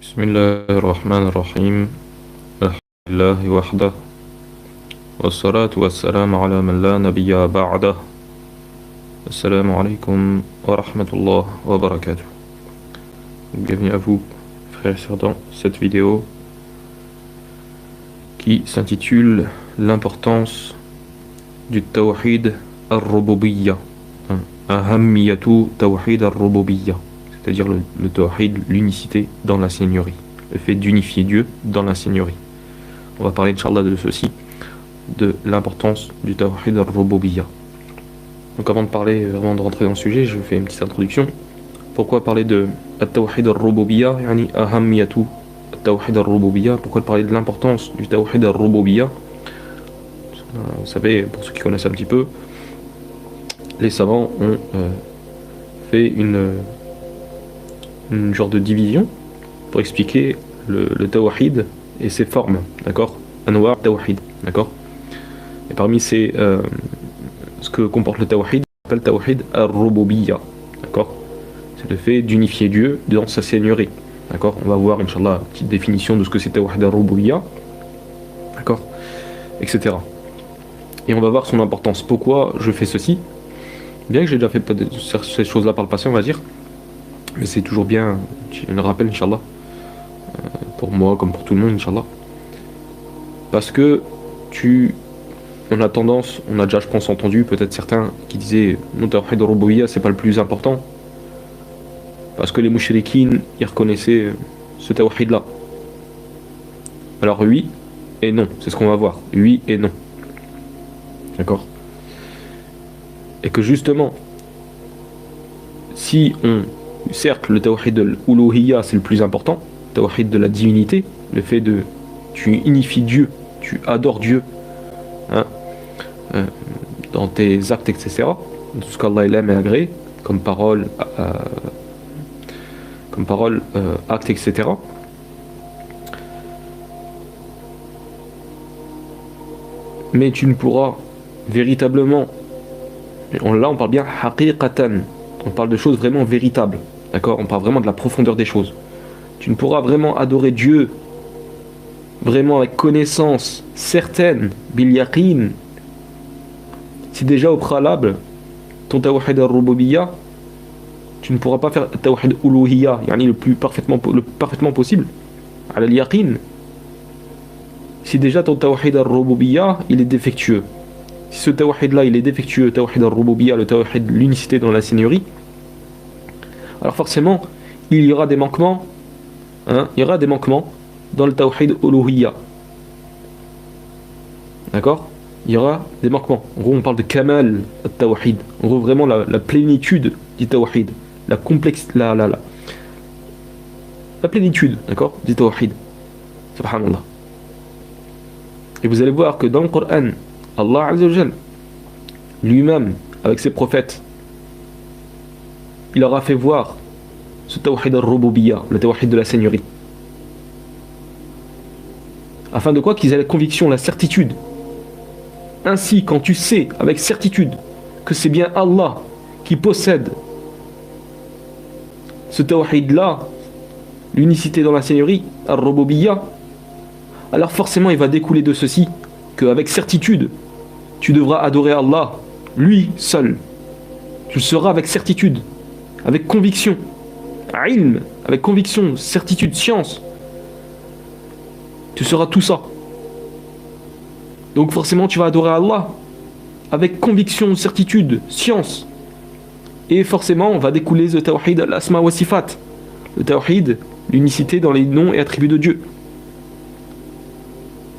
بسم الله الرحمن الرحيم. الحمد لله وحده، والصلاة والسلام على من لا نبي بعده. السلام عليكم ورحمة الله وبركاته. Bienvenue à vous, frères et sœurs, dans cette vidéo qui s'intitule L'importance du Tawhid al-Rububiyya, Ahammiyatu Tawhid al-Rububiyya, c'est-à-dire le Tawhid, l'unicité dans la Seigneurie, le fait d'unifier Dieu dans la Seigneurie. On va parler, Inch'Allah, de ceci, de l'importance du Tawhid al-Rububiyya. Donc avant de rentrer dans le sujet, je fais une petite introduction. Pourquoi parler de Tawhid al-Rububiyya, yani Ahammiyatu Tawhid al-Rububiyya? Pourquoi parler de l'importance du Tawhid al-Rububiyya? Vous savez, pour ceux qui connaissent un petit peu, les savants ont fait une genre de division pour expliquer le Tawhid et ses formes, d'accord? Anwar Tawhid, d'accord? Et parmi ce que comporte le Tawhid, on appelle Tawhid al-Rububiyya, d'accord? C'est le fait d'unifier Dieu dans sa seigneurie, d'accord? On va voir, Inch'Allah, une petite définition de ce que c'est Tawhid al-Rububiyya, d'accord? Etc. Et on va voir son importance. Pourquoi je fais ceci? Bien que j'ai déjà fait ces choses-là par le passé, on va dire, mais c'est toujours bien, je le rappelle, Inch'Allah, pour moi comme pour tout le monde, Inch'Allah. Parce que on a tendance, on a déjà, je pense, entendu peut-être certains qui disaient non, Tawhid al-Rububiyya, c'est pas le plus important. Parce que les mouchriquines, ils reconnaissaient ce Tawhid-là. Alors oui et non, c'est ce qu'on va voir. Oui et non. D'accord? Et que justement, si certes, le Tawhid de l'Uluhiyya, c'est le plus important, le Tawhid de la divinité, le fait de tu unifies Dieu, tu adores Dieu, hein, dans tes actes, etc. Dans tout ce qu'Allah aime et agrée, comme parole, actes, etc. Mais tu ne pourras véritablement, là on parle bien haqiqatan, on parle de choses vraiment véritables, d'accord? On parle vraiment de la profondeur des choses. Tu ne pourras vraiment adorer Dieu vraiment avec connaissance certaine, bil yaqin, si déjà au préalable ton Tawhid al-Rububiyya, tu ne pourras pas faire Tawhid uluhiyya, yani le parfaitement possible, ala al-yaqin. Si déjà ton Tawhid al-Rububiyya, il est défectueux. Si ce Tawhid là, il est défectueux, Tawhid al-Rububiyya, le Tawhid de l'unicité dans la Seigneurie, alors forcément, il y aura des manquements, hein, il y aura des manquements dans le Tawhid uluhiyya. D'accord? Il y aura des manquements. En gros, on parle de Kamal al-Tawhid. En gros, vraiment la plénitude du Tawhid. La plénitude, d'accord, du Tawhid. Subhanallah. Et vous allez voir que dans le Coran, Allah Azza wa Jal, lui-même, avec ses prophètes, il leur a fait voir ce Tawhid al-Rububiyya, le Tawhid de la Seigneurie. Afin de quoi? Qu'ils aient la conviction, la certitude. Ainsi, quand tu sais avec certitude que c'est bien Allah qui possède ce Tawhid-là, l'unicité dans la Seigneurie, al-Rububiyya, alors forcément il va découler de ceci qu'avec certitude, tu devras adorer Allah, lui seul. Tu le seras avec certitude, avec conviction, ilm, avec conviction, certitude, science. Tu seras tout ça. Donc forcément tu vas adorer Allah avec conviction, certitude, science. Et forcément on va découler le Tawhid al-Asma wa Sifat, le Tawhid, l'unicité dans les noms et attributs de Dieu.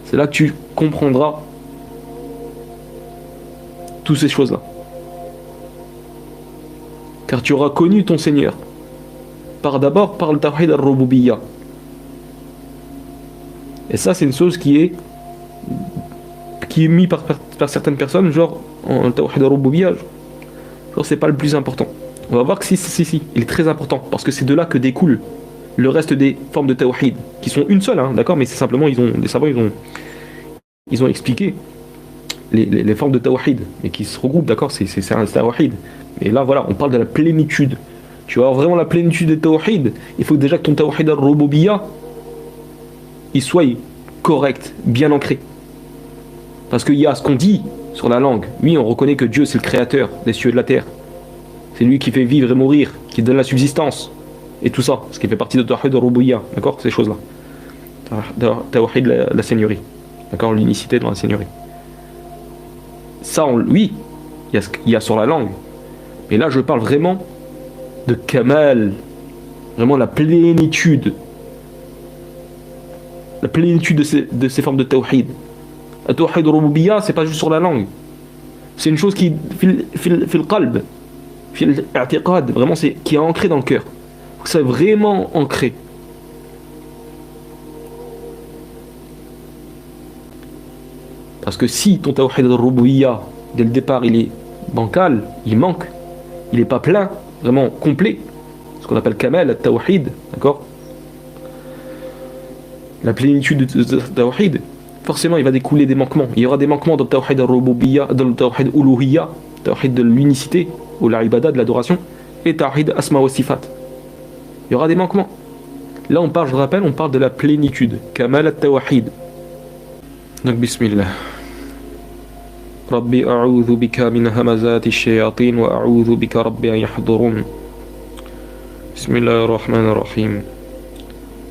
C'est là que tu comprendras toutes ces choses-là. Car tu auras connu ton Seigneur d'abord par le Tawhid al-Rububiyya. Et ça c'est une chose qui est mis par certaines personnes, genre en Tawhid al-Rububiyya, genre c'est pas le plus important. On va voir que si, il est très important, parce que c'est de là que découle le reste des formes de Tawhid, qui sont une seule, hein, d'accord, mais c'est simplement, les savants, ils ont expliqué les formes de Tawhid, et qui se regroupent, d'accord, c'est un Tawhid. Et là, voilà, on parle de la plénitude tu vas avoir vraiment la plénitude de tawhid, il faut déjà que ton tawhid al-rububiyya, il soit correct, bien ancré. Parce qu'il y a ce qu'on dit sur la langue. Oui, on reconnaît que Dieu, c'est le créateur des cieux et de la terre. C'est lui qui fait vivre et mourir, qui donne la subsistance. Et tout ça, ce qui fait partie de tawhid al-rububiyya. D'accord? Ces choses-là. Tawhid, la seigneurie. D'accord? L'unicité dans la seigneurie. Ça, oui, il y a sur la langue. Mais là, je parle vraiment de kamal. Vraiment la plénitude. La plénitude de ces formes de tawhid. Le tawhid al-rububiyya, c'est pas juste sur la langue. C'est une chose qui fait le qalb, fait l'i'tiqad, vraiment qui est ancré dans le cœur. C'est vraiment ancré. Parce que si ton tawhid al-rububiyya, dès le départ, il est bancal, il manque, il n'est pas plein, vraiment complet, ce qu'on appelle kamal, al-tawhid, d'accord? La plénitude de tawhid, forcément il va découler des manquements. Il y aura des manquements dans le tawhid al-rububiyya, dans le tawhid uluhiyya, tawhid de l'unicité, ou la ibada, de l'adoration, et tawhid asma wa sifat. Il y aura des manquements. Là on parle, je rappelle, on parle de la plénitude, kamal al-tawhid. Donc bismillah. Rabbi a'udhu bika min hamazati ash-shayatin wa a'udhu bika rabbi an yahdurun. Bismillahir rahmanir rahim.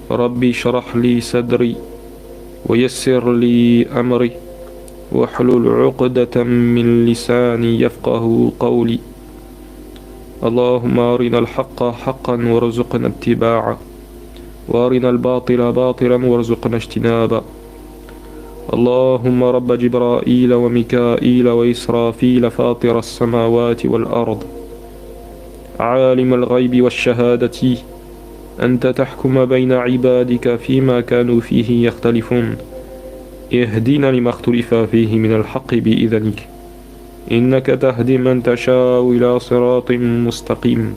Rabbi shrah li sadri ويسر لي أمري واحلل عقدة من لساني يفقه قولي اللهم أرنا الحق حقا وارزقنا اتباعه وأرنا الباطل باطلا وارزقنا اجتنابه اللهم رب جبرائيل وميكائيل وإسرافيل فاطر السماوات والأرض عالم الغيب والشهادة أنت تحكم بين عبادك فيما كانوا فيه يختلفون اهدنا لما اختلف فيه من الحق بإذنك إنك تهدي من تشاء إلى صراط مستقيم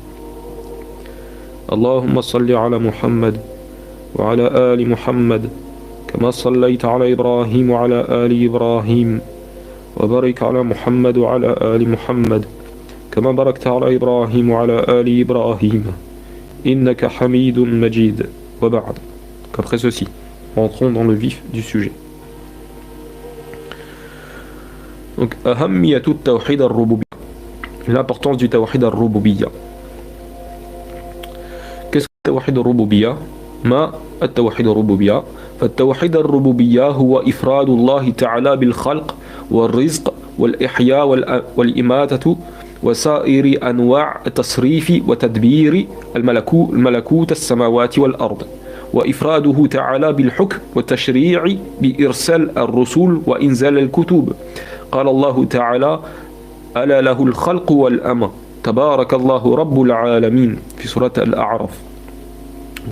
اللهم صل على محمد وعلى آل محمد كما صليت على إبراهيم وعلى آل إبراهيم وبارك على محمد وعلى آل محمد كما باركت على إبراهيم وعلى آل إبراهيم Innaka hamidun majid. Wa ba'd. Après ceci, rentrons dans le vif du sujet. Donc, ahammiyatu tawhid al-rububiyya. L'importance du tawhid al-rububiyya. Qu'est-ce que le tawhid al-rububiyya? Ma التوحيد الربوبية فالتوحيد الربوبية هو إفراد الله تعالى بالخلق والرزق والإحياء والإماتة وسائر أنواع التصريف وتدبير الملكوت السماوات والأرض وإفراده تعالى بالحكم والتشريع بإرسال الرسل وإنزال الكتب قال الله تعالى ألا له الخلق والأمر تبارك الله رب العالمين في سورة الأعراف.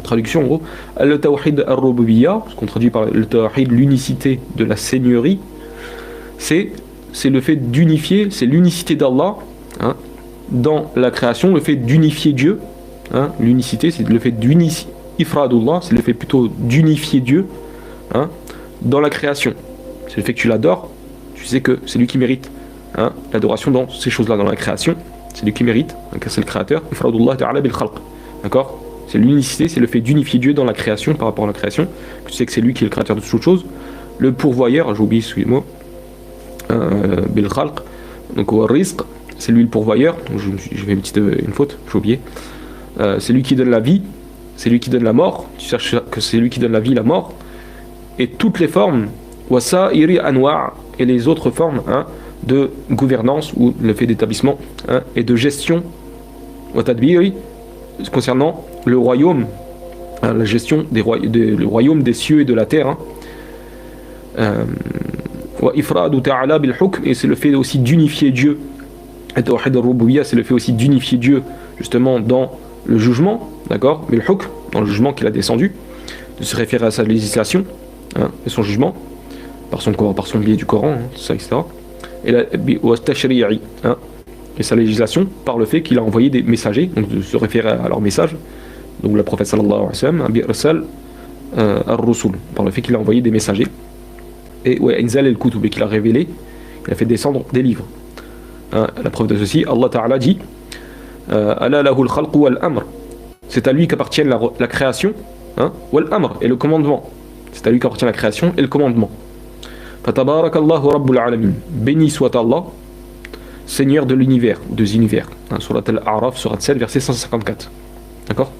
Traduction en gros, le tawhid al-rububiyya, ce qu'on traduit par le tawhid, l'unicité de la seigneurie, c'est le fait d'unifier, c'est l'unicité d'Allah hein, dans la création, le fait d'unifier Dieu, hein, l'unicité c'est le fait d'unifier, ifradullah, c'est le fait plutôt d'unifier Dieu hein, dans la création. C'est le fait que tu l'adores, tu sais que c'est lui qui mérite hein, l'adoration dans ces choses-là, dans la création, c'est lui qui mérite, hein, c'est le créateur, ifradullah ta'ala bil khalq, d'accord? C'est l'unicité, c'est le fait d'unifier Dieu dans la création par rapport à la création. Tu sais que c'est lui qui est le créateur de toutes choses. Le pourvoyeur, j'ai oublié, excusez-moi, bil khalq, donc au rizq, c'est lui le pourvoyeur. Je vais une faute, j'ai oublié. C'est lui qui donne la vie, c'est lui qui donne la mort. Tu cherches que c'est lui qui donne la vie, la mort. Et toutes les formes, wasa iri anwa' et les autres formes hein, de gouvernance ou le fait d'établissement hein, et de gestion, wa tadbiri, concernant le royaume, hein, la gestion le royaume des cieux et de la terre. Wa ifradu ta'ala bil hukm, et c'est le fait aussi d'unifier Dieu. Et tawhid al-rububiyya, c'est le fait aussi d'unifier Dieu justement dans le jugement, d'accord, bil hukm, dans le jugement qu'il a descendu, de se référer à sa législation hein, et son jugement par son biais du Coran, hein, tout ça, etc. Et la wa tashri'i hein, et sa législation par le fait qu'il a envoyé des messagers, donc de se référer à leur message, donc le prophète sallallahu alayhi wa sallam, bi irsal ar-rusul, par le fait qu'il a envoyé des messagers, et inzal al-kutub, et qu'il a révélé, il a fait descendre des livres. Hein, la preuve de ceci, Allah Ta'ala dit Ala lahul khalq wal amr. C'est à lui qu'appartient la création, hein, wal amr, et le commandement. C'est à lui qu'appartient la création et le commandement. Fatabarakallahu rabbul alamin. Béni soit Allah, Seigneur de l'univers, des univers. Hein, surat al-A'raf, surat 7, verset 154. D'accord?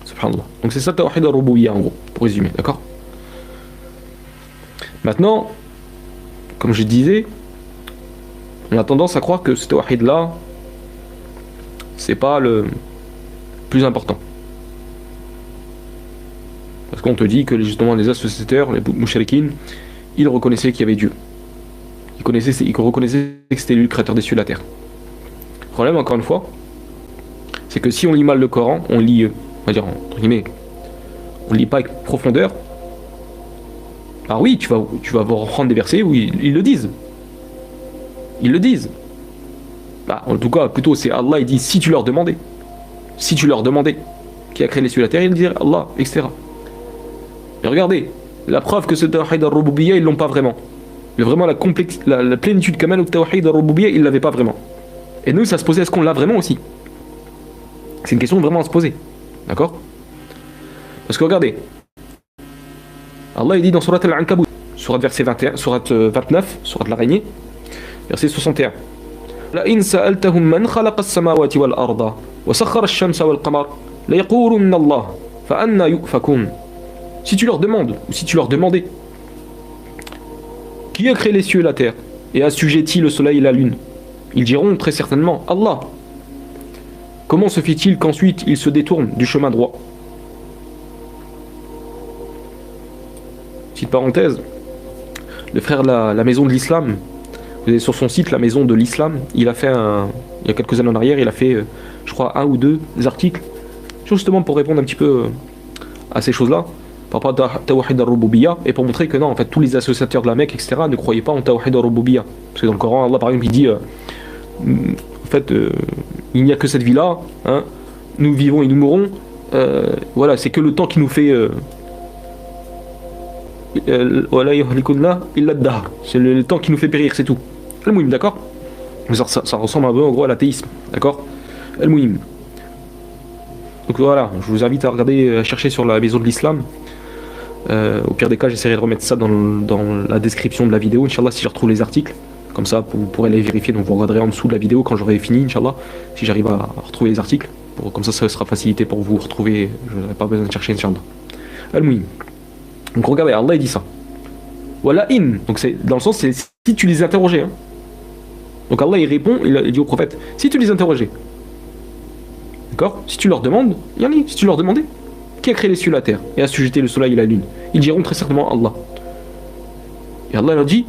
Subhanallah. Donc c'est ça tawhid al-rububiyya en gros, pour résumer, d'accord? Maintenant, comme je disais, on a tendance à croire que ce tawhid là, c'est pas le plus important. Parce qu'on te dit que justement les associateurs, les mouchriquines, ils reconnaissaient qu'il y avait Dieu. Ils reconnaissaient que c'était lui le créateur des cieux et de la terre. Le problème, encore une fois, c'est que si on lit mal le Coran, on lit, on va dire, entre guillemets, on lit pas avec profondeur. Ah oui, tu vas reprendre des versets où ils le disent. Ils le disent. Bah, en tout cas, plutôt, c'est Allah, il dit si tu leur demandais. Si tu leur demandais qui a créé les cieux et la terre, ils diraient Allah, etc. Et regardez, la preuve que ce tawhid al-rububiyya, ils l'ont pas vraiment. Mais vraiment, la plénitude kamel au tawhid al-rububiyya, ils l'avaient pas vraiment. Et nous, ça se posait, est-ce qu'on l'a vraiment aussi? C'est une question vraiment à se poser. D'accord? Parce que regardez, Allah il dit dans surat al-Ankabut, surat verset 21, surat 29, surat de l'araignée, verset 61. La in sa'altahum man khalaqa as-samawati wal arda wa sakhkhara ash-shamsa wal qamar la yaqulunna Allah fa anna yufakun. Si tu leur demandes ou si tu leur demandais qui a créé les cieux et la terre et assujetti le soleil et la lune, ils diront très certainement Allah. Comment se fait-il qu'ensuite ils se détournent du chemin droit? Petite parenthèse, le frère de la maison de l'islam, vous avez sur son site la maison de l'islam, il a fait il y a quelques années en arrière, il a fait je crois 1 ou 2 articles justement pour répondre un petit peu à ces choses là par rapport à Tawhid al-Rububiyya et pour montrer que non, en fait tous les associateurs de la Mecque etc ne croyaient pas en Tawhid al-Rububiyya, parce que dans le Coran Allah par exemple il dit en fait il n'y a que cette vie là, hein, nous vivons et nous mourrons, voilà, c'est que le temps qui nous fait c'est le temps qui nous fait périr, c'est tout. Al-Mouhim, d'accord? Ça ressemble un peu en gros à l'athéisme, d'accord? Al-Mouhim. Donc voilà, je vous invite à regarder, à chercher sur la maison de l'islam. Au pire des cas, j'essaierai de remettre ça dans la description de la vidéo, Inch'Allah, si je retrouve les articles. Comme ça, vous pourrez les vérifier. Donc vous regarderez en dessous de la vidéo quand j'aurai fini, Inch'Allah, si j'arrive à retrouver les articles. Comme ça sera facilité pour vous retrouver. Je n'aurai pas besoin de chercher, Inch'Allah. Al-Mouhim. Donc regardez, Allah il dit ça. Voilà in. Donc c'est dans le sens, c'est si tu les interrogeais. Hein. Donc Allah il répond, il dit au prophète, si tu les interrogeais. D'accord? Si tu leur demandes, yani, si tu leur demandais, qui a créé les cieux et la terre et assujetti le soleil et la lune, ils diront très certainement Allah. Et Allah leur dit,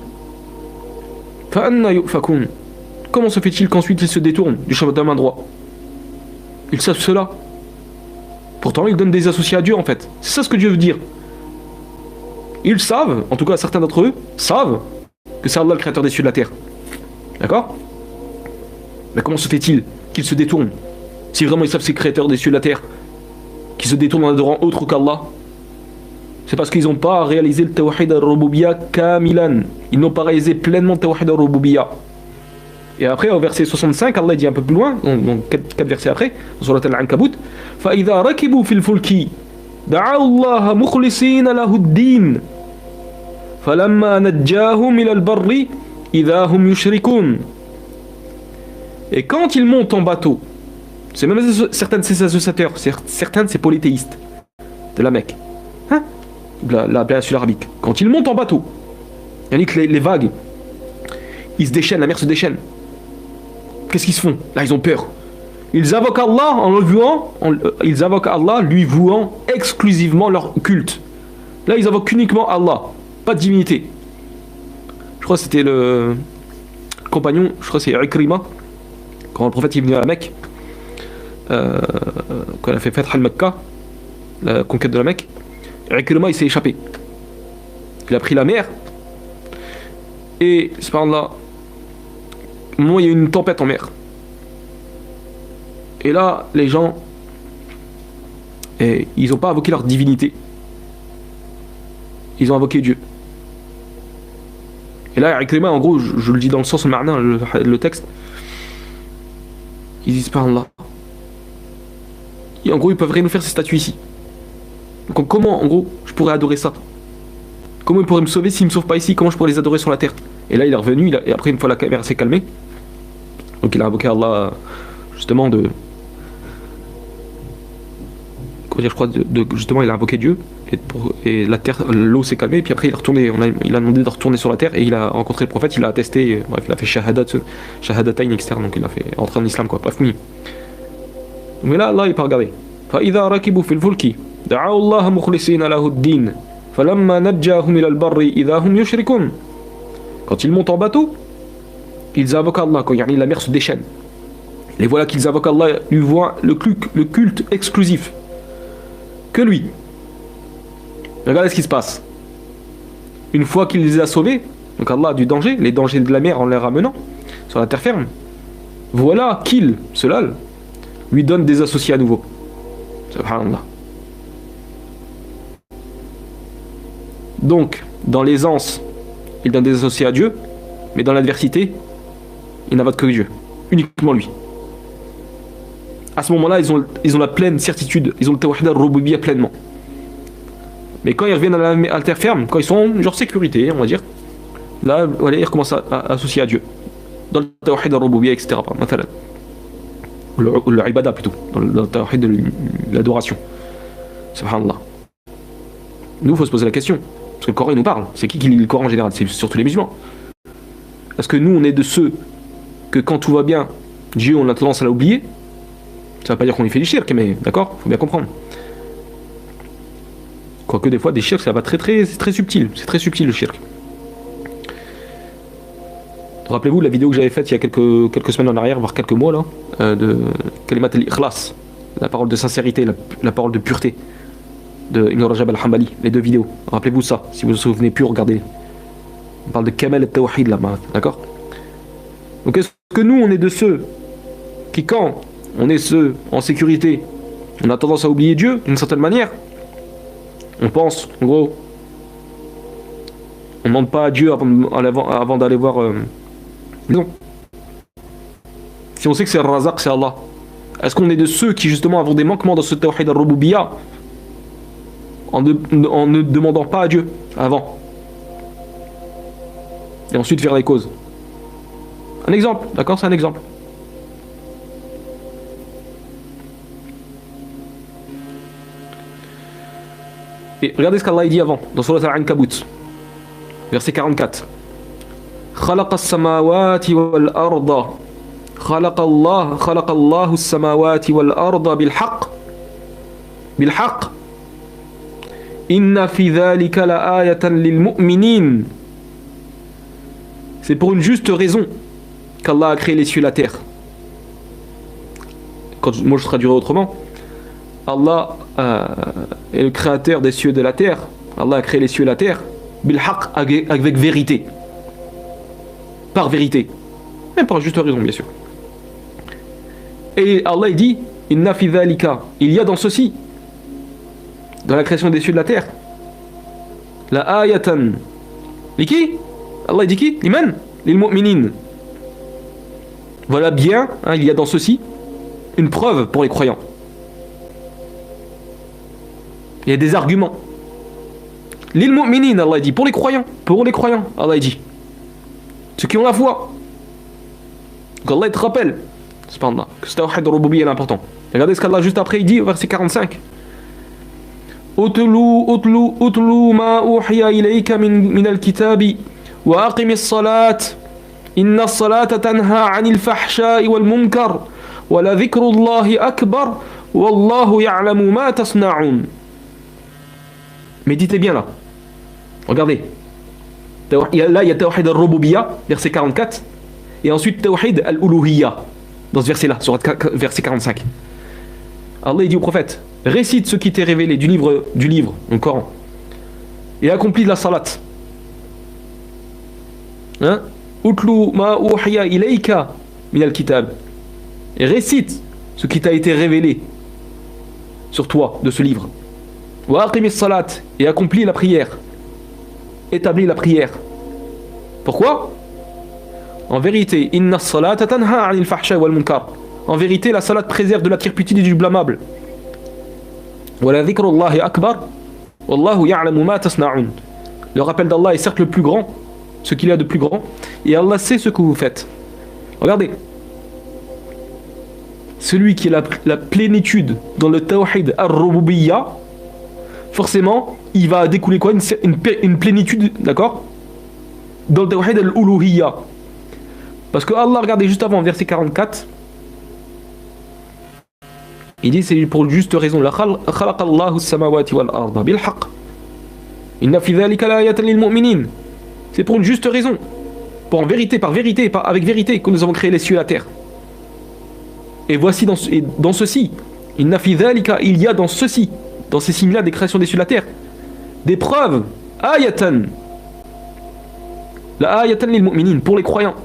Fa'anna yufakun. Comment se fait-il qu'ensuite ils se détournent du chemin droit? Ils savent cela. Pourtant ils donnent des associés à Dieu en fait. C'est ça ce que Dieu veut dire. Ils savent, en tout cas certains d'entre eux, savent que c'est Allah le créateur des cieux et de la terre. D'accord? Mais comment se fait-il qu'ils se détournent? Si vraiment ils savent que c'est le créateur des cieux et de la terre, qu'ils se détournent en adorant autre qu'Allah, c'est parce qu'ils n'ont pas réalisé le Tawhid al-Rububiyya kamilan. Ils n'ont pas réalisé pleinement le Tawhid al-Rububiyya. Et après, au verset 65, Allah dit un peu plus loin, donc 4 versets après, sur la Al-Ankabut, فَإِذَا رَكِبُوا فِي الْفُلْكِ دعوا الله مخلصين له الدين فلما نجاهم إلى البر إذا هم يشركون. Et quand ils montent en bateau, c'est même certains de ces associateurs, certains de ces polythéistes de la Mecque, hein, la péninsule arabique, quand ils montent en bateau, il y a que les vagues, ils se déchaînent, la mer se déchaîne. Qu'est-ce qu'ils se font? Là, ils ont peur. Ils invoquent Allah en le vouant, ils invoquent Allah lui vouant exclusivement leur culte. Là, ils invoquent uniquement Allah, pas de divinité. Je crois que c'était le compagnon, je crois que c'est Ikrima, quand le prophète est venu à la Mecque, quand il a fait Fath al-Mekka, la conquête de la Mecque, Ikrima il s'est échappé. Il a pris la mer, et subhanallah, au moment où il y a eu une tempête en mer. Et là, les gens, ils n'ont pas invoqué leur divinité. Ils ont invoqué Dieu. Et là, Ikrima, en gros, je le dis dans le sens marnin, le texte, ils disent par Allah, en gros, ils peuvent rien nous faire ces statues ici. Donc comment, en gros, je pourrais adorer ça? Comment ils pourraient me sauver s'ils me sauvent pas ici? Comment je pourrais les adorer sur la terre? Et là, il est revenu, et après, une fois la caméra s'est calmée, donc il a invoqué Allah, justement, comment dire, je crois, justement, il a invoqué Dieu, et la terre, l'eau s'est calmée, et puis après, il est retourné, il a demandé de retourner sur la terre, et il a rencontré le prophète, il a attesté, bref, il a fait shahadatayn, etc., donc il a fait entrer en islam, quoi, bref, oui. Mais là, Allah, il peut regarder. فإذا ركبوا في الفلك دعوا الله مخلصين له الدين فلما نجاهم إلى البر إذا هم يشركون. Quand ils montent en bateau, ils invoquent Allah. Quand la mer se déchaîne, les voilà qu'ils invoquent Allah, lui voient le culte exclusif que lui. Regardez ce qui se passe. Une fois qu'il les a sauvés, donc Allah a du danger, les dangers de la mer en les ramenant sur la terre ferme, voilà qu'il, cela, lui donne des associés à nouveau. Subhanallah. Donc, dans l'aisance, il donne des associés à Dieu, mais dans l'adversité, il n'invoque que Dieu, uniquement lui. À ce moment-là, ils ont la pleine certitude, ils ont le tawhid al-rububiyya pleinement. Mais quand ils reviennent à la terre ferme, quand ils sont en genre sécurité, on va dire, là, voilà, ils recommencent à associer à Dieu. Dans le tawhid al-rububiyya, etc. Le ibada plutôt, dans le tawhid de l'adoration. Subhanallah. Nous, il faut se poser la question. Parce que le Coran, il nous parle. C'est qui lit le Coran en général? C'est surtout les musulmans. Est-ce que nous, on est de ceux que quand tout va bien, Dieu, on a tendance à l'oublier? Ça ne veut pas dire qu'on lui fait du shirk, mais d'accord? Il faut bien comprendre. Quoique des fois, des shirks, ça va très subtil. C'est très subtil le shirk. Rappelez-vous la vidéo que j'avais faite il y a quelques semaines en arrière, voire quelques mois là, de Kalimat al-Ikhlas, la parole de sincérité, la parole de pureté, de Ibn Rajab al-Hanbali, les deux vidéos. Rappelez-vous ça, si vous vous souvenez plus, regardez. On parle de Kamal al-Tawhid là, d'accord? Donc est-ce que nous, on est de ceux qui, quand on est ceux en sécurité, on a tendance à oublier Dieu d'une certaine manière? On pense, en gros, on ne demande pas à Dieu avant d'aller voir... Non. Si on sait que c'est Razak, c'est Allah, est-ce qu'on est de ceux qui justement avons des manquements dans ce tawhid al-rububiyya en ne demandant pas à Dieu avant et ensuite faire les causes? Un exemple, d'accord? C'est un exemple. Et regardez ce qu'Allah dit avant, dans Surat Al-Ankabut, verset 44. خلق السماوات والأرض خلق الله السماوات والأرض بالحق إن في ذلك لآية للمؤمنين. C'est pour une juste raison qu'Allah a créé les cieux et la terre. Moi je traduirai autrement. Allah est le créateur des cieux et de la terre. Allah a créé les cieux et la terre بالحق, avec vérité. Par vérité, même par juste raison bien sûr. Et Allah il dit Inna fi dhalika, il y a dans ceci, dans la création des cieux et de la terre, la ayatan. Et qui? Allah il dit qui? Liman? Lil mu'minin. Voilà bien, hein, il y a dans ceci une preuve pour les croyants. Il y a des arguments. Lil mu'minin, Allah il dit, pour les croyants, Allah il dit. Ceux qui ont la foi. Donc Allah il te rappelle, cependant, que ce tawhid al-rububiyya est important. Regardez ce qu'Allah juste après il dit au verset 45. Utlu ma uhiya ilayka min al-kitabi wa aqim as-salat inna as-salata tanha 'anil fahsha'i wal munkar wa la dhikrullahi akbar wallahu ya'lamu ma tasna'un. Méditez bien là. Regardez. Là, il y a Tawhid al-Rububiyya, verset 44, et ensuite Tawhid al-Uluhiyya, dans ce verset-là, sur verset 45. Allah dit au prophète, récite ce qui t'est révélé du livre, le Coran, et accomplis la salat. Hein? Utlu ma uhiya ilayka min al-kitab. Et récite ce qui t'a été révélé sur toi, de ce livre. Wa aqimis salat, et accomplis la prière. Établis la prière. Pourquoi? En vérité, inna as-salata tanha 'anil fahsha'i wal munkar. En vérité, la salat préserve de la turpitude et du blâmable. Wala dhikrullahi akbar. Wallahu ya'lamu ma tasna'un. Le rappel d'Allah est certes le plus grand, ce qu'il y a de plus grand, et Allah sait ce que vous faites. Regardez. Celui qui a la plénitude dans le tawhid ar-rububiyya, forcément, il va découler quoi, une plénitude, d'accord, dans le tawhid al-uluhiyya. Parce que Allah, regardez juste avant, verset 44, il dit, c'est pour une juste raison. La khalaqa Allahu as-samawati wal arda bil haqq. Inna fi dhalika la'ayatan lil mu'minin. C'est pour une juste raison. Pour en vérité, par vérité, avec vérité, que nous avons créé les cieux et la terre. Et voici dans ceci, inna fi dhalika, il y a dans ceci, dans ces signes-là des créations des cieux et la terre, des preuves, ayatan. La ayatan lil mu'minin, pour les croyants.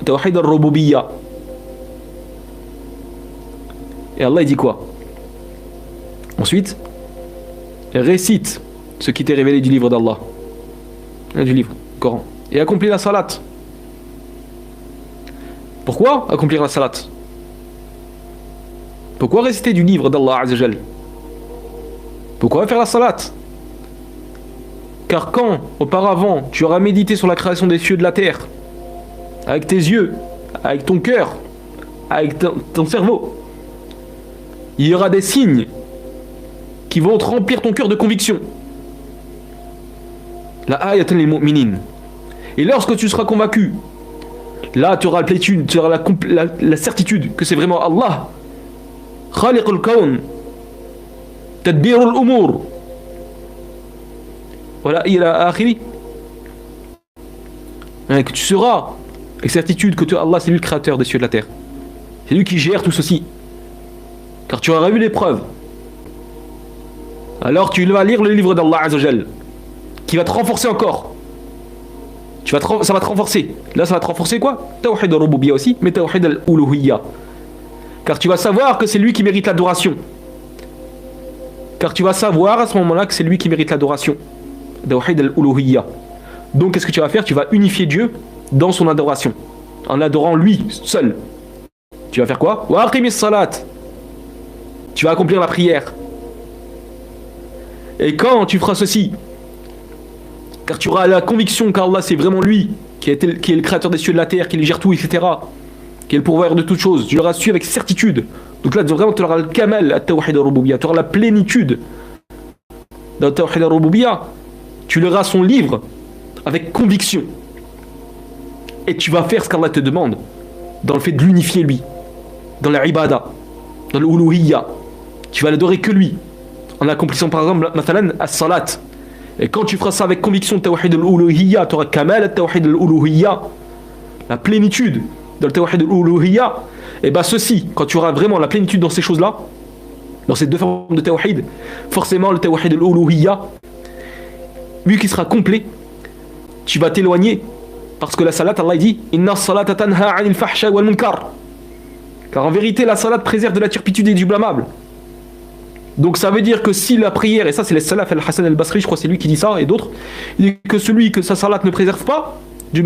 Tawhid al-rububiyya. Et Allah il dit quoi? Ensuite, récite ce qui t'est révélé du livre d'Allah, du livre, du Coran, et accomplis la salat. Pourquoi accomplir la salat? Pourquoi réciter du livre d'Allah Azza Jal? Pourquoi faire la salat? Car quand auparavant tu auras médité sur la création des cieux et de la terre, avec tes yeux, avec ton cœur, avec ton cerveau, il y aura des signes qui vont te remplir ton cœur de conviction. La ayatan lil mu'minin. Et lorsque tu seras convaincu, là tu auras la plénitude, tu auras la certitude que c'est vraiment Allah, khaliqul kawn, tadbirul umur, voilà ila akhiri. Que tu seras avec certitude que Allah c'est lui le créateur des cieux et de la terre. C'est lui qui gère tout ceci. Car tu auras vu les preuves. Alors tu vas lire le livre d'Allah Azza Jal, qui va te renforcer encore. Ça va te renforcer. Là ça va te renforcer quoi? Tawhid al-rububiyya aussi, mais tawhid al-uluhiyya. Car tu vas savoir que c'est lui qui mérite l'adoration. Car tu vas savoir à ce moment-là que c'est lui qui mérite l'adoration. Tawhid al-uluhiyya. Donc qu'est-ce que tu vas faire? Tu vas unifier Dieu dans son adoration, en adorant lui seul. Tu vas faire quoi? Wa aqimis salat. Tu vas accomplir la prière. Et quand tu feras ceci, car tu auras la conviction qu'Allah c'est vraiment lui qui est le créateur des cieux et de la terre, qui les gère tout, etc., qui est le pourvoyeur de toutes choses, tu l'auras su avec certitude. Donc là vraiment tu auras le kamal à tawhid al-rububiyya, tu auras la plénitude dans tawhid al-rububiyya. Tu liras son livre avec conviction. Et tu vas faire ce qu'Allah te demande dans le fait de l'unifier lui, dans la ibada, dans l'uluhiyya. Tu vas l'adorer que lui, en accomplissant par exemple mathalan as-salat. Et quand tu feras ça avec conviction de tawhid al-uluhiyya, tu auras kamal al-tawhid al-uluhiyya, la plénitude dans le tawhid al-uluhiyya. Et bien ceci, quand tu auras vraiment la plénitude dans ces choses-là, dans ces deux formes de tawhid, forcément le tawhid al-uluhiyya, lui qui sera complet, tu vas t'éloigner. Parce que la salat, Allah dit inna salata tanha 'anil fahsha wal munkar. Car en vérité, la salat préserve de la turpitude et du blâmable. Donc ça veut dire que si la prière, et ça c'est les salaf, al-Hassan al-Basri, je crois que c'est lui qui dit ça, et d'autres, il dit que celui que sa salat ne préserve pas, il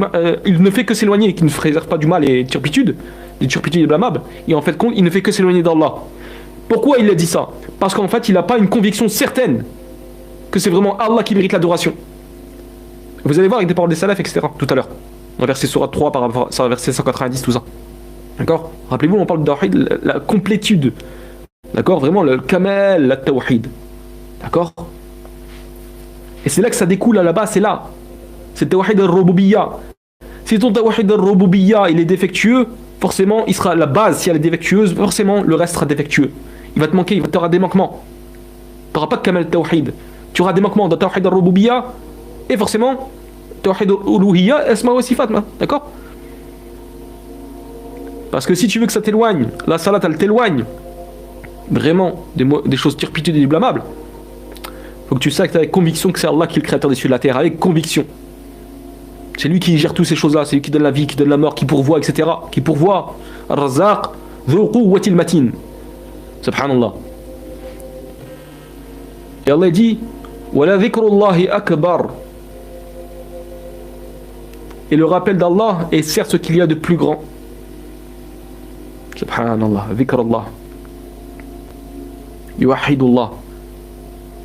ne fait que s'éloigner, qui ne préserve pas du mal et des turpitudes et blâmables, et en fait il ne fait que s'éloigner d'Allah. Pourquoi il a dit ça? Parce qu'en fait il n'a pas une conviction certaine que c'est vraiment Allah qui mérite l'adoration. Vous allez voir avec des paroles des salaf, etc. tout à l'heure, dans verset Surat 3 par rapport à verset 190, tout ça. D'accord? Rappelez-vous, on parle de tawhid, la complétude. D'accord? Vraiment le kamal, la tawhid. D'accord? Et c'est là que ça découle à la base, c'est là. C'est tawhid al-rububiyya. Si ton tawhid al-rububiyya il est défectueux, forcément il sera la base, si elle est défectueuse, forcément le reste sera défectueux. Il va te manquer, tu auras des manquements. Tu n'auras pas de kamal tawhid. Tu auras des manquements dans tawhid al-rububiyya et forcément tawhid al-uluhiyya, asma wa sifat, d'accord? Parce que si tu veux que ça t'éloigne, la salat elle t'éloigne vraiment des choses turpitudes et blâmables, faut que tu saches avec conviction que c'est Allah qui est le créateur des cieux et de la terre, avec conviction. C'est lui qui gère toutes ces choses-là, c'est lui qui donne la vie, qui donne la mort, qui pourvoit, etc. Qui pourvoit. Ar-Razzaq, Dhul Quwwatil Matin. Subhanallah. Et Allah dit Wala dhikrullahi akbar. Et le rappel d'Allah est certes ce qu'il y a de plus grand. Subhanallah, dhikrullah. yuwahhidullah,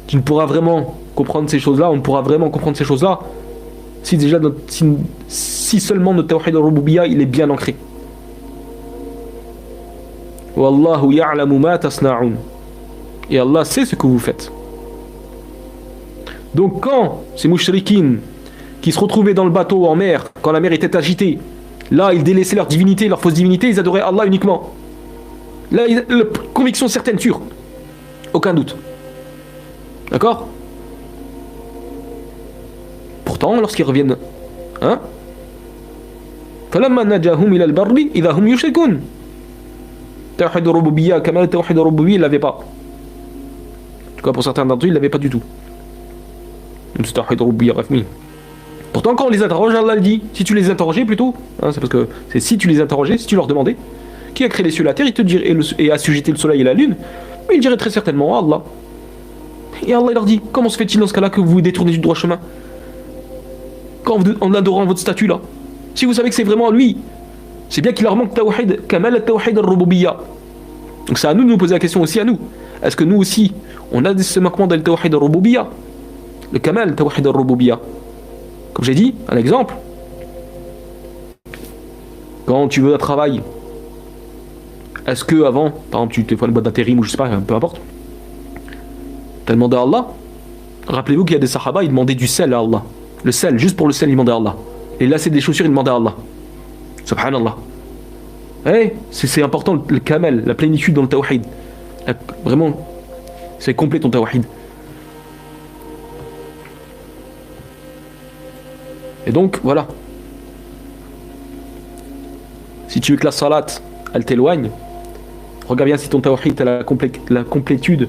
qui ne pourra vraiment comprendre ces choses-là, on ne pourra vraiment comprendre ces choses-là si déjà si seulement notre tawhid al-rububiyya il est bien ancré. Wallahu ya'lamu ma tasna'un. Et Allah sait ce que vous faites. Donc quand ces mouchriquins qui se retrouvaient dans le bateau en mer, quand la mer était agitée, là ils délaissaient leur divinité, leur fausse divinité, ils adoraient Allah uniquement. Là, la conviction certaine, sûre. Aucun doute. D'accord? Pourtant, lorsqu'ils reviennent, hein? فَلَمَّا نَجَاهُمْ إِلَى الْبَرِّ إِذَا هُمْ يُشْرِكُونَ. Tawhid al-rububiyya, Kamal Tawhid al-rububiyya, il l'avait pas. En tout cas, pour certains d'entre eux, il l'avait pas du tout. Même si Tawhid al-rububiyya, bref, oui. Pourtant, quand on les interroge, Allah le dit. Si tu les interrogeais plutôt, hein, c'est parce que c'est si tu les interrogeais, si tu leur demandais, qui a créé les cieux et la terre, il te dirait, et assujetti le soleil et la lune, mais il dirait très certainement Allah. Et Allah il leur dit, comment se fait-il dans ce cas-là que vous vous détournez du droit chemin? En adorant votre statut là. Si vous savez que c'est vraiment lui, c'est bien qu'il leur manque Tawhid, Kamal Tawhid al-Rububiyya. Donc c'est à nous de nous poser la question aussi à nous. Est-ce que nous aussi, on a ce manquement dans le Tawhid al-Rububiyya? Le Kamal Tawhid al-Rububiyya. Comme j'ai dit, un exemple. Quand tu veux un travail, est-ce que avant, par exemple, tu te fais une boîte d'intérim ou je sais pas, peu importe, t'as demandé à Allah? Rappelez-vous qu'il y a des sahaba, ils demandaient du sel à Allah. Le sel, juste pour le sel, ils demandaient à Allah. Et là, c'est des chaussures, ils demandaient à Allah. Subhanallah. Eh, c'est important, le kamel, la plénitude dans le tawhid. Vraiment, c'est complet ton tawhid. Et donc, voilà. Si tu veux que la salat, elle t'éloigne, regarde bien si ton tawhid a la complétude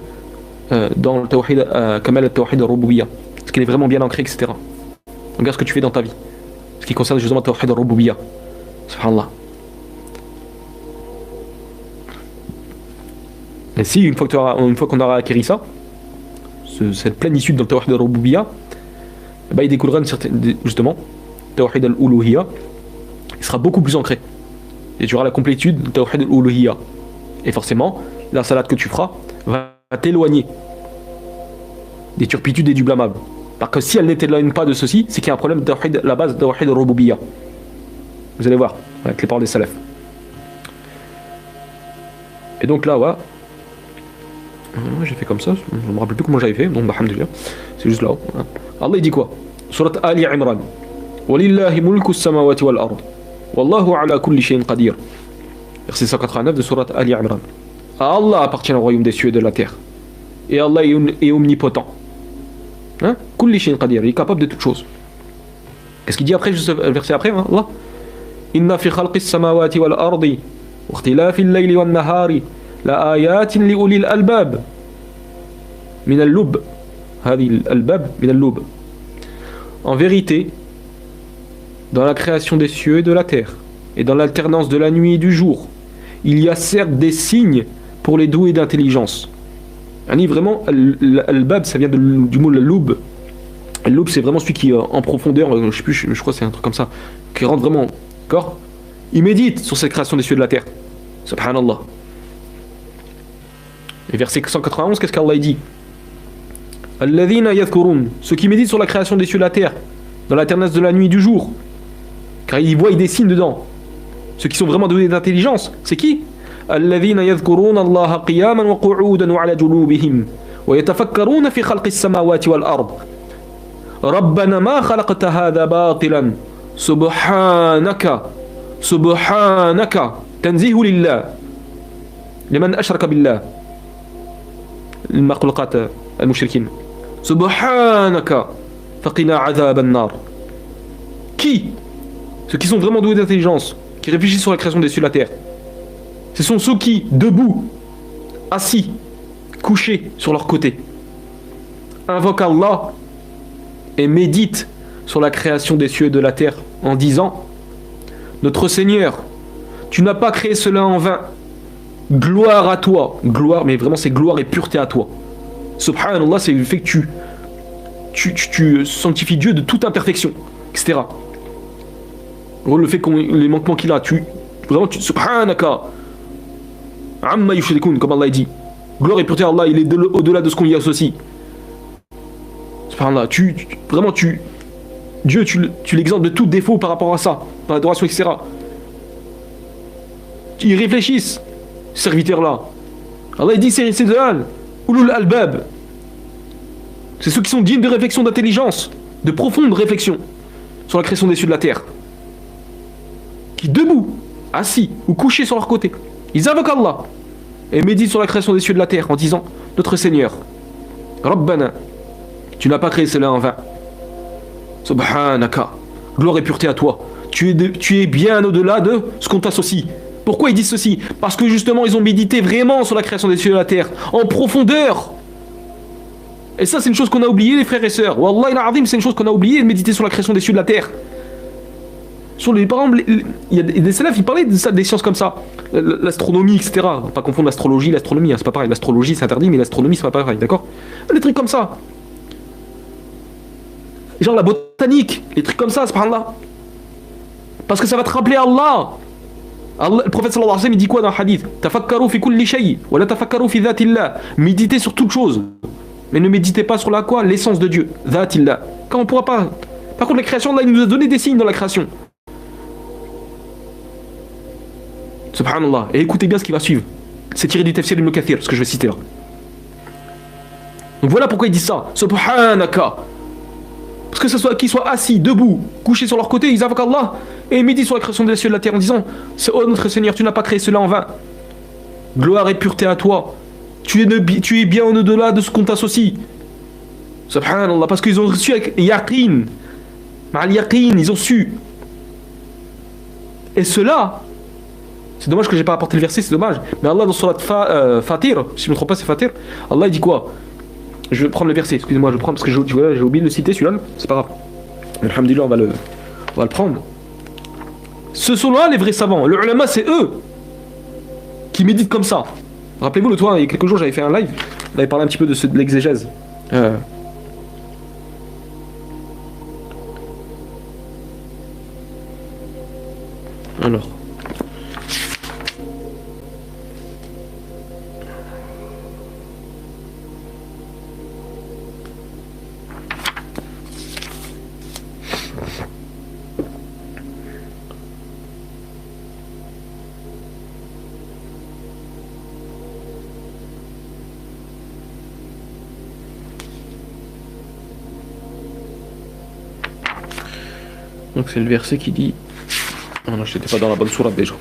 dans le tawhid, kamal al-tawhid al-rububiyya. Est-ce qu'il est vraiment bien ancré, etc. Regarde ce que tu fais dans ta vie. Ce qui concerne justement le tawhid al-rububiyya. Subhanallah. Et si, une fois qu'on aura acquis ça, cette plénitude dans le tawhid al-rububiyya, bah, il découlera justement tawhid al-uluhiyya, il sera beaucoup plus ancré. Et tu auras la complétude du tawhid al-uluhiyya. Et forcément, la salat que tu feras va t'éloigner des turpitudes et du blâmable. Parce que si elle n'éloigne pas de ceci, c'est qu'il y a un problème de tawhid, la base de tawhid al-rububiyya. Vous allez voir, avec les paroles des salafs. Et donc là, ouais. J'ai fait comme ça, je me rappelle plus comment j'avais fait, donc alhamdulillah, c'est juste là. Hein. Allah il dit quoi? Surat Ali Imran. Walillahi mulku as-samawati wal ard. Wallahu ala kulli shay'in qadir. Verset 189 de Surat Ali Imran. À Allah appartient le royaume des cieux et de la terre. Et Allah est omnipotent. Hein? Kulli shay'in qadir, il est capable de toutes choses. Qu'est-ce qu'il dit après, juste le verset après, hein, Allah? Inna fi khalqis samawati wal ardi wa ikhtilafi al-layli wan nahari la ayatin li ulil albab min al-lub. Hadi al-albab min al-lub. En vérité, dans la création des cieux et de la terre, et dans l'alternance de la nuit et du jour, il y a certes des signes pour les doués d'intelligence. Vraiment, al-bab, ça vient du mot al-lub. Al-lub, c'est vraiment celui qui, en profondeur, je sais plus, je crois que c'est un truc comme ça, qui rentre vraiment, d'accord? Il médite sur cette création des cieux et de la terre. Subhanallah. Et verset 191, qu'est-ce qu'Allah dit? Alladhina yadhkurun, ceux qui méditent sur la création des cieux et de la terre, dans l'alternance de la nuit et du jour, car ils voient des signes dedans. Ceux qui sont vraiment doués d'intelligence, c'est qui? Alladhina yadhkuruna Allah qiyaman wa qu'udan wa ala junubihim wa yatafakkaruna fi khalqis samawati wal ard. Rabbana ma khalaqta hadha batilan subhanaka subhanaka tanzihu lillah liman ashraka billah المخلوقات المشركين سبحانك فقنا عذاب النار. Qui? Ceux qui sont vraiment doués d'intelligence, qui réfléchissent sur la création des cieux et de la terre. Ce sont ceux qui, debout, assis, couchés sur leur côté, invoquent Allah et méditent sur la création des cieux et de la terre en disant: Notre Seigneur, tu n'as pas créé cela en vain. Gloire à toi. Gloire, mais vraiment c'est gloire et pureté à toi. Subhanallah, c'est le fait que tu sanctifies Dieu de toute imperfection, etc. Le fait qu'on les manquements qu'il a, subhanaka amma yushrikun, comme Allah dit. Gloire et pureté à Allah, il est au-delà de ce qu'on y associe. Subhanallah, vraiment, Dieu, tu l'exemptes de tout défaut par rapport à ça, par l'adoration, etc. Ils réfléchissent, ces serviteurs-là. Allah dit c'est de Al, Ulul Albab. C'est ceux qui sont dignes de réflexion, d'intelligence, de profonde réflexion sur la création des cieux de la terre. Qui debout, assis ou couchés sur leur côté, ils invoquent Allah et méditent sur la création des cieux de la terre en disant: notre Seigneur, Rabbana, tu n'as pas créé cela en vain. Subhanaka, gloire et pureté à toi. Tu es bien au-delà de ce qu'on t'associe. Pourquoi ils disent ceci? Parce que justement ils ont médité vraiment sur la création des cieux de la terre, en profondeur. Et ça c'est une chose qu'on a oublié les frères et sœurs. Wallah il c'est une chose qu'on a oublié de méditer sur la création des cieux de la terre. Sur les, par exemple, il y a des salafs, ils parlaient de ça, des sciences comme ça. L'astronomie, etc. Pas confondre l'astrologie et l'astronomie, hein, c'est pas pareil. L'astrologie c'est interdit, mais l'astronomie c'est pas pareil, d'accord? Des trucs comme ça. Genre la botanique, les trucs comme ça, subhanallah. Parce que ça va te rappeler Allah. Le prophète sallallahu alayhi wa sallam il dit quoi dans le hadith? Tafakkaru fi kulli shay wa la tafakkaru fi dhatillah. Méditez sur toute chose, mais ne méditez pas sur la quoi? L'essence de Dieu, dhatillah. Quand on pourra pas. Par contre la création, là il nous a donné des signes dans la création. Subhanallah. Et écoutez bien ce qui va suivre. C'est tiré du tafsir Ibn Kathir, ce que je vais citer là. Donc voilà pourquoi ils disent ça. Subhanaka. Parce que ce soit qu'ils soient assis, debout, couchés sur leur côté, ils invoquent Allah et méditent sur la création des cieux et de la terre en disant: oh notre Seigneur, tu n'as pas créé cela en vain. Gloire et pureté à toi. Tu es bien au-delà de ce qu'on t'associe. Subhanallah. Parce qu'ils ont reçu avec yaqin. Ma'al yaqin, ils ont su. Et cela, c'est dommage que j'ai pas apporté le verset, c'est dommage. Mais Allah dans surat Fatir, si je ne me trompe pas c'est Fatir, Allah il dit quoi? Je vais prendre le verset, excusez-moi, je prends parce que j'ai oublié de le citer celui-là, c'est pas grave. Alhamdulillah, on va le prendre. Ce sont là les vrais savants. Le ulama, c'est eux qui méditent comme ça. Rappelez-vous, il y a quelques jours, j'avais fait un live, on avait parlé un petit peu de l'exégèse. Alors. Donc c'est le verset qui dit... Oh non, je n'étais pas dans la bonne sourate déjà.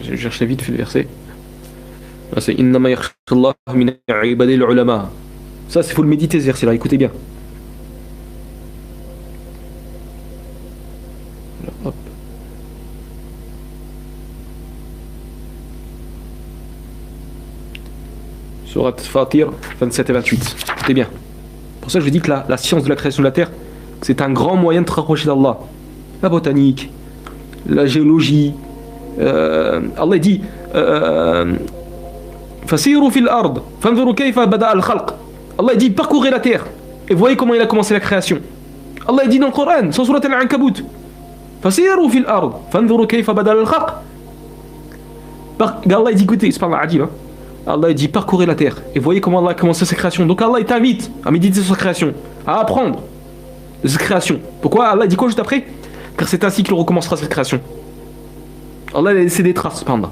Je cherche vite fait le verset. C'est Innama yakhshallah min ibadil ulama. Ça, il faut le méditer ce verset là, écoutez bien. Hop. Surat Fatir 27 et 28. Écoutez bien. Pour ça, je vous dis que la science de la création de la terre, c'est un grand moyen de te rapprocher d'Allah. La botanique, la géologie. Allah dit Fasiru fil ard, fanzuru kayfa bada al khalq. Allah dit parcourez la terre et voyez comment il a commencé la création. Allah dit dans le Coran, sans surat al-Ankabut, Fasiru fil ard, fanzuru kayfa bada al khalq. Allah dit écoutez, c'est pas adib, hein. Allah dit parcourez la terre et voyez comment Allah a commencé sa création. Donc Allah il t'invite à méditer sur sa création, à apprendre de sa création. Pourquoi Allah dit quoi juste après? Car c'est ainsi qu'il recommencera cette création. Allah a laissé des traces, pardon.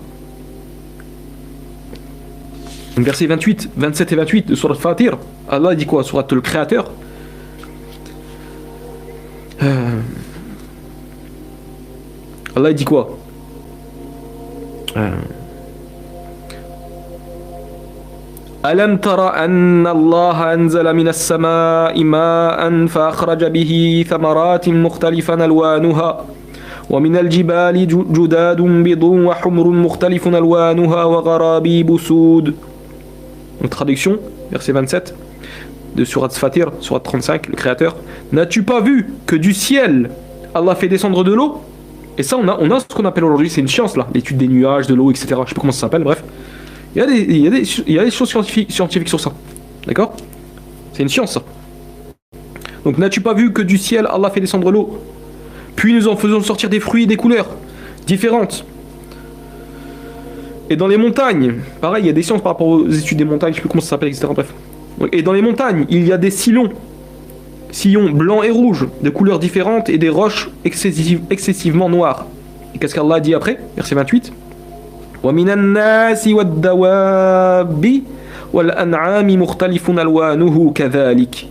Verset 28, 27 et 28 de Surat Fatir, Allah dit quoi? Surat le Créateur. Allah dit quoi? ألم تر أن الله أنزل من السماء ماء فأخرج به ثمرات مختلفا ألوانها ومن الجبال جداد بيض وحمر مختلف ألوانها وغرابيب سود. Traduction, verset 27 de Surat Fatir, Surat 35, le Créateur. N'as-tu pas vu que du ciel Allah fait descendre de l'eau? Et ça on a ce qu'on appelle aujourd'hui, c'est une science là, l'étude des nuages, de l'eau, etc. Je sais pas comment ça s'appelle, bref. Il y a des choses scientifiques sur ça. D'accord? C'est une science ça. Donc n'as-tu pas vu que du ciel Allah fait descendre l'eau, puis nous en faisons sortir des fruits et des couleurs différentes. Et dans les montagnes, pareil, il y a des sciences par rapport aux études des montagnes, je sais plus comment ça s'appelle, etc. Bref. Et dans les montagnes, il y a des sillons blancs et rouges, de couleurs différentes, et des roches excessivement noires. Et qu'est-ce qu'Allah dit après? Verset 28. وَمِنَ النَّاسِ وَالدَّوَابِّ وَالْأَنْعَامِ مُخْتَلِفٌ أَلْوَانُهُ كَذَلِكَ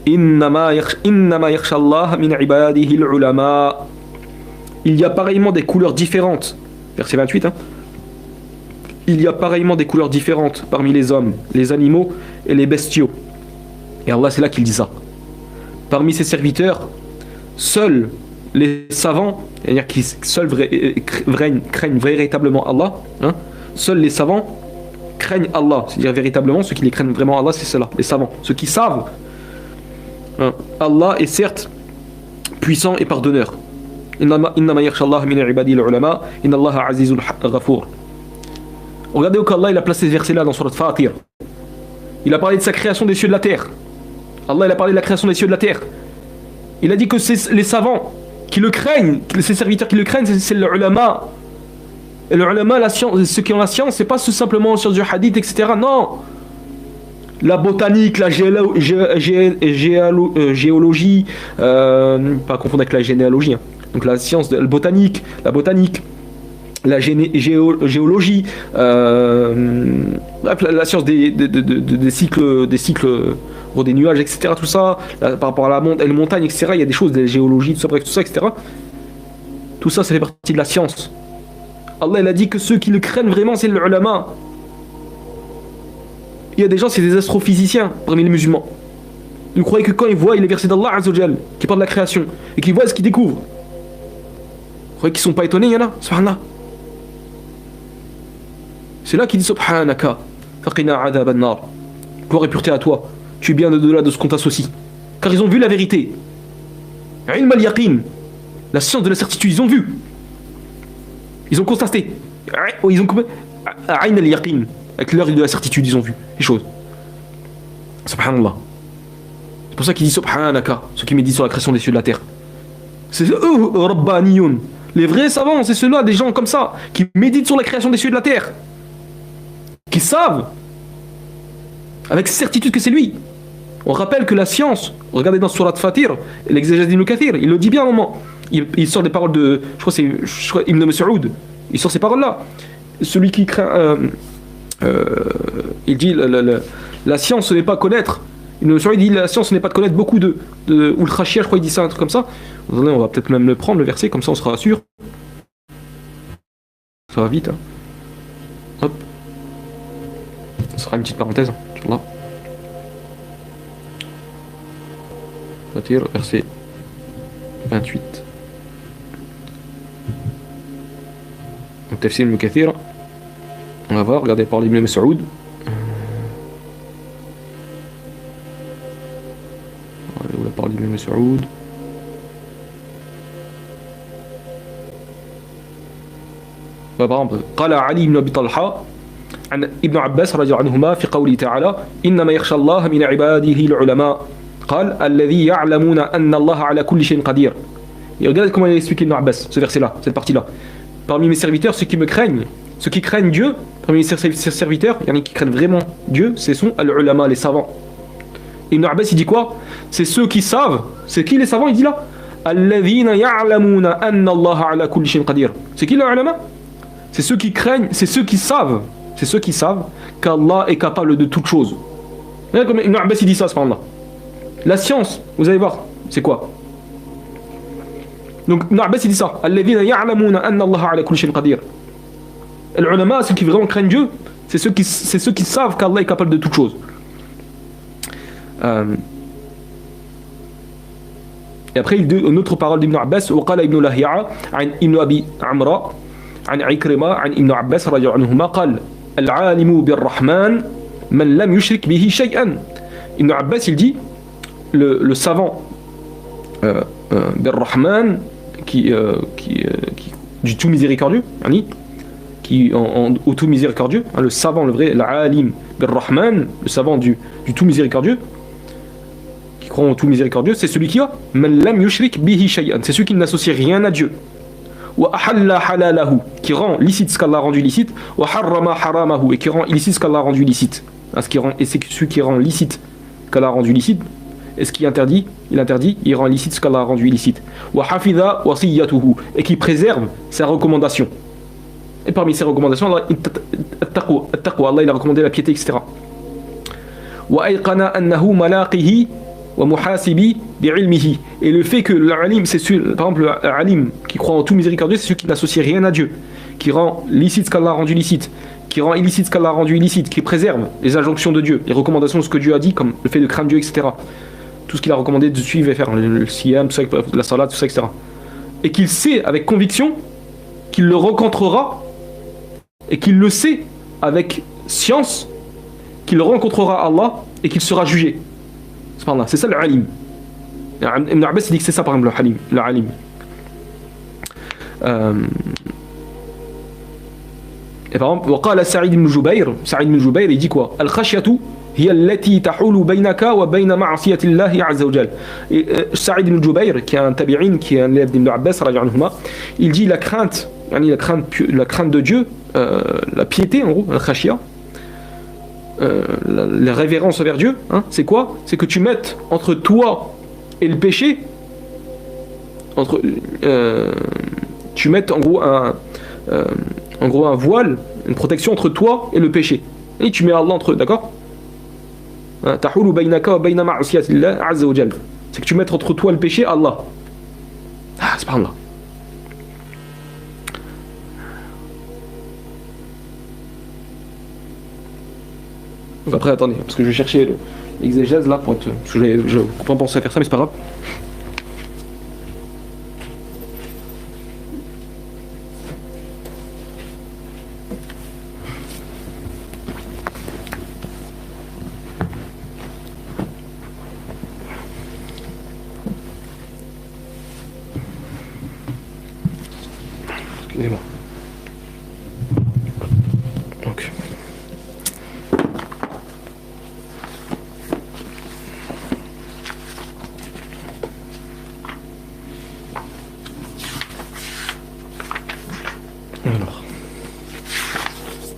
إِنَّمَا يَخْشَى اللَّهَ مِنْ عِبَادِهِ الْعُلَمَاء. Il y a pareillement des couleurs différentes. Verset 28. Il y a pareillement des couleurs différentes parmi les hommes, les animaux et les bestiaux. Et Allah, c'est là qu'il dit ça. Parmi ses serviteurs, seuls les savants, c'est-à-dire qui seuls craignent véritablement Allah, seuls les savants craignent Allah, c'est-à-dire véritablement, ceux qui les craignent vraiment Allah, c'est ceux-là, les savants, ceux qui savent. Allah est certes puissant et pardonneur. Innama yakhsha Allah min ibadihi al-ulama, inna Allah azizul ghafour. Regardez où Allah il a placé ce verset-là dans Surat Fatir. Il a parlé de sa création des cieux et de la terre. Allah il a parlé de la création des cieux et de la terre. Il a dit que c'est les savants qui le craignent, ses serviteurs qui le craignent, c'est le ulama. Et le ulama, la science, ceux qui ont la science, c'est pas simplement la science du hadith, etc. Non. La botanique, la géologie, pas confondre avec la généalogie. Donc la science de la botanique, la géologie, la science des cycles, des nuages, etc. Tout ça, par rapport à les montagnes, etc. Il y a des choses, des géologies, tout ça, bref, tout ça, etc. Tout ça, ça fait partie de la science. Allah, il a dit que ceux qui le craignent vraiment, c'est le ulama. Il y a des gens, c'est des astrophysiciens parmi les musulmans. Vous croyez que quand ils voient les versets d'Allah Azza wa Jal, qui parlent de la création, et qu'ils voient ce qu'ils découvrent, vous croyez qu'ils sont pas étonnés, il y en a, subhanallah. C'est là qu'il dit subhanaka, faqina adhab an-nar. Gloire et pureté à toi, tu es bien au-delà de ce qu'on t'associe. Car ils ont vu la vérité. Ilm al-yaqin, la science de la certitude, ils ont vu. Ils ont constaté. Ils ont coupé. Ayn al-yaqin, avec l'heure de la certitude, ils ont vu les choses. Subhanallah. C'est pour ça qu'il dit subhanaka, ceux qui méditent sur la création des cieux et de la terre. C'est eux, Rabbaniyun. Les vrais savants, c'est ceux-là, des gens comme ça, qui méditent sur la création des cieux et de la terre. Qui savent, avec certitude que c'est lui. On rappelle que la science, regardez dans Surat Fatir, l'exégèse d'Ibn Kathir, il le dit bien à un moment. Il sort des paroles de, je crois c'est Ibn Mas'ud, il sort ces paroles-là. Celui qui craint, il dit, la science ce n'est pas connaître. Ibn Mas'ud dit, la science ce n'est pas de connaître beaucoup de ultra-chia, je crois il dit ça, un truc comme ça. On va peut-être même le prendre, le verset, comme ça on sera sûr. Ça va vite, hein. Hop. Ce sera une petite parenthèse, là. Fatir, verset 28. Donc, Tafsir Ibn Kathir. On va voir, regardez par l'Ibn Mas'ud. Où la parole d'Ibn Mas'ud. par exemple, قال علي بن أبي طلحة عن ابن عباس رضي الله عنهما في قوله تعالى إنما يخشى الله من عباده العلماء قال الذي يعلمون أن الله على كل شيء قدير. Et regardez comment il explique Ibn Abbas, ce verset-là, cette partie-là. Parmi mes serviteurs, ceux qui me craignent, ceux qui craignent Dieu, parmi ses serviteurs, il y en a qui craignent vraiment Dieu, ce sont al-ulama, les savants. Ibn Abbas, il dit quoi? C'est ceux qui savent. C'est qui les savants? Il dit là alladhina ya'lamuna anna Allah ala kulli shay'in qadir. C'est qui les ulama? C'est ceux qui craignent, c'est ceux qui savent. C'est ceux qui savent qu'Allah est capable de toutes choses. Regardez comme Ibn Abbas il dit ça, subhanallah. La science, vous allez voir, c'est quoi? Donc Ibn Abbas il dit ça. Alladhina ya'lamuna anna Allah ala kulli shay'in qadir. Les ulama, ceux qui vraiment craignent Dieu, c'est ceux qui savent qu'Allah est capable de toutes choses. Et après il dit une autre parole d'Ibn Abbas, وقال ابن لهيعة عن ابن أبي عمرو عن عكرمة عن ابن عباس رضي الله عنهما قال العالم بالرحمن من لم يشرك به شيئا. Ibn Abbas il dit le savant بالرحمن qui du tout miséricordieux, qui au tout miséricordieux, le savant, le vrai, l'alim بالرحمن, le savant du tout miséricordieux. croit en tout miséricordieux, c'est celui qui a man lam yushrik bihi shay'an, c'est celui qui n'associe rien à Dieu. Wa ahalla halalahu, qui rend licite ce qu'Allah a rendu licite, wa harrama haramahu, et qui rend illicite ce qu'Allah a rendu licite. Et c'est celui qui rend licite ce qu'Allah a rendu licite, et ce qui interdit, il rend licite ce qu'Allah a rendu illicite. Wa hafidha wasiyatuhu, et qui préserve sa recommandation. Et parmi ses recommandations, Allah, Allah il a recommandé la piété, etc. Wa ayqana annahu malaqihi wa muhasibi bi'ilmihi, et le fait que l'alim, c'est celui, par exemple l'alim qui croit en tout miséricordieux, c'est celui qui n'associe rien à Dieu, qui rend licite ce qu'Allah a rendu licite, qui rend illicite ce qu'Allah a rendu illicite, qui préserve les injonctions de Dieu, les recommandations de ce que Dieu a dit, comme le fait de craindre Dieu, etc. Tout ce qu'il a recommandé de suivre et faire, le siyam, tout ça, la salat, tout ça, etc. Et qu'il sait avec conviction qu'il le rencontrera, et qu'il le sait avec science, qu'il rencontrera Allah et qu'il sera jugé. C'est ça le alim. Ibn Abbas dit que c'est ça par exemple le alim. Et par exemple, وقال سعيد بن جبير, il dit quoi? الخشية هي التي تحول بينك وبين معصية الله عز وجل. Sa'id ibn Jubayr, qui est un tabi'in, qui est un élève d'Ibn Abbas, il dit la crainte de Dieu, la piété en gros, la khashia, la révérence envers Dieu, hein, c'est quoi? C'est que tu mettes entre toi et le péché, tu mettes en gros un voile, une protection entre toi et le péché. Et tu mets Allah entre eux, d'accord? Tahulu baynaka wa bayna ma'asiyatillah azza wa jalla. C'est que tu mettes entre toi et le péché Allah. Ah, subhanallah. Donc après, attendez, parce que je vais chercher l'exégèse là pour être. Parce que je ne peux pas penser à faire ça, mais c'est pas grave. Excusez-moi. Donc. Alors.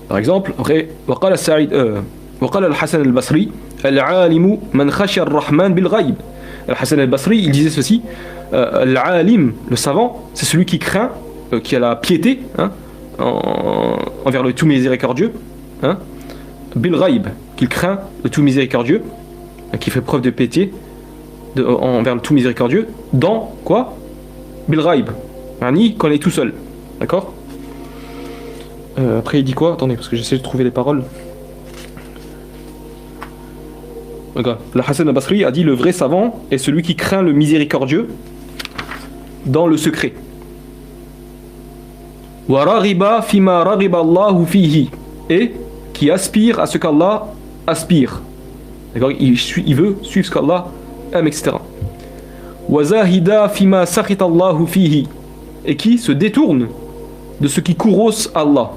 Par exemple, après, وقال الحسن البصري العالم من خشي الرحمن بالغيب. Al-Hassan al-Basri, il disait ceci, l'alim, le savant, c'est celui qui craint, qui a la piété, hein, envers le tout miséricordieux, hein, bil ghaib, qu'il craint le tout miséricordieux, qui fait preuve de piété envers le tout miséricordieux, dans quoi? Bil ghaib, quand il est tout seul, d'accord? Après il dit quoi? Attendez, parce que j'essaie de trouver les paroles. Regarde, le Hassan al-Basri a dit le vrai savant est celui qui craint le miséricordieux dans le secret. Et qui aspire à ce qu'Allah aspire. D'accord, il veut suivre ce qu'Allah aime, etc. Et qui se détourne de ce qui courose Allah.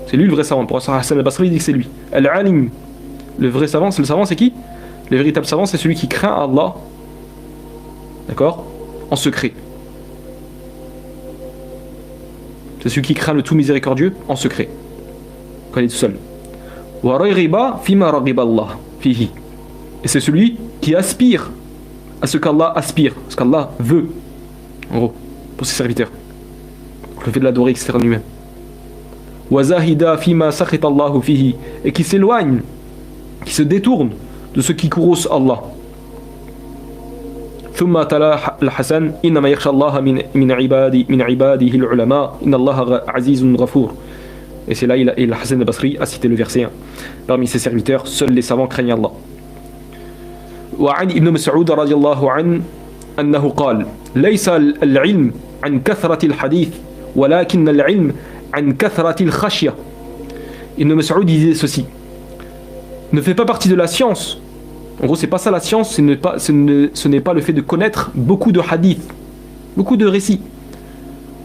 C'est lui le vrai savant. Pour ça, Hassan al-Basri dit que c'est lui. Al-Alim, le vrai savant, c'est qui? Le véritable savant, c'est celui qui craint Allah, d'accord, en secret. C'est celui qui craint le tout miséricordieux en secret, quand il est tout seul. Et c'est celui qui aspire à ce qu'Allah aspire, ce qu'Allah veut, en gros, pour ses serviteurs. Le fait de l'adorer, etc. lui-même. Et qui s'éloigne, qui se détourne de ce qui courose Allah. ثم تلا الحسن إنما يخشى الله من عباده العلماء إن الله عزيز غفور. Et c'est là et le Hassan al-Basri a cité le verset 1. Parmi ses serviteurs, seuls les savants craignent Allah. وعن ابن مسعود رضي الله عنه أنه قال ليس العلم عن كثرة الحديث ولكن العلم عن كثرة الخشية. Ibn Mas'ud disait ceci: ne fait pas partie de la science. En gros, c'est pas ça la science, ce n'est pas le fait de connaître beaucoup de hadiths, beaucoup de récits.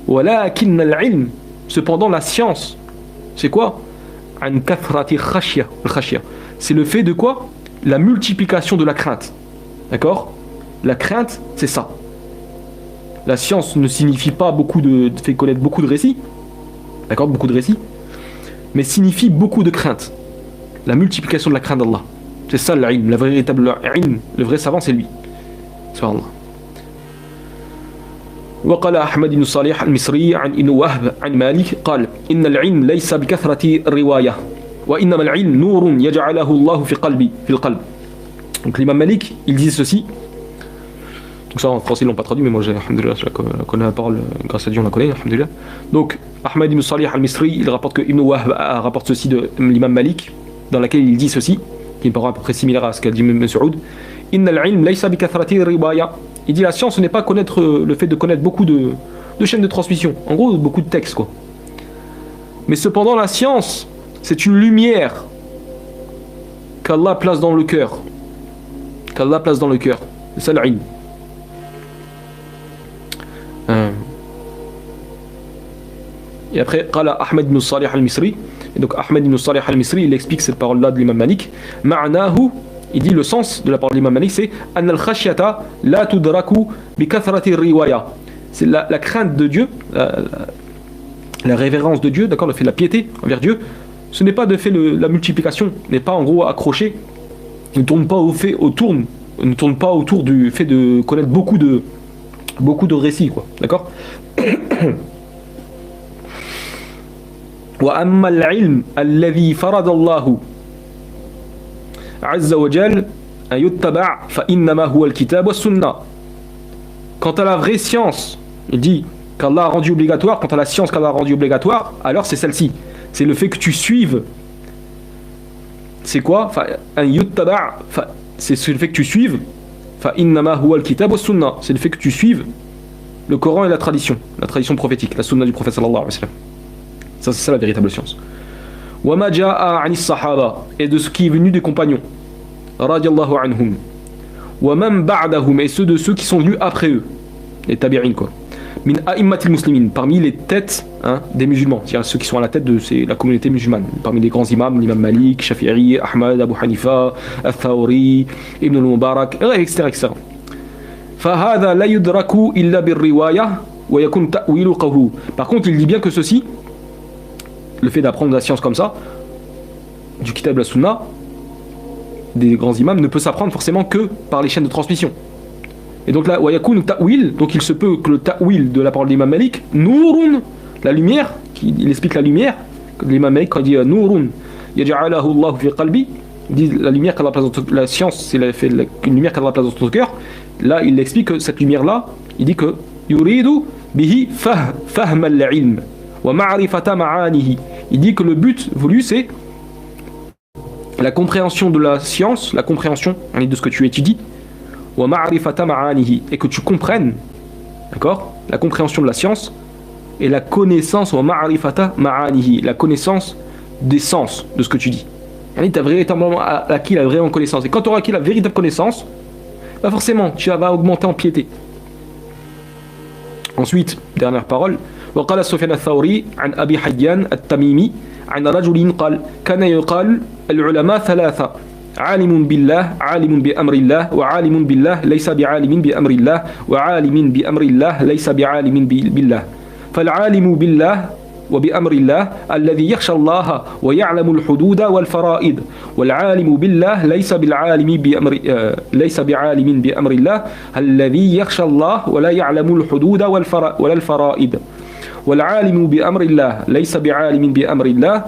Walakin al-ilm, cependant la science, c'est quoi? An kathrati khashya, c'est le fait de quoi? La multiplication de la crainte. D'accord? La crainte, c'est ça. La science ne signifie pas fait connaître beaucoup de récits. D'accord? Beaucoup de récits. Mais signifie beaucoup de crainte. La multiplication de la crainte d'Allah. C'est ça l'ilm, le véritable ilm. Le vrai savant, c'est lui. Subhanallah. وقال أحمد بن صالح المصري عن ابن وهب عن مالك قال إن العلم ليس بكثرة الرواية وإنما العلم نور يجعله الله في القلب. Donc l'imam Malik, il disait ceci. Donc ça en français ils l'ont pas traduit, mais moi alhamdoulilah, je connais la parole, grâce à Dieu on la connaît, alhamdoulilah. Donc Ahmad ibn Salih al-Misri, il rapporte que Ibn Wahb rapporte ceci de l'imam Malik, dans laquelle il dit ceci, qui est une parole à peu près similaire à ce qu'a dit Ibn Saoud. Inna al-ilm laysa bi kathrati riwaya. Il dit la science ce n'est pas connaître le fait de connaître beaucoup de chaînes de transmission, en gros beaucoup de textes quoi. Mais cependant la science, c'est une lumière qu'Allah place dans le cœur. Qu'Allah place dans le cœur. C'est ça l'ilm. Et après, قال Ahmed ibn Salih al-Misri. Et donc Ahmed ibn Salih al-Misri, il explique cette parole-là de l'imam Malik. Ma'nahu, il dit le sens de la parole de l'imam Malik, c'est أن الخشية لا تدرك بكثرة الرواية. C'est la crainte de Dieu, la révérence de Dieu, d'accord, le fait de la piété envers Dieu. Ce n'est pas de fait la multiplication, n'est pas en gros accroché, ne tourne pas autour du fait de connaître beaucoup de récits, quoi, d'accord. وأما العلم الذي فرض الله عز وجل أن يتبع فإنما هو الكتاب والسنة. Quant à la vraie science, il dit qu'Allah a rendu obligatoire, quant à la science qu'Allah a rendue obligatoire, alors c'est celle-ci. C'est le fait que tu suives. C'est quoi? C'est le fait que tu suives. C'est le fait que tu suives le Coran et la tradition prophétique, la sunna du prophète sallallahu alayhi wa sallam. Ça, c'est ça la véritable science. وَمَا جَاءَ عَنِ الصَّحَابَةِ, et de ce qui est venu des compagnons, radiyallahu anhum, وَمَنْ بَعْدَهُمْ, et ceux qui sont venus après eux, les tabi'in quoi. Min a'immatil muslimin, parmi les têtes des musulmans, c'est-à-dire ceux qui sont à la tête de la communauté musulmane, parmi les grands imams, l'imam Malik, Shafi'i, Ahmad, Abu Hanifa, Al-Thawri, Ibn al-Mubarak, etc. etc. فَهَذَا لَا يُدْرَكُ إِلَّا بِالرِّوَايَةِ وَيَكُنْ تَأْوِيلُ قَوْلُهُ. Par contre, il dit bien que ceci, le fait d'apprendre la science comme ça, du kitab la sunna, des grands imams, ne peut s'apprendre forcément que par les chaînes de transmission. Et donc là, wayakun ta'wil, donc il se peut que le ta'wil de la parole de l'imam Malik, nourun, la lumière, il explique la lumière, que l'imam Malik quand il dit nourun, yaj'alahu Allah fi qalbi, il dit la lumière qu'Allah place dans la science, c'est une lumière qu'Allah place dans ton cœur. Là, il explique que cette lumière-là, il dit que yuridu bihi fahm al-ilm wa ma'rifata ma'anihi. Il dit que le but voulu, c'est la compréhension de la science, la compréhension de ce que tu étudies, wa ma'rifata ma'anihi, et que tu comprennes, d'accord, la compréhension de la science et la connaissance, wa ma'rifata ma'anihi, la connaissance des sens de ce que tu dis. Tu as véritablement acquis la vraie connaissance. Et quand tu auras acquis la véritable connaissance, bah forcément, tu vas augmenter en piété. Ensuite, dernière parole. وقال سفيان الثوري عن أبي حيان التميمي عن رجل قال كان يقال العلماء ثلاثة عالم بالله عالم بأمر الله وعالم بالله ليس بعالم بأمر الله وعالم بأمر الله ليس بعالم بالله فالعالم بالله وبأمر الله الذي يخشى الله ويعلم الحدود والفرائض والعالم بالله ليس بعالم بأمر الله الذي يخشى الله ولا يعلم الحدود ولا الفرائض والعالم بأمر الله ليس بعالم بأمر الله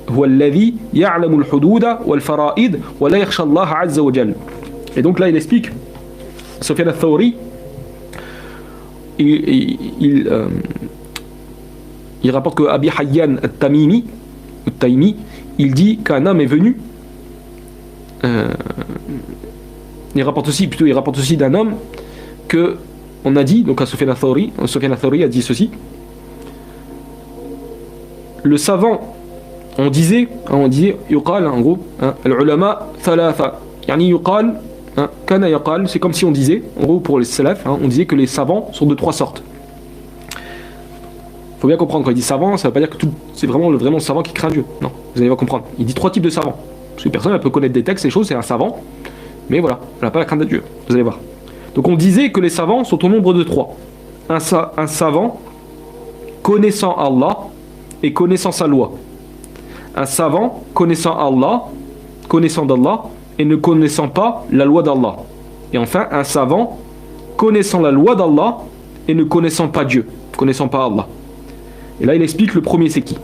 هو الذي يعلم الحدود والفرائض ولا يخشى الله عز وجل. Et donc là il explique, Sufyan al-Thawri il rapporte que Abi Hayyan al-Tamimi, il dit qu'un homme est venu, il rapporte aussi d'un homme que on a dit, donc à Sufyan al-Thawri a dit ceci: le savant, on disait yuqal, en gros, al-ulama thalatha, yani yuqal, kana yuqal, c'est comme si on disait, en gros pour les salaf, on disait que les savants sont de trois sortes. Il faut bien comprendre, quand il dit savant, ça ne veut pas dire que c'est vraiment le savant qui craint Dieu. Non, vous allez pas comprendre. Il dit trois types de savants. Parce que personne elle peut connaître des textes, ces choses, c'est un savant. Mais voilà, elle n'a pas la crainte de Dieu, vous allez voir. Donc on disait que les savants sont au nombre de 3. Un savant connaissant Allah et connaissant sa loi. Un savant connaissant Allah, connaissant d'Allah et ne connaissant pas la loi d'Allah. Et enfin, un savant connaissant la loi d'Allah et ne connaissant pas Dieu, connaissant pas Allah. Et là, il explique le premier, c'est qui?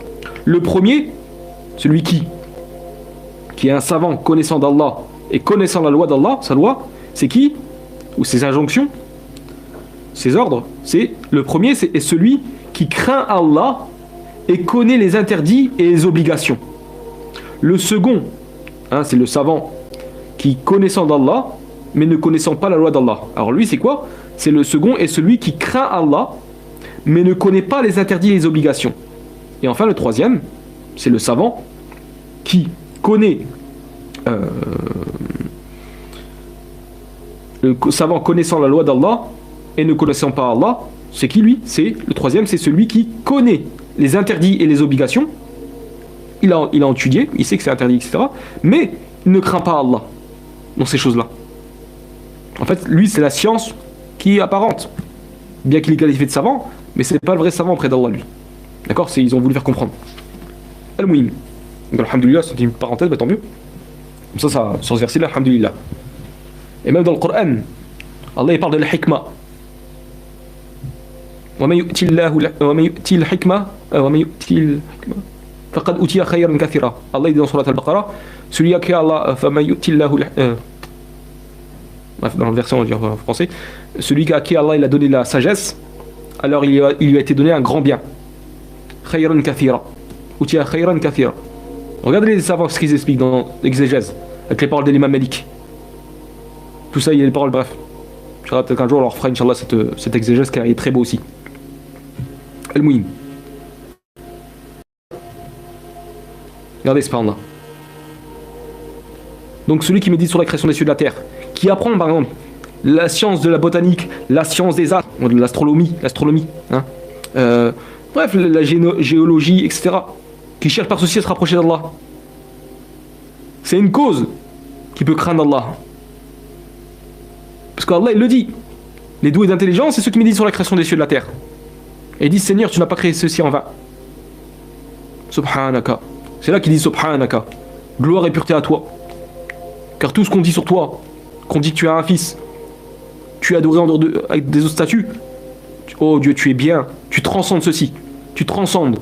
Le premier, celui qui est un savant connaissant d'Allah et connaissant la loi d'Allah, sa loi, c'est qui? Ou ses injonctions, ses ordres, c'est le premier, c'est celui qui craint Allah et connaît les interdits et les obligations. Le second, c'est le savant qui connaissant d'Allah mais ne connaissant pas la loi d'Allah. Alors lui, c'est quoi? C'est le second et celui qui craint Allah mais ne connaît pas les interdits et les obligations. Et enfin, le troisième, c'est le savant qui connaît le savant connaissant la loi d'Allah et ne connaissant pas Allah. C'est qui lui? C'est le troisième, c'est celui qui connaît les interdits et les obligations. Il a étudié, il sait que c'est interdit, etc. Mais il ne craint pas Allah dans ces choses-là. En fait, lui, c'est la science qui est apparente. Bien qu'il est qualifié de savant, mais c'est pas le vrai savant auprès d'Allah, lui. D'accord? Ils ont voulu faire comprendre. Al-Muhim. Donc, alhamdoulilah, c'est une parenthèse, bah, tant mieux. Comme ça, sur ce verset-là, alhamdoulilah. Et même dans le Coran, Allah il parle de la hikmah. وَمَنْ يُؤْتِ الْحِكْمَةَ فَقَدْ أُوتِيَ خَيْرًا كَثِيرًا. Allah dit dans Surat Al-Baqarah, celui à qui Allah, dans la version on va dire en français, celui à qui Allah il a donné la sagesse, alors il lui a été donné un grand bien. خَيْرًا كَثِيرًا. أُوتِيَ خَيْرًا كَثِيرًا. Regardez les savants ce qu'ils expliquent dans l'exégèse, avec les paroles de l'imam Malik. Tout ça, il y a les paroles, bref. Peut-être qu'un jour on leur fera, Inch'Allah, cette exégèse qui est très beau aussi. Al-Muhim. Regardez ce là. Donc celui qui médite sur la création des cieux et de la terre, qui apprend par exemple la science de la botanique, la science des arts, de l'astronomie, bref, la géologie, etc., qui cherche par ceci à se rapprocher d'Allah. C'est une cause qui peut craindre Allah. Parce qu'Allah il le dit, les doués d'intelligence, c'est ceux qui méditent sur la création des cieux et de la terre. Et ils disent Seigneur, tu n'as pas créé ceci en vain. Subhanaka. C'est là qu'ils disent Subhanaka. Gloire et pureté à toi. Car tout ce qu'on dit sur toi, qu'on dit que tu as un fils, tu es adoré avec des autres statues, oh Dieu, tu es bien, tu transcendes ceci, tu transcendes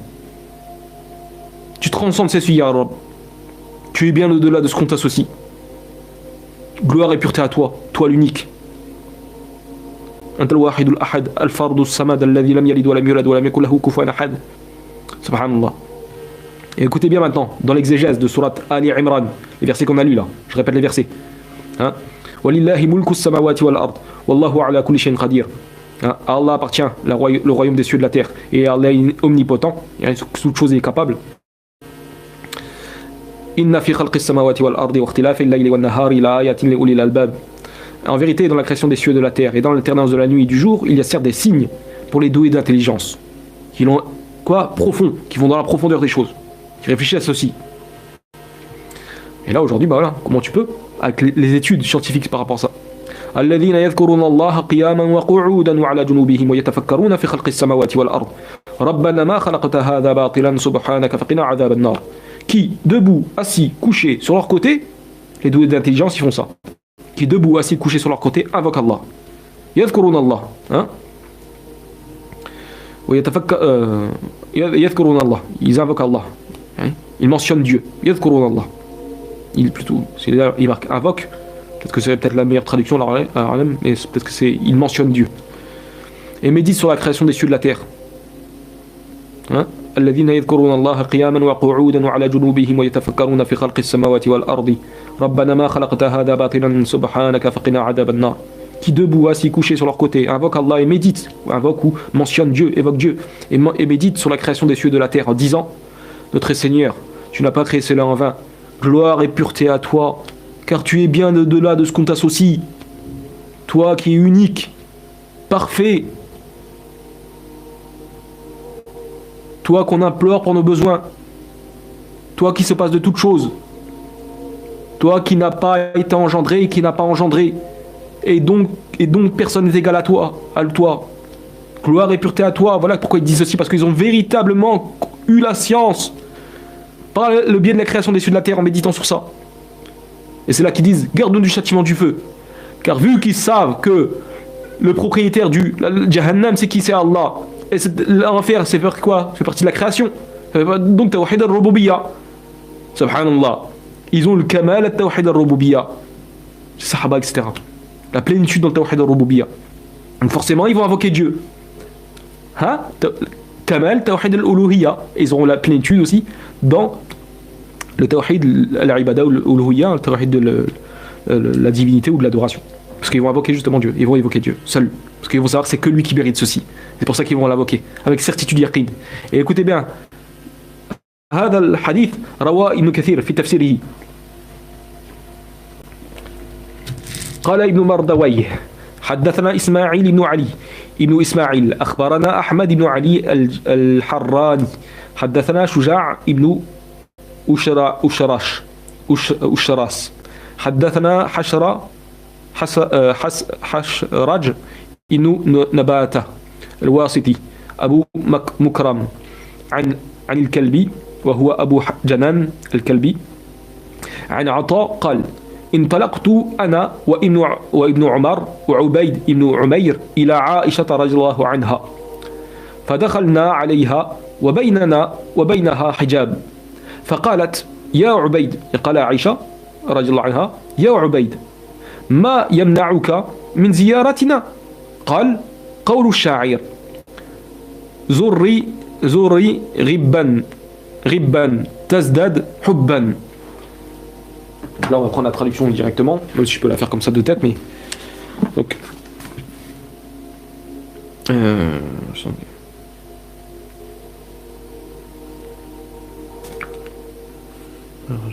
ceci, Ya Rab. Tu es bien au-delà de ce qu'on t'associe. Gloire et pureté à toi, toi l'unique. أنت الواحد الأحد الفرد الصمد الذي لم يلد ولم يولد ولم يكن له كفوا أحد. Subhanallah. Et écoutez bien maintenant, dans l'exégèse de Surat Ali Imran, les versets qu'on a lus là, je répète les versets. وَلِلَّهِ مُلْكُ السَّمَاوَاتِ وَالْأَرْضِ وَاللَّهُ عَلَى كُلِّ شَيْءٍ قَدِيرٌ. À Allah appartient le royaume des cieux et de la terre, et Allah est omnipotent, toute chose est capable. إِنَّ فِي خَلْقِ السَّمَاوَاتِ وَالْأَرْضِ وَاخْتِلَافِ اللَّيْلِ وَالنَّهَارِ لَآيَاتٍ لِأُولِي الْأَلْبَابِ. En vérité, dans la création des cieux et de la terre et dans l'alternance de la nuit et du jour, il y a certes des signes pour les doués d'intelligence, qui l'ont profond, qui vont dans la profondeur des choses, qui réfléchissent à ceci. Et là aujourd'hui, voilà, comment tu peux, avec les études scientifiques par rapport à ça. الذين يذكرون الله قياما وقعودا وعلى جنوبهم ويتفكرون في خلق السماوات والأرض ربنا ما خلقت هذا باطلا سبحانك فقنا عذاب النار. Qui, debout, assis, couchés sur leur côté, les doués d'intelligence, ils font ça. Qui, debout, assis, couchés sur leur côté, invoquent Allah. يذكرون الله. يذكرون الله. Ils invoquent Allah. Ils mentionnent Dieu. يذكرون الله. Il marque invoque. Peut-être que c'est peut-être la meilleure traduction, mais peut-être que c'est il mentionne Dieu. Et médite sur la création des cieux et de la terre. الذين يذكرون الله قياما وقعودا وعلى جنوبهم ويتفكرون في خلق السماوات والأرض ربنا ما خلقت هذا باطلا سبحانك فقنا عذاب النار. Qui debout, assis, couchés sur leur côté, invoque Allah et médite, invoque ou mentionne Dieu, évoque Dieu, et médite sur la création des cieux et de la terre en disant Notre Seigneur, tu n'as pas créé cela en vain. Gloire et pureté à toi, car tu es bien au-delà de ce qu'on t'associe. Toi qui es unique, parfait. Toi qu'on implore pour nos besoins. Toi qui se passe de toutes choses. toi qui n'as pas été engendré et qui n'a pas engendré, et donc personne n'est égal à toi, gloire et pureté à toi. Voilà pourquoi ils disent ceci, parce qu'ils ont véritablement eu la science par le biais de la création des cieux de la terre en méditant sur ça. Et c'est là qu'ils disent garde-nous du châtiment du feu, car vu qu'ils savent que le propriétaire du Jahannam c'est qui? C'est Allah, et l'enfer c'est quoi? C'est partie de la création, donc tawhid al-rububiyya. Subhanallah, ils ont le kamal al-tawhid al-rububiyya, sahaba, etc. La plénitude dans le tawhid al-rububiyya. Donc forcément ils vont invoquer Dieu. Hein? Kamal tawhid al-uluhiyya, ils auront la plénitude aussi dans le tawhid al-ibada ou l'uluhiyya, le tawhid de la divinité ou de l'adoration. Parce qu'ils vont invoquer justement Dieu, ils vont évoquer Dieu seul. Parce qu'ils vont savoir que c'est que lui qui mérite ceci. C'est pour ça qu'ils vont l'invoquer avec certitude yaqin. Et écoutez bien, هذا الحديث رواه ابن كثير في تفسيره. قال ابن مردويه حدثنا إسماعيل بن علي ابن إسماعيل أخبرنا أحمد بن علي الحراني حدثنا شجاع ابن أشراس حدثنا حشرج ابن نباتة الواسطي أبو مكرم عن الكلبي وهو أبو جنان الكلبي عن عطاء قال انطلقت أنا وابن عمر وعبيد بن عمير إلى عائشة رضي الله عنها فدخلنا عليها وبيننا وبينها حجاب فقالت يا عبيد، قال عائشة رضي الله عنها يا عبيد ما يمنعك من زيارتنا؟ قال قول الشاعر زري غبا تزداد حبا. Là on va prendre la traduction directement, même si je peux la faire comme ça de tête, mais donc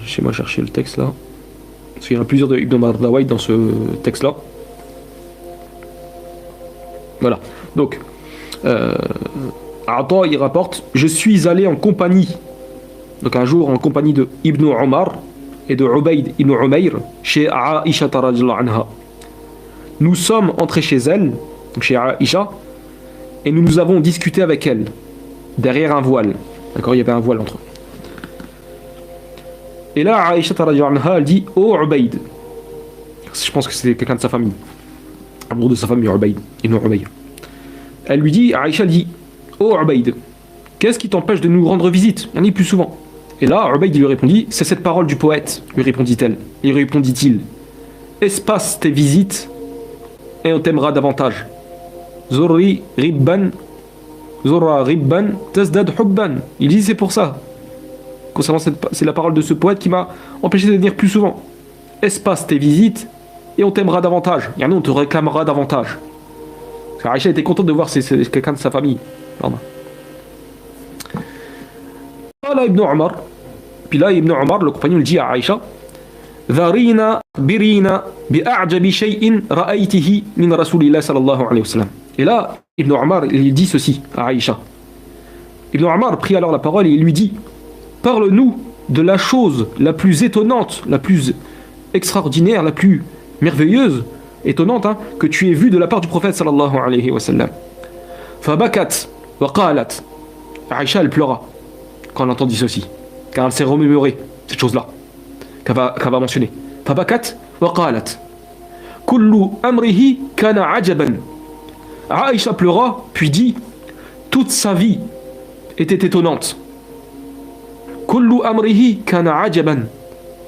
laissez-moi chercher le texte là, parce qu'il y en a plusieurs de Ibn Mardawayh dans ce texte là. Voilà, donc Ata il rapporte: je suis allé en compagnie, donc un jour en compagnie de Ibn Omar et de Ubayd ibn Umayr chez Aïcha radhiyallahu anha. Nous sommes entrés chez elle, donc chez Aïcha, et nous avons discuté avec elle derrière un voile. D'accord, il y avait un voile entre eux. Et là Aïcha radhiyallahu anha elle dit: oh Ubayd, je pense que c'était quelqu'un de sa famille, un membre de sa famille, Ubayd ibn Umayr. Elle lui dit, Aïcha dit: oh Ubayd, qu'est-ce qui t'empêche de nous rendre visite? Il y en a plus souvent. Et là, Ubayd lui répondit: c'est cette parole du poète, lui répondit-elle. Il répondit-il: espace tes visites et on t'aimera davantage. Zurra ribban tazdad hubban. Il dit: c'est pour ça. Concernant c'est la parole de ce poète qui m'a empêché de venir plus souvent. Espace tes visites et on t'aimera davantage. Et on te réclamera davantage. Parce qu'Aïcha était contente de voir c'est quelqu'un de sa famille. Pardon. Là, Ibn Omar, puis là Ibn Omar, le compagnon, il dit à Aïcha: Dharina birina bi'a'jabi shay'in ra'aytihi min Rasulillah sallallahu alayhi wa sallam. Et là, Ibn Omar, il dit ceci à Aïcha. Ibn Omar prit alors la parole et il lui dit: parle-nous de la chose la plus étonnante, la plus extraordinaire, la plus merveilleuse, étonnante, hein, que tu aies vue de la part du prophète sallallahu alayhi wa sallam. Fabakat wa qalat. Aïcha, elle pleura quand elle entendit ceci, car elle s'est remémorée cette chose-là qu'elle va mentionner. Fabakat wa qalat kullu amrihi kana ajaban. Aïcha pleura puis dit: toute sa vie était étonnante. Kullu amrihi kana ajaban.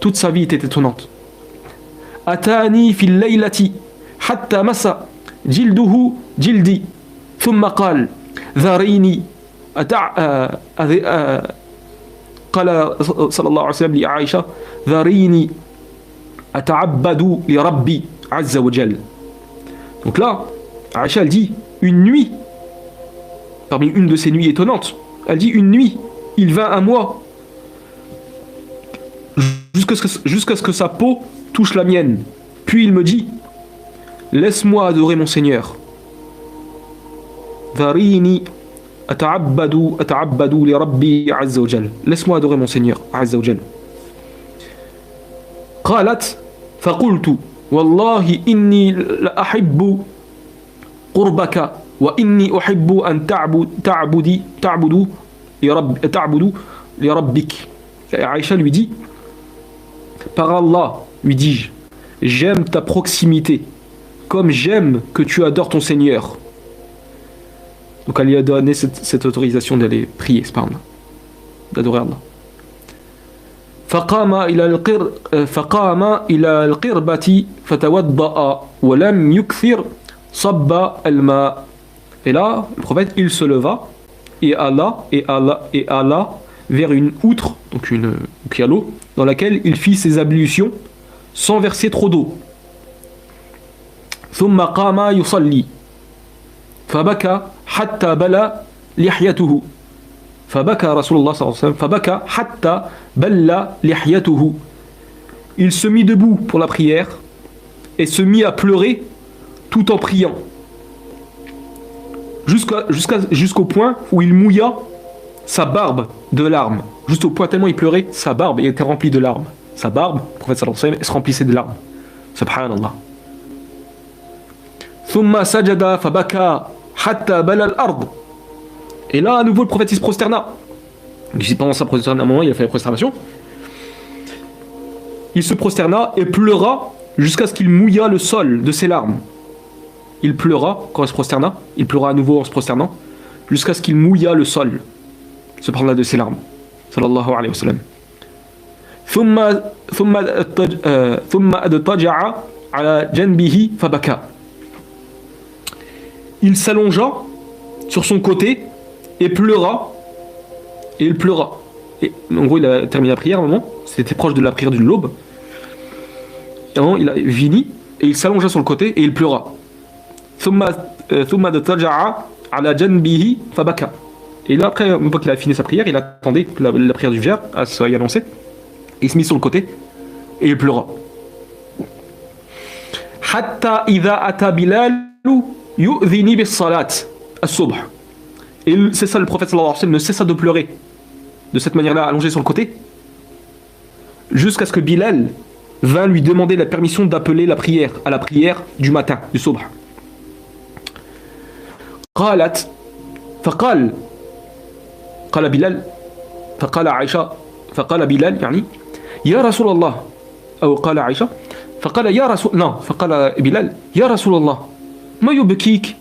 Toute sa vie était étonnante. Atani fil laylati hatta masa jilduhu jildi thumma qal dharini قال صلى الله عليه وسلم لعائشة: ذريني أتعبد لربي عز وجل. Donc là, Aïcha elle dit une nuit, parmi une de ces nuits étonnantes, elle dit une nuit, il vint à moi jusqu'à ce que sa peau touche la mienne. Puis il me dit: laisse-moi adorer mon Seigneur. Dharini أتعبد لربي عز وجل. Laisse-moi adorer mon Seigneur عز وجل. قالت فقلت والله إني لأحب قربك وإني أحب أن تعبدوا لربك. Aïcha lui dit, par Allah, lui dis-je, j'aime ta proximité, comme j'aime que tu adores ton Seigneur. Donc elle lui a donné cette autorisation d'aller prier, c'est pas Allah, d'adorer Allah. فقام إلى القربة فتوضأ ولم يكثر صب الماء. Et là, le prophète, il se leva et alla vers une outre, donc une piano, dans laquelle il fit ses ablutions sans verser trop d'eau. ثم قام يصلي فبكى حتى بل لحيته. فبكى رسول الله صلى الله عليه وسلم فبكى حتى بل لحيته. Il se mit debout pour la prière et se mit à pleurer tout en priant. Jusqu'au point où il mouilla sa barbe de larmes. Juste au point tellement il pleurait, sa barbe était remplie de larmes. Sa barbe, le prophète sallallahu alayhi wa sallam, se remplissait de larmes. Subhanallah. ثم سجد فبكى حتى بل الأرض. Et là, à nouveau, le prophète il se prosterna. Pendant sa prosternation, à un moment, il a fait la prosternation. Il se prosterna et pleura jusqu'à ce qu'il mouilla le sol de ses larmes. Il pleura quand il se prosterna. Il pleura à nouveau en se prosternant jusqu'à ce qu'il mouilla le sol. Subhanallah, de ses larmes. Sallallahu alayhi wa sallam. ثم اضطجع على جنبه فبكى. Il s'allongea sur son côté et pleura. Et il pleura. Et en gros, il a terminé la prière à un moment. C'était proche de la prière d'une l'aube. Et à un moment, il a fini et il s'allongea sur le côté et il pleura. ثم اضطجع على جنبه فبكى. Et là, après, une fois qu'il a fini sa prière, il attendait que la prière du vierge soit annoncée. Il se mit sur le côté et il pleura. حتى إذا أتى بلال يؤذني بالصلاة الصبح. Et c'est ça, le prophète sallallahu alayhi wa sallam ne cessa de pleurer de cette manière-là, allongé sur le côté, jusqu'à ce que Bilal vint lui demander la permission d'appeler la prière à la prière du matin, du subh. قالت فقال بلال فقال عائشة فقال بلال يعني يا رسول الله أو قال عائشة فقال بلال يا رسول الله ما يبكيك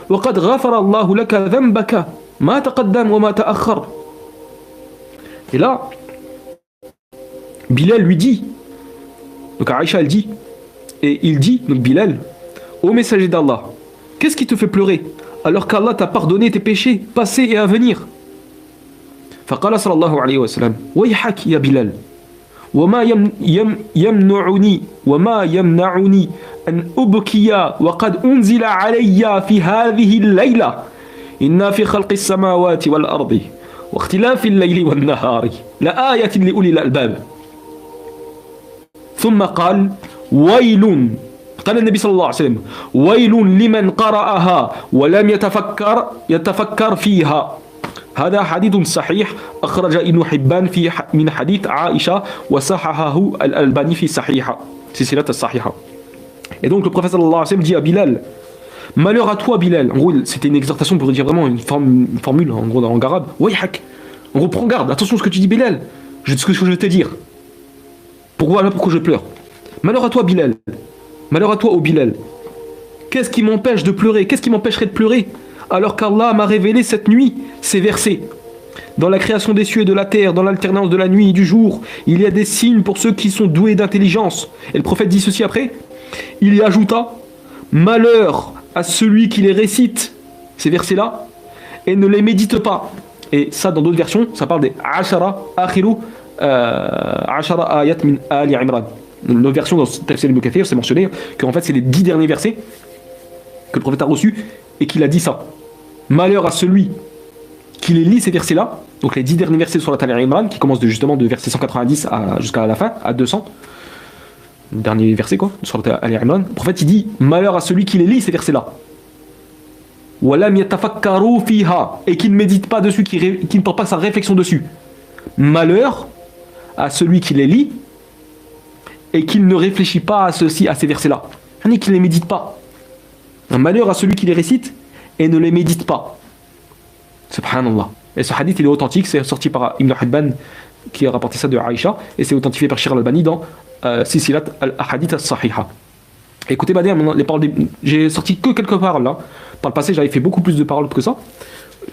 وقد غفر الله لك ذنبك ما تقدم وما تأخر. Et là, Bilal lui dit, donc Aïcha elle dit, et il dit, donc Bilal, ô messager d'Allah, qu'est-ce qui te fait pleurer alors qu'Allah t'a pardonné tes péchés passés et à venir? فقال صلى الله عليه وسلم ويحك يا بلال وما يمنعني أن أبكي وقد أنزل علي في هذه الليلة إنا في خلق السماوات والأرض واختلاف الليل والنهار لآية لأولي الألباب. ثم قال ويل، قال النبي صلى الله عليه وسلم ويل لمن قرأها ولم يتفكر فيها. هذا حديث صحيح أخرج ابن حبان من حديث عائشة وصححه الألباني في صحيحة سلسلة الصحيحة. Et donc le prophète sallallahu alayhi wa sallam dit à Bilal, malheur à toi Bilal. En gros, c'était une exhortation pour dire vraiment une formule en gros en arabe. Wayhak. En gros, prends garde, attention à ce que tu dis Bilal. Ce que je vais te dire. Pourquoi je pleure. Malheur à toi Bilal. Malheur à toi ô Bilal. Qu'est-ce qui m'empêche de pleurer? Qu'est-ce qui m'empêcherait de pleurer alors qu'Allah m'a révélé cette nuit ces versets? Dans la création des cieux et de la terre, dans l'alternance de la nuit et du jour, il y a des signes pour ceux qui sont doués d'intelligence. Et le prophète dit ceci après. Il y ajouta, malheur à celui qui les récite, ces versets-là, et ne les médite pas. Et ça, dans d'autres versions, ça parle des Ashara ayat min Ali Imran. Dans version dans Tafsir Ibn Kathir, c'est mentionné qu'en fait, c'est les 10 derniers versets que le prophète a reçus et qu'il a dit ça. Malheur à celui qui les lit, ces versets-là, donc les 10 derniers versets sur la Al Imran, qui commencent justement de verset 190 jusqu'à la fin, à 200. Dernier verset quoi, sur Al Imran. Le prophète il dit malheur à celui qui les lit ces versets-là. Walam yatafakkaru fiha, et qui ne médite pas dessus, qui ne porte pas sa réflexion dessus. Malheur à celui qui les lit et qu'il ne réfléchit pas à ceci, à ces versets-là. Ni qu'il ne les médite pas. Un malheur à celui qui les récite et ne les médite pas. Subhanallah. Et ce hadith, il est authentique, c'est sorti par Ibn Hibban, qui a rapporté ça de Aïcha, et c'est authentifié par Shir al-Albani dans Sisilat al-Ahadith al-Sahiha. Écoutez, les paroles j'ai sorti que quelques paroles là. Par le passé, j'avais fait beaucoup plus de paroles que ça.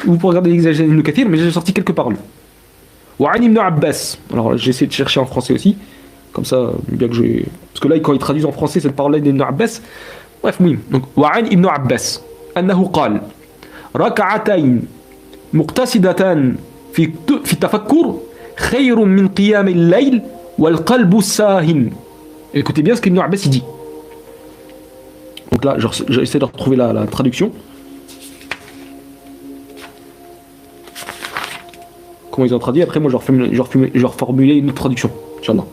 Vous pouvez regarder l'exagération Ibn Kathir, mais j'ai sorti quelques paroles. Wa'an ibn Abbas. Alors, j'ai essayé de chercher en français aussi. Comme ça, bien que j'ai. Parce que là, quand ils traduisent en français cette parole-là d'Ibn Abbas, bref, oui. Donc, Wa'an ibn Abbas. Annahu qal. Raka'atayn muqtasidatan fi tafakkur khayrun min qiyam al-layl wal qalbu sahin. Écoutez bien ce qu'Ibn Abbas il dit. Donc là, j'essaie de retrouver la traduction. Comment ils ont traduit. Après, moi, je vais reformuler une autre traduction. Inch'Allah.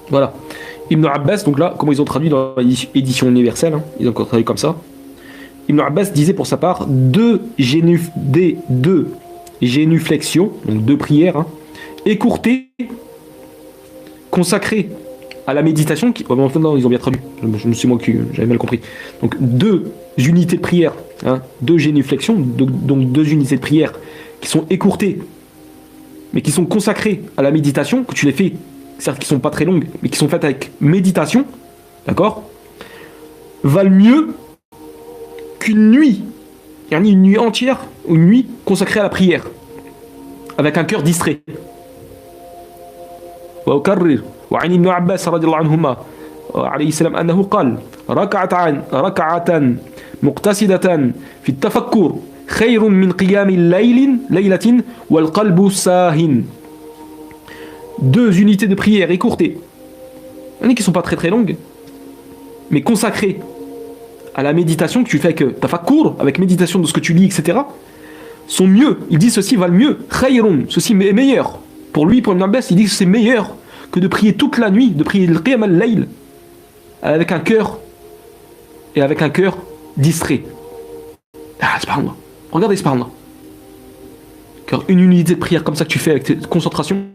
Voilà. Ibn Abbas, donc là, comment ils ont traduit dans l'édition universelle, hein, ils ont traduit comme ça. Ibn Abbas disait pour sa part deux génuflexions, donc deux prières, hein, écourtées, consacrées à la méditation. Non, ils ont bien traduit. Je me suis moi qui j'avais mal compris. Donc deux unités de prière, hein, deux génuflexions, donc deux unités de prière qui sont écourtées, mais qui sont consacrées à la méditation, que tu les fais. Certes qui sont pas très longues, mais qui sont faites avec méditation, d'accord, valent mieux qu'une nuit, une nuit entière, ou une nuit consacrée à la prière, avec un cœur distrait. وعن ابن عباس رضي الله عنهما عليه السلام أنه قال ركعة مقتصدة في التفكر خير من قيام ليلة والقلب ساهٍ. Deux unités de prière écourtées, qui ne sont pas très très longues, mais consacrées à la méditation que tu fais avec tafakkur, avec méditation de ce que tu lis, etc., sont mieux. Il dit ceci valent mieux. Khayrun, ceci est meilleur. Pour lui, pour Ibn Abbas, il dit que c'est meilleur que de prier toute la nuit, de prier le qiyam al-layl, avec un cœur distrait. Ah, subhanallah. Regardez, subhanallah. Car une unité de prière comme ça que tu fais avec concentration,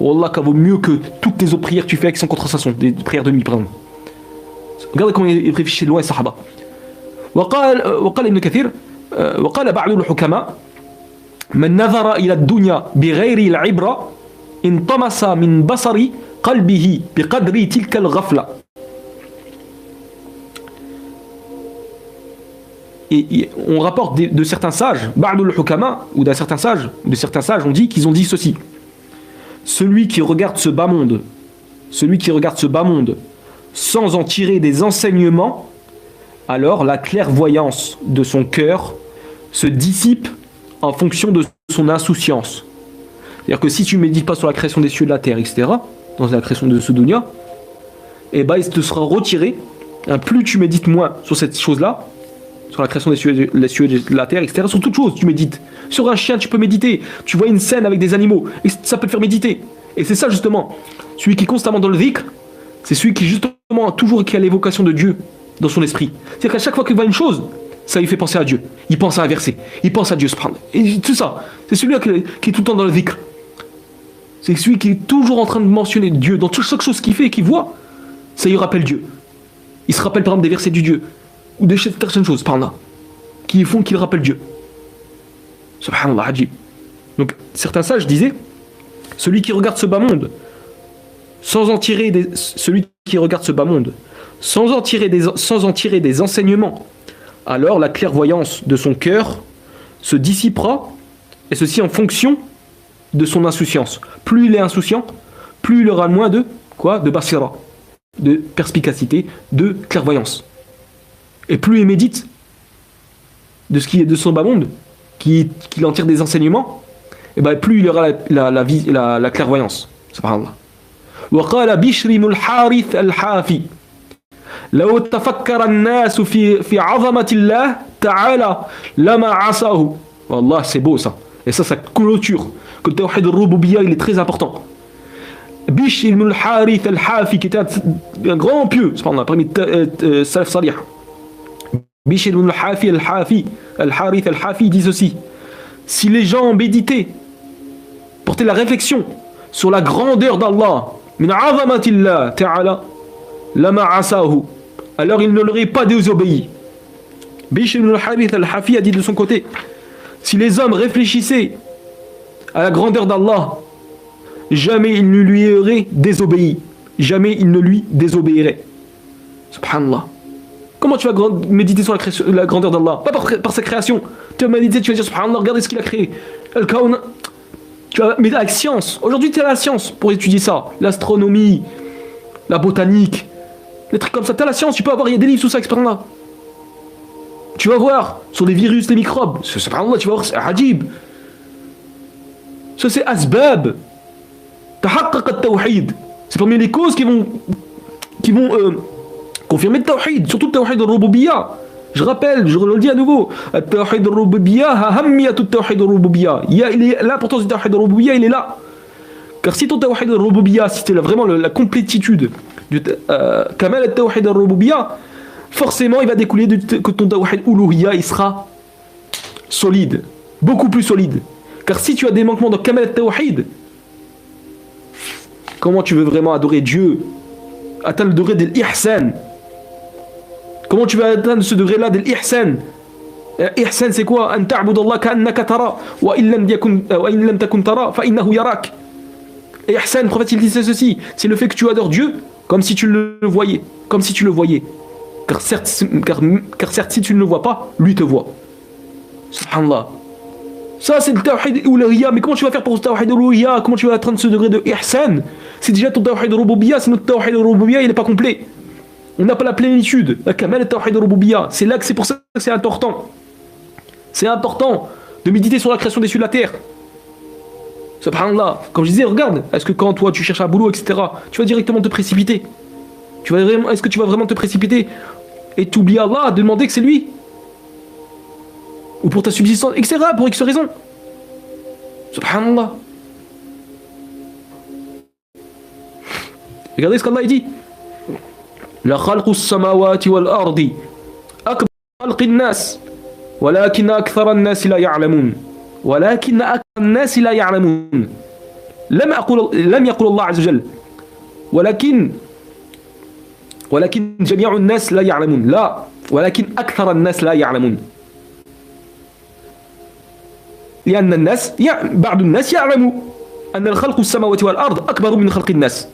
Wallah, ça vaut mieux que toutes les autres prières que tu fais avec sans concentration, des prières de nuit, par exemple. Regardez comment il réfléchit loin les sahaba. وقال ابن كثير وقال بعض الحكماء من نظر إلى الدنيا بغير العبرة انطمس من بصر قلبه بقدر تلك الغفلة. Et on rapporte de certains sages, بعض الحكماء, ou de certains sages, on dit qu'ils ont dit ceci. Celui qui regarde ce bas monde sans en tirer des enseignements, alors la clairvoyance de son cœur se dissipe en fonction de son insouciance. C'est-à-dire que si tu ne médites pas sur la création des cieux et de la terre, etc., dans la création de ce dunya, et ben il te sera retiré, hein, plus tu médites moins sur cette chose-là, sur la création des cieux et de la terre, etc., sur toute chose tu médites. Sur un chien, tu peux méditer. Tu vois une scène avec des animaux, et ça peut te faire méditer. Et c'est ça, justement. Celui qui est constamment dans le dhikr, c'est celui qui, justement, toujours qui a l'évocation de Dieu dans son esprit. C'est-à-dire qu'à chaque fois qu'il voit une chose, ça lui fait penser à Dieu. Il pense à un verset. Il pense à Dieu. Et tout ça. C'est celui-là qui est tout le temps dans le dhikr. C'est celui qui est toujours en train de mentionner Dieu. Dans chaque chose qu'il fait et qu'il voit, ça lui rappelle Dieu. Il se rappelle, par exemple, des versets du Dieu. Ou des certaines choses, par là, qui font qu'il rappelle Dieu. Subhanallah, ajib. Donc, certains sages disaient, celui qui regarde ce bas monde, sans en tirer des enseignements, alors la clairvoyance de son cœur se dissipera, et ceci en fonction de son insouciance. Plus il est insouciant, plus il aura moins de basira, de perspicacité, de clairvoyance. Et plus il médite de ce qui est de son bas monde, qu'il en tire des enseignements, et ben plus il aura la clairvoyance. Subhanallah. وقال بشر بن الحارث الحافي لو تفكر الناس في عظمة الله تعالى لما عصاه. Wallah, c'est beau ça. Et ça clôture que le tawhid al-rububiyya il est très important. Bishr ibn al-Harith al-Hafi qui était un grand pieux, parmi salaf salih. Bishr ibn al-Hafi al-Harith al-Hafi dit ceci: si les gens méditaient, portaient la réflexion sur la grandeur d'Allah, min 'azamatillah ta'ala lama 'asahu, alors il ne leur est pas désobéi. Bishr ibn al-Harith al-Hafi a dit de son côté: si les hommes réfléchissaient à la grandeur d'Allah, jamais ils ne lui auraient désobéi. Jamais ils ne lui désobéiraient. Subhanallah. Comment tu vas méditer sur la grandeur d'Allah? Pas par sa création. Tu vas méditer, tu vas dire Subhanallah, regardez ce qu'il a créé. Al-Kawn. Tu vas méditer avec science. Aujourd'hui, tu as la science pour étudier ça. L'astronomie, la botanique, les trucs comme ça. Tu as la science, tu peux avoir, il y a des livres sur ça, là. Tu vas voir sur les virus, les microbes. Subhanallah, tu vas voir, c'est ajib. Ça, c'est asbab. Tahaqqaq al-tawhid. C'est parmi les causes qui vont confirmer le tawhid, surtout le tawhid al-rububiyya. Je rappelle, je le dis à nouveau, le tawhid al-rububiyya, ahammiyatu al-tawhid al-rububiyya. L'importance du tawhid al-rububiyya, il est là. Car si ton tawhid al-rububiyya, si c'est vraiment la complétitude du kamal al-tawhid al-rububiyya, forcément, il va découler que ton tawhid uluhiyya, il sera solide, beaucoup plus solide. Car si tu as des manquements dans kamal al-tawhid, comment tu veux vraiment adorer Dieu, atteindre le degré de l'ihsan? Comment tu vas atteindre ce degré-là de l'ihsan? Ihsan, c'est quoi? An ta'bud Allah ka'annaka tara, wa in lam takun tara, fa innahu yarak. Ihsan, le prophète il disait ceci, c'est le fait que tu adores Dieu comme si tu le voyais, comme si tu le voyais. Car certes, si tu ne le vois pas, lui te voit. Subhanallah. Ça, c'est le tawhid uluhiyya. Mais comment tu vas faire pour ce tawhid uluhiyya? Comment tu vas atteindre ce degré de ihsan? C'est déjà ton tawhid rububiyya, c'est notre tawhid rububiyya, il n'est pas complet. On n'a pas la plénitude. La kamal tawhid rububiyya. C'est pour ça que c'est important. C'est important de méditer sur la création des cieux et de la terre. Subhanallah. Comme je disais, regarde, est-ce que quand toi tu cherches un boulot, etc., tu vas directement te précipiter? Est-ce que tu vas vraiment te précipiter et t'oublier Allah, demander que c'est lui? Ou pour ta subsistance, etc., pour X raison. Subhanallah. Regardez ce qu'Allah dit. La khalqu samawati wal ardi akbar khalqi nas walakin akthar an-nas la ya'lamun. Walakin akthar an-nas la ya'lamun. Lam yaqul Allah azza wa jalla. ولكن جميع الناس لا يعلمون. لا ولكن أكثر الناس لا يعلمون. لأن الناس بعض الناس يعلموا أن الخلق السماوات والأرض أكبر من خلق الناس.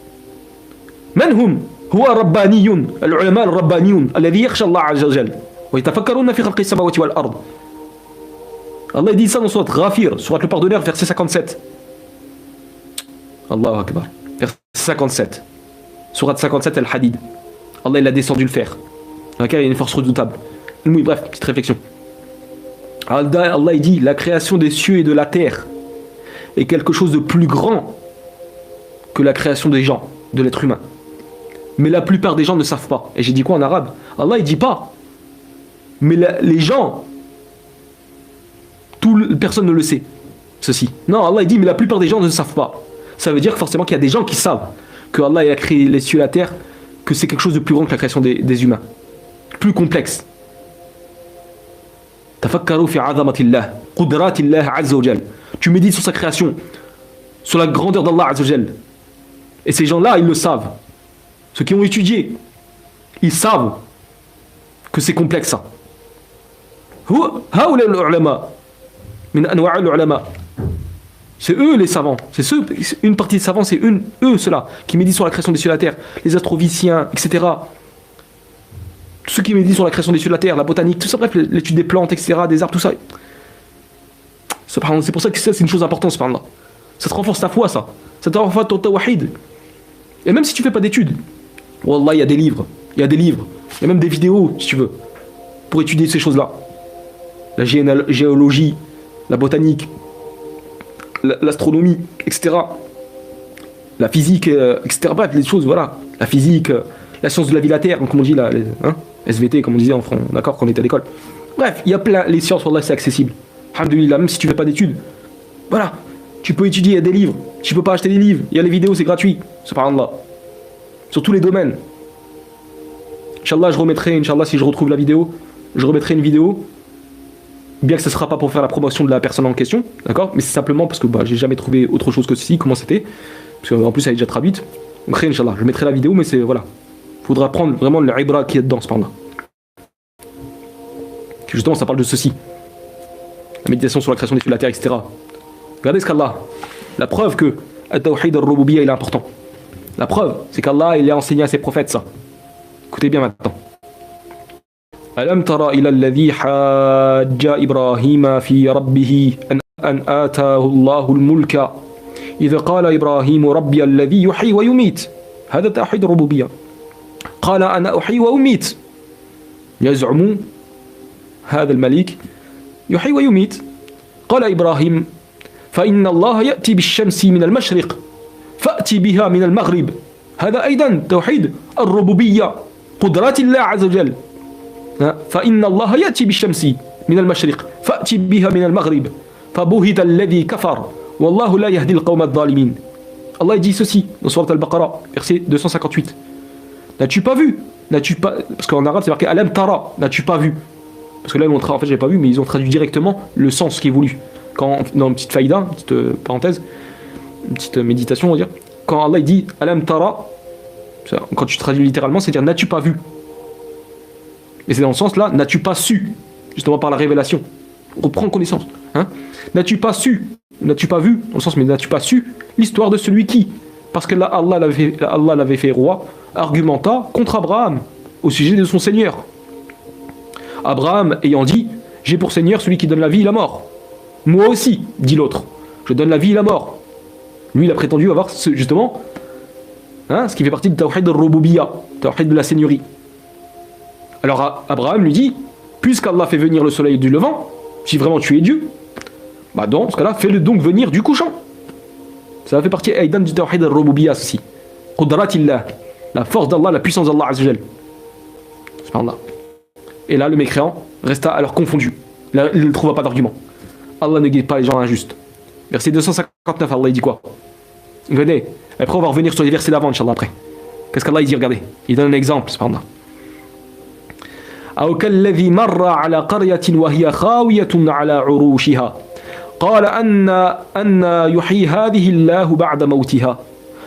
من هم؟ هو الربانيون، العلماء الربانيون الذي يخشى الله عز وجل ويتفكرون في خلق السماوات والأرض. Allah dit ça dans Sourate Ghafir, Sourate le Pardonneur, verset 57. Allahu Akbar. Verset 57. Sourate 57 Al-Hadid. Allah il a descendu le fer, dans lequel il y a une force redoutable. Oui, bref, petite réflexion. Allah il dit la création des cieux et de la terre est quelque chose de plus grand que la création des gens, de l'être humain. Mais la plupart des gens ne savent pas. Et j'ai dit quoi en arabe? Allah il dit pas. Mais les gens, personne ne le sait. Ceci. Non, Allah il dit mais la plupart des gens ne savent pas. Ça veut dire forcément qu'il y a des gens qui savent que Allah il a créé les cieux et la terre, que c'est quelque chose de plus grand que la création des humains, plus complexe. Tafakkaru fi 'azamatillah, qudratillah azza wa jal. Tu médites sur sa création, sur la grandeur d'Allah azza wa jal. Et ces gens-là, ils le savent. Ceux qui ont étudié, ils savent que c'est complexe ça. Haoula al-ulama min anwa' al-ulama. C'est eux les savants, une partie des savants, c'est eux ceux-là, qui méditent sur la création des cieux et de la terre, les astroviciens, etc. Tous ceux qui méditent sur la création des cieux et de la terre, la botanique, tout ça, bref, l'étude des plantes, etc., des arbres, tout ça. C'est pour ça que ça, c'est une chose importante, subhanallah. Ça te renforce ta foi, ça. Ça te renforce ton tawhid. Et même si tu fais pas d'études, wallah, il y a des livres, il y a même des vidéos, si tu veux, pour étudier ces choses-là. La géologie, la botanique, l'astronomie, etc. la physique, etc. Bref, les choses, voilà. La physique, la science de la vie de la Terre, comme on dit là, SVT, comme on disait en France, d'accord, quand on était à l'école. Bref, il y a plein, les sciences, wallah, c'est accessible. Alhamdulillah, même si tu fais pas d'études, voilà, tu peux étudier, il y a des livres. Tu peux pas acheter des livres, il y a les vidéos, c'est gratuit. Subhanallah. Sur tous les domaines. Inch'Allah, je remettrai, Inch'Allah, si je retrouve la vidéo, je remettrai une vidéo. Bien que ce ne sera pas pour faire la promotion de la personne en question, d'accord, mais c'est simplement parce que j'ai jamais trouvé autre chose que ceci, comment c'était. Parce qu'en plus, elle est déjà traduite. Donc, Inch'Allah, je mettrai la vidéo, mais c'est, voilà. Faudra prendre vraiment le ibra qui est dedans, cependant. Justement, ça parle de ceci. La méditation sur la création des cieux de la terre, etc. Regardez ce qu'Allah. La preuve que At-Tawhid al-Rububiyya, il est important. La preuve, c'est qu'Allah, il a enseigné à ses prophètes ça. Écoutez bien maintenant. ألم تر إلى الذي حاج إبراهيم في ربه أن آتاه الله الملك إذا قال إبراهيم ربي الذي يحيي ويميت هذا توحيد الربوبية قال أنا أحيي وأميت يزعم هذا الملك يحيي ويميت قال إبراهيم فإن الله يأتي بالشمس من المشرق فأتي بها من المغرب هذا أيضا توحيد الربوبية قدرات الله عز وجل فإن الله يأتي بالشمس من المشرق فأتي بها من المغرب فبهت الذي كفر والله لا يهدي القوم الظالمين. Allah dit ceci dans Surat Al-Baqarah, verset 258. N'as-tu pas vu? N'as-tu pas... Parce qu'en arabe c'est marqué Alam Tara, n'as-tu pas vu? Parce que là, en fait, j'ai pas vu, mais ils ont traduit directement le sens qui est voulu. Quand, dans une petite faïda, une petite parenthèse, une petite méditation, on va dire, quand Allah dit Alam Tara, quand tu traduis littéralement, c'est dire n'as-tu pas vu? Et c'est dans le sens là, n'as-tu pas su, justement par la révélation, reprends connaissance. Hein? N'as-tu pas su, n'as-tu pas vu, dans le sens, mais n'as-tu pas su l'histoire de celui qui, parce que là, Allah l'avait fait roi, argumenta contre Abraham au sujet de son Seigneur. Abraham ayant dit, j'ai pour Seigneur celui qui donne la vie et la mort. Moi aussi, dit l'autre, je donne la vie et la mort. Lui, il a prétendu avoir justement, ce qui fait partie du Tawhid al-Rububiyya, Tawhid de la Seigneurie. Alors Abraham lui dit, puisqu'Allah fait venir le soleil du levant, si vraiment tu es Dieu, bah dans ce cas-là, fais-le donc venir du couchant. Ça fait partie Aïdan du Tawhid al-Rububiyya aussi. Qudratillah, la force d'Allah, la puissance d'Allah Azza wa Jal. Subhanallah. Et là, le mécréant resta alors confondu. Là, il ne trouva pas d'argument. Allah ne guide pas les gens injustes. Verset 259, Allah il dit quoi? Venez. Après, on va revenir sur les versets d'avant, Inch'Allah, après. Qu'est-ce qu'Allah il dit? Regardez. Il donne un exemple, subhanallah. أو كالذي مر على قرية وهي خاوية على عروشها قال أن يحيي هذه الله بعد موتها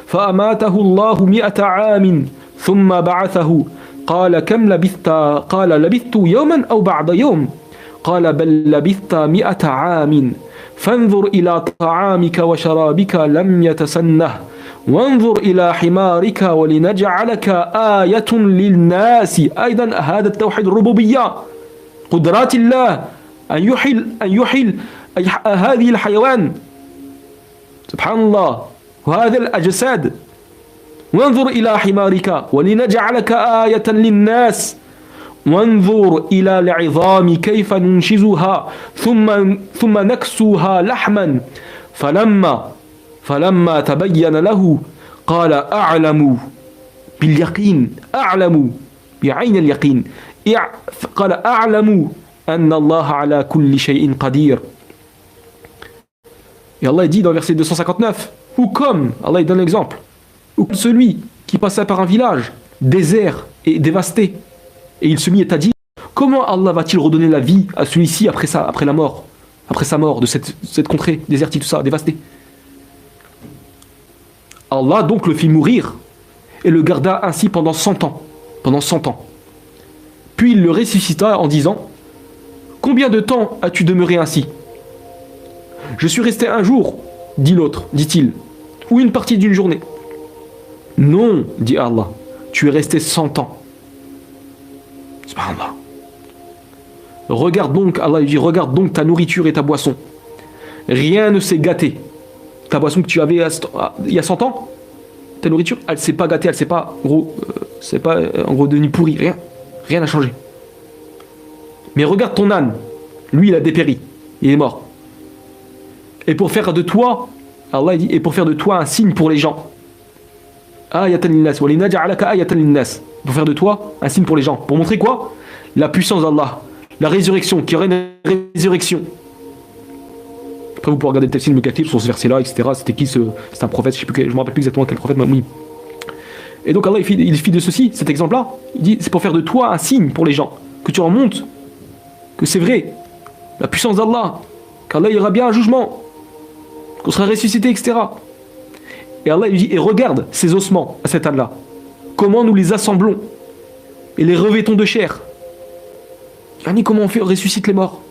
فأماته الله 100 عام ثم بعثه قال كم لبثت قال لبثت يوما أو بعد يوم قال بل لبثت 100 عام فانظر إلى طعامك وشرابك لم يتسنه وانظر إلى حمارك ولنجعلك آية للناس أيضا هذا التوحيد الربوبية قدرات الله أن يحيل هذه الحيوان سبحان الله وهذا الأجساد وانظر إلى حمارك ولنجعلك آية للناس وانظر إلى العظام كيف ننشزها ثم نكسوها لحما فلما تبين له قال أعلم باليقين أعلم بعين اليقين قال أعلم أن الله على كل شيء قدير. Et Allah dit dans le verset 259, ou comme, Allah il donne l'exemple, ou comme celui qui passait par un village désert et dévasté, et il se mit à dire, comment Allah va-t-il redonner la vie à celui-ci après la mort, après sa mort de cette contrée désertique, tout ça, dévastée? Allah donc le fit mourir et le garda ainsi pendant 100 ans. Puis il le ressuscita en disant, combien de temps as-tu demeuré ainsi? Je suis resté un jour, dit-il, ou une partie d'une journée. Non, dit Allah, tu es resté 100 ans. Subhanallah. Regarde donc, Allah dit, regarde donc ta nourriture et ta boisson. Rien ne s'est gâté. Ta boisson que tu avais il y a 100 ans, ta nourriture, elle ne s'est pas gâtée, elle ne s'est pas, en gros, devenue pourrie. Rien n'a changé. Mais regarde ton âne. Lui, il a dépéri. Il est mort. Et pour faire de toi, Allah dit, et pour faire de toi un signe pour les gens. ayatan linnas wa linaj'alaka ayatan linnas. Pour faire de toi un signe pour les gens. Pour montrer quoi? La puissance d'Allah. La résurrection, qu'il y aurait une résurrection. Après, vous pouvez regarder le tafsir Ibn Kathir sur ce verset-là, etc. C'était qui c'est un prophète, je ne me rappelle plus exactement quel prophète, mais oui. Et donc Allah, il fit de ceci, cet exemple-là. Il dit, c'est pour faire de toi un signe pour les gens. Que tu en montes. Que c'est vrai. La puissance d'Allah. Qu'Allah ira bien un jugement. Qu'on sera ressuscité, etc. Et Allah, il dit, et regarde ces ossements à cet âne-là. Comment nous les assemblons. Et les revêtons de chair. Yani, comment on ressuscite les morts.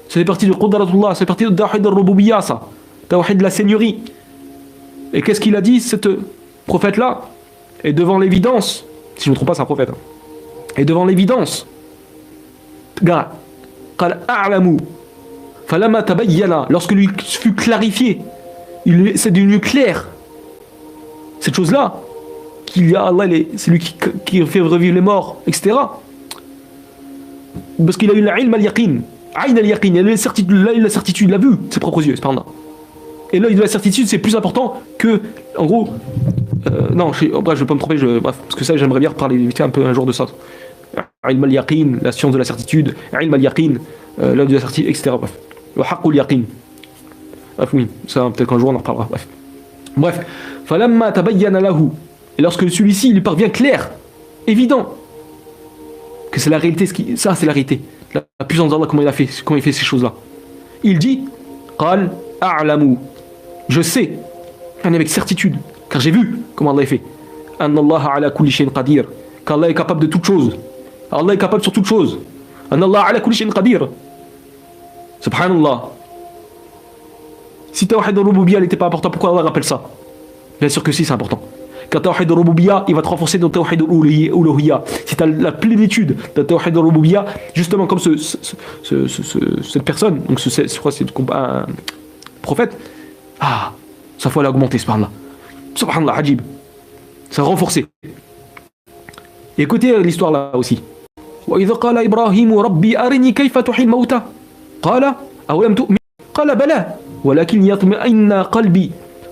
Ça fait partie de Qudratullah, ça fait partie de Tawhid al-Rububiyya, ça. Tawhid de la seigneurie. Et qu'est-ce qu'il a dit, cet prophète-là? Et devant l'évidence, si je ne me trompe pas, c'est un prophète. Et devant l'évidence, lorsque lui fut clarifié, c'est devenu clair. Cette chose-là, qu'il y a Allah, c'est lui qui fait revivre les morts, etc. Parce qu'il a eu l'ilm al-yaqin. Aïn al-yaqin, il a la certitude, il l'a vu, ses propres yeux, cependant. Et l'œil de la certitude, c'est plus important que, en gros, non, je ne vais pas me tromper, bref, parce que ça, j'aimerais bien reparler vite un peu un jour de ça. Aïn al-yaqin, la science de la certitude, Aïn al-yaqin, l'œil de la certitude, etc. Bref, le haqqul yaqin. Bref, oui, ça, peut-être qu'un jour on en reparlera, bref. Bref, falamma tabayyana lahu, et lorsque celui-ci, il lui parvient clair, évident, que c'est la réalité, ça, c'est la réalité. La puissance d'Allah, comment il fait ces choses-là. Il dit, Qal a'lamu, je sais, avec certitude, car j'ai vu comment Allah est fait. Anna Allah ala kulli shay'in qadir, qu'Allah est capable de toute chose. Allah est capable sur toute chose. Anna Allah ala kulli shay'in qadir. Subhanallah. Si Tawhid al-Rububiyya n'était pas important, pourquoi Allah rappelle ça? Bien sûr que si, c'est important. Quand Tawhid al-Rububiyya, il va te renforcer dans Tawhid al-Uluhiyya. Si tu as la plénitude de Tawhid al-Rububiyya, justement comme cette personne, donc je crois que c'est un prophète, sa foi elle a augmenté, subhanallah. Subhanallah, ajib. Ça a renforcé. Et écoutez l'histoire là aussi. وإذا قال إبراهيم ربي أرني كيف تحيي الموتى قال أولم تؤمن قال بلى ولكن يطمئن قلبي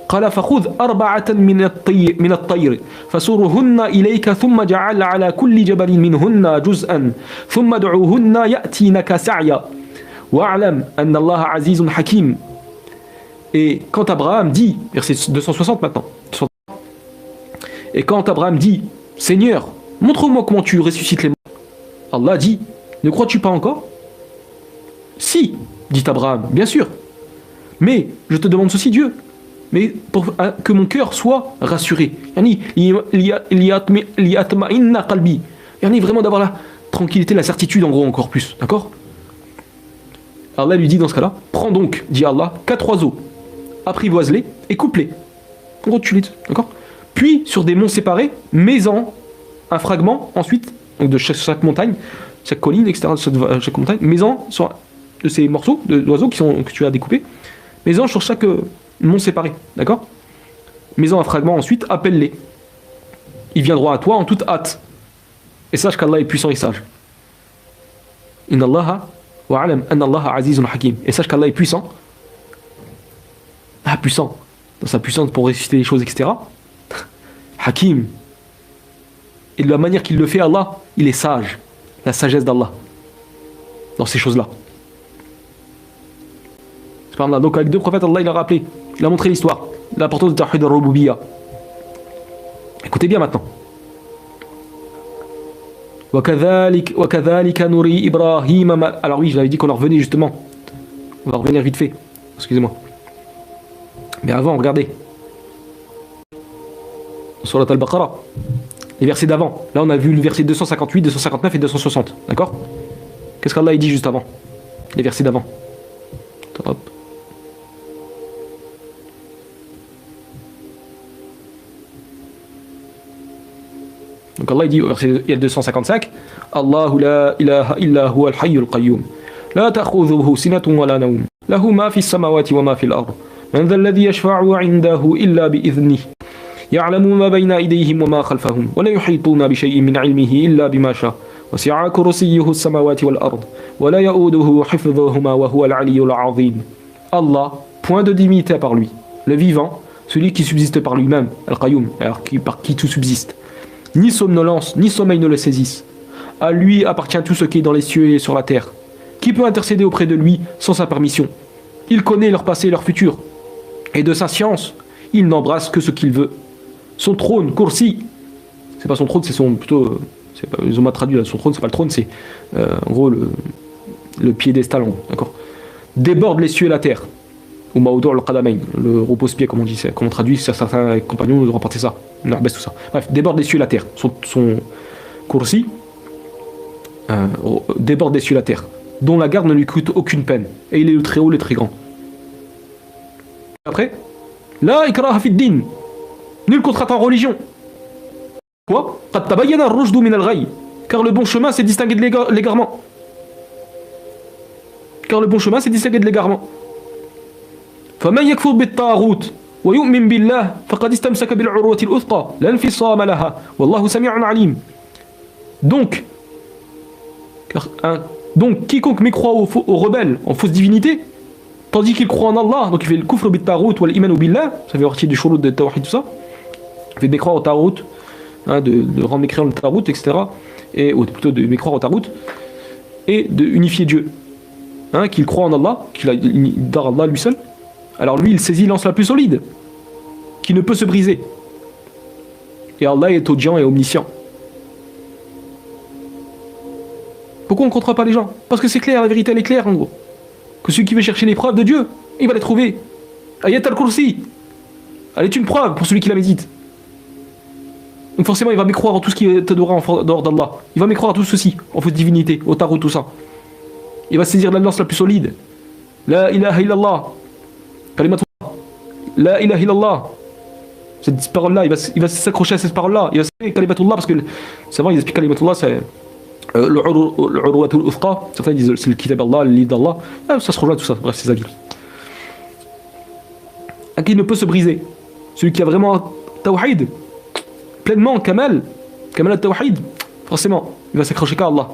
قال فخذ 4 من الطير فسرهن إليك ثم جعل على كل جبل منهن جزءا ثم ادعوهن يأتينك سعيا واعلم أن الله عزيز حكيم. Et quand Abraham dit, verset 260 maintenant, et quand Abraham dit, Seigneur, montre-moi comment tu ressuscites les morts, Allah dit, ne crois-tu pas encore? Si, dit Abraham, bien sûr, mais je te demande ceci, Dieu, mais pour que mon cœur soit rassuré. Yani vraiment d'avoir la tranquillité, la certitude en gros encore plus, d'accord? Allah lui dit dans ce cas-là, prends donc, dit Allah, 4 oiseaux, apprivoise-les et coupe-les. En gros, tu les, d'accord? Puis sur des monts séparés, mets-en un fragment ensuite, donc de chaque montagne, chaque colline, etc. Chaque montagne, mets-en sur de ces morceaux d'oiseaux que tu as découpés, mets-en sur chaque mont séparé, d'accord? Mets-en un fragment ensuite, appelle-les. Ils viendront à toi en toute hâte. Et sache qu'Allah est puissant et sage. Inna Allaha wa alam anna Allaha azizun hakim. Et sache qu'Allah est puissant. Puissant. Dans sa puissance pour ressusciter les choses, etc. Hakim. Et de la manière qu'il le fait, Allah, il est sage. La sagesse d'Allah. Dans ces choses-là. Donc avec 2 prophètes, Allah il a rappelé. Il a montré l'histoire. L'importance de Tawhid al-Rububiyya. Écoutez bien maintenant. وَكَذَلِكَ نُرِي إِبْرَاهِيمَ. Alors oui, je l'avais dit qu'on en revenait justement. On va revenir vite fait. Excusez-moi. Mais avant, regardez. Surat al-Baqarah. Les versets d'avant. Là, on a vu le verset 258, 259 et 260. D'accord? Qu'est-ce qu'Allah dit juste avant? Les versets d'avant. Hop. Donc Allah dit au verset 255, Allahu la ilaha illa huwa al-hayyul qayyum. La ta'khudhuhu sinatun wa la nawm. Lahu ma fi as-samawati wa ma fi al-ard. Man dha alladhi yashfa'u 'indahu illa bi idhnihi. يعلم ما بين أيديهم وما خلفهم ولا يحيطون بشيء من علمه إلا بما شاء وسع كرسيه السماوات والأرض ولا يؤوده حفظهما وهو العلي العظيم. Allah, point de dignité par lui, le vivant, celui qui subsiste par lui-même, Al-Qayyum, alors par qui tout subsiste. Ni somnolence, ni sommeil ne le saisissent. À lui appartient tout ce qui est dans les cieux et sur la terre. Qui peut intercéder auprès de lui sans sa permission? Il connaît leur passé et leur futur. Et de sa science, il n'embrasse que ce qu'il veut. Son trône, Kursi, c'est pas son trône, c'est son plutôt. Ils ont mal traduit là, son trône, c'est pas le trône, c'est en gros le piédestal, d'accord. Déborde les cieux et la terre. Ou Maoudou al-Qadamain, le repose-pied, comme on dit, comme on traduit, certains compagnons nous ont rapporté ça, Narbès, tout ça. Bref, déborde les cieux et la terre. Son Kursi déborde les cieux et la terre, dont la garde ne lui coûte aucune peine. Et il est le très haut, le très grand. Après, la ikraha fi din, nul contrainte en religion. Quoi? Qad tabayyana ar-rushdu min al-ghayy, car le bon chemin s'est distingué de l'égarement. Car le bon chemin s'est distingué de l'égarement. فمن يكفر بالطاغوت ويؤمن بالله فقد استمسك بالعروة الوثقى لا انفصام لها والله سميع عليم. Donc quiconque mécroit aux rebelles en fausse divinité, tandis qu'il croit en Allah, donc il fait le kufr bit-taghut wal iman billah, ça fait partie du shurut de tawhid, tout ça. Il fait mécroire au taghut, de rendre mécréant le taghut, etc. Ou plutôt de mécroire au taghut et de unifier Dieu. Qu'il croit en Allah, qu'il a dar Allah lui seul. Alors lui, il saisit l'anse la plus solide, qui ne peut se briser. Et Allah est audient et omniscient. Pourquoi on ne contre pas les gens? Parce que c'est clair, la vérité elle est claire en gros. Que celui qui veut chercher les preuves de Dieu, il va les trouver. Ayat al-Kursi, elle est une preuve pour celui qui la médite. Donc forcément, il va mécroire en tout ce qui est adoré en dehors d'Allah. Il va mécroire à tout ceci, en fausse divinité, au tarot, tout ça. Il va saisir la lance la plus solide. La ilaha illallah. Kalimatullah. La ilaha illallah. Cette parole-là, il va s'accrocher à cette parole-là. Il va s'accrocher à Kalimatullah parce que, savant, ils expliquent Kalimatullah, c'est l'urwatul uthqa. Certains disent c'est le kitab Allah, le livre d'Allah. Ça se rejoint tout ça. Bref, c'est ça. Qui ne peut se briser. Celui qui a vraiment tawhid, pleinement, kamal al-tawhid, forcément, il va s'accrocher qu'à Allah.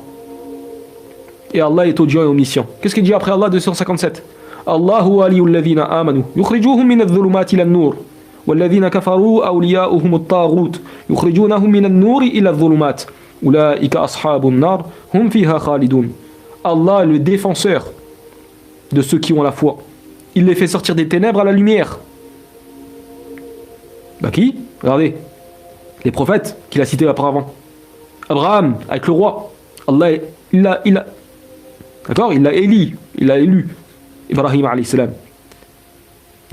Et Allah est audient et omniscient. Qu'est-ce qu'il dit après Allah 257? Allahu waliyul ladhina amanu yukhrijuhum min adh-dhulumati ila an-nur walladhina kafaru awliya'uhum at-taghut yukhrijunahum min an-nur ila adh-dhulumat ulaika ashabun nar hum fiha khalidun. Allah est le défenseur de ceux qui ont la foi. Il les fait sortir des ténèbres à la lumière. Bah qui? Regardez, les prophètes qu'il a cités auparavant. Abraham avec le roi. Allah, il a d'accord, il l'a élu. Ibrahim alayhi salam.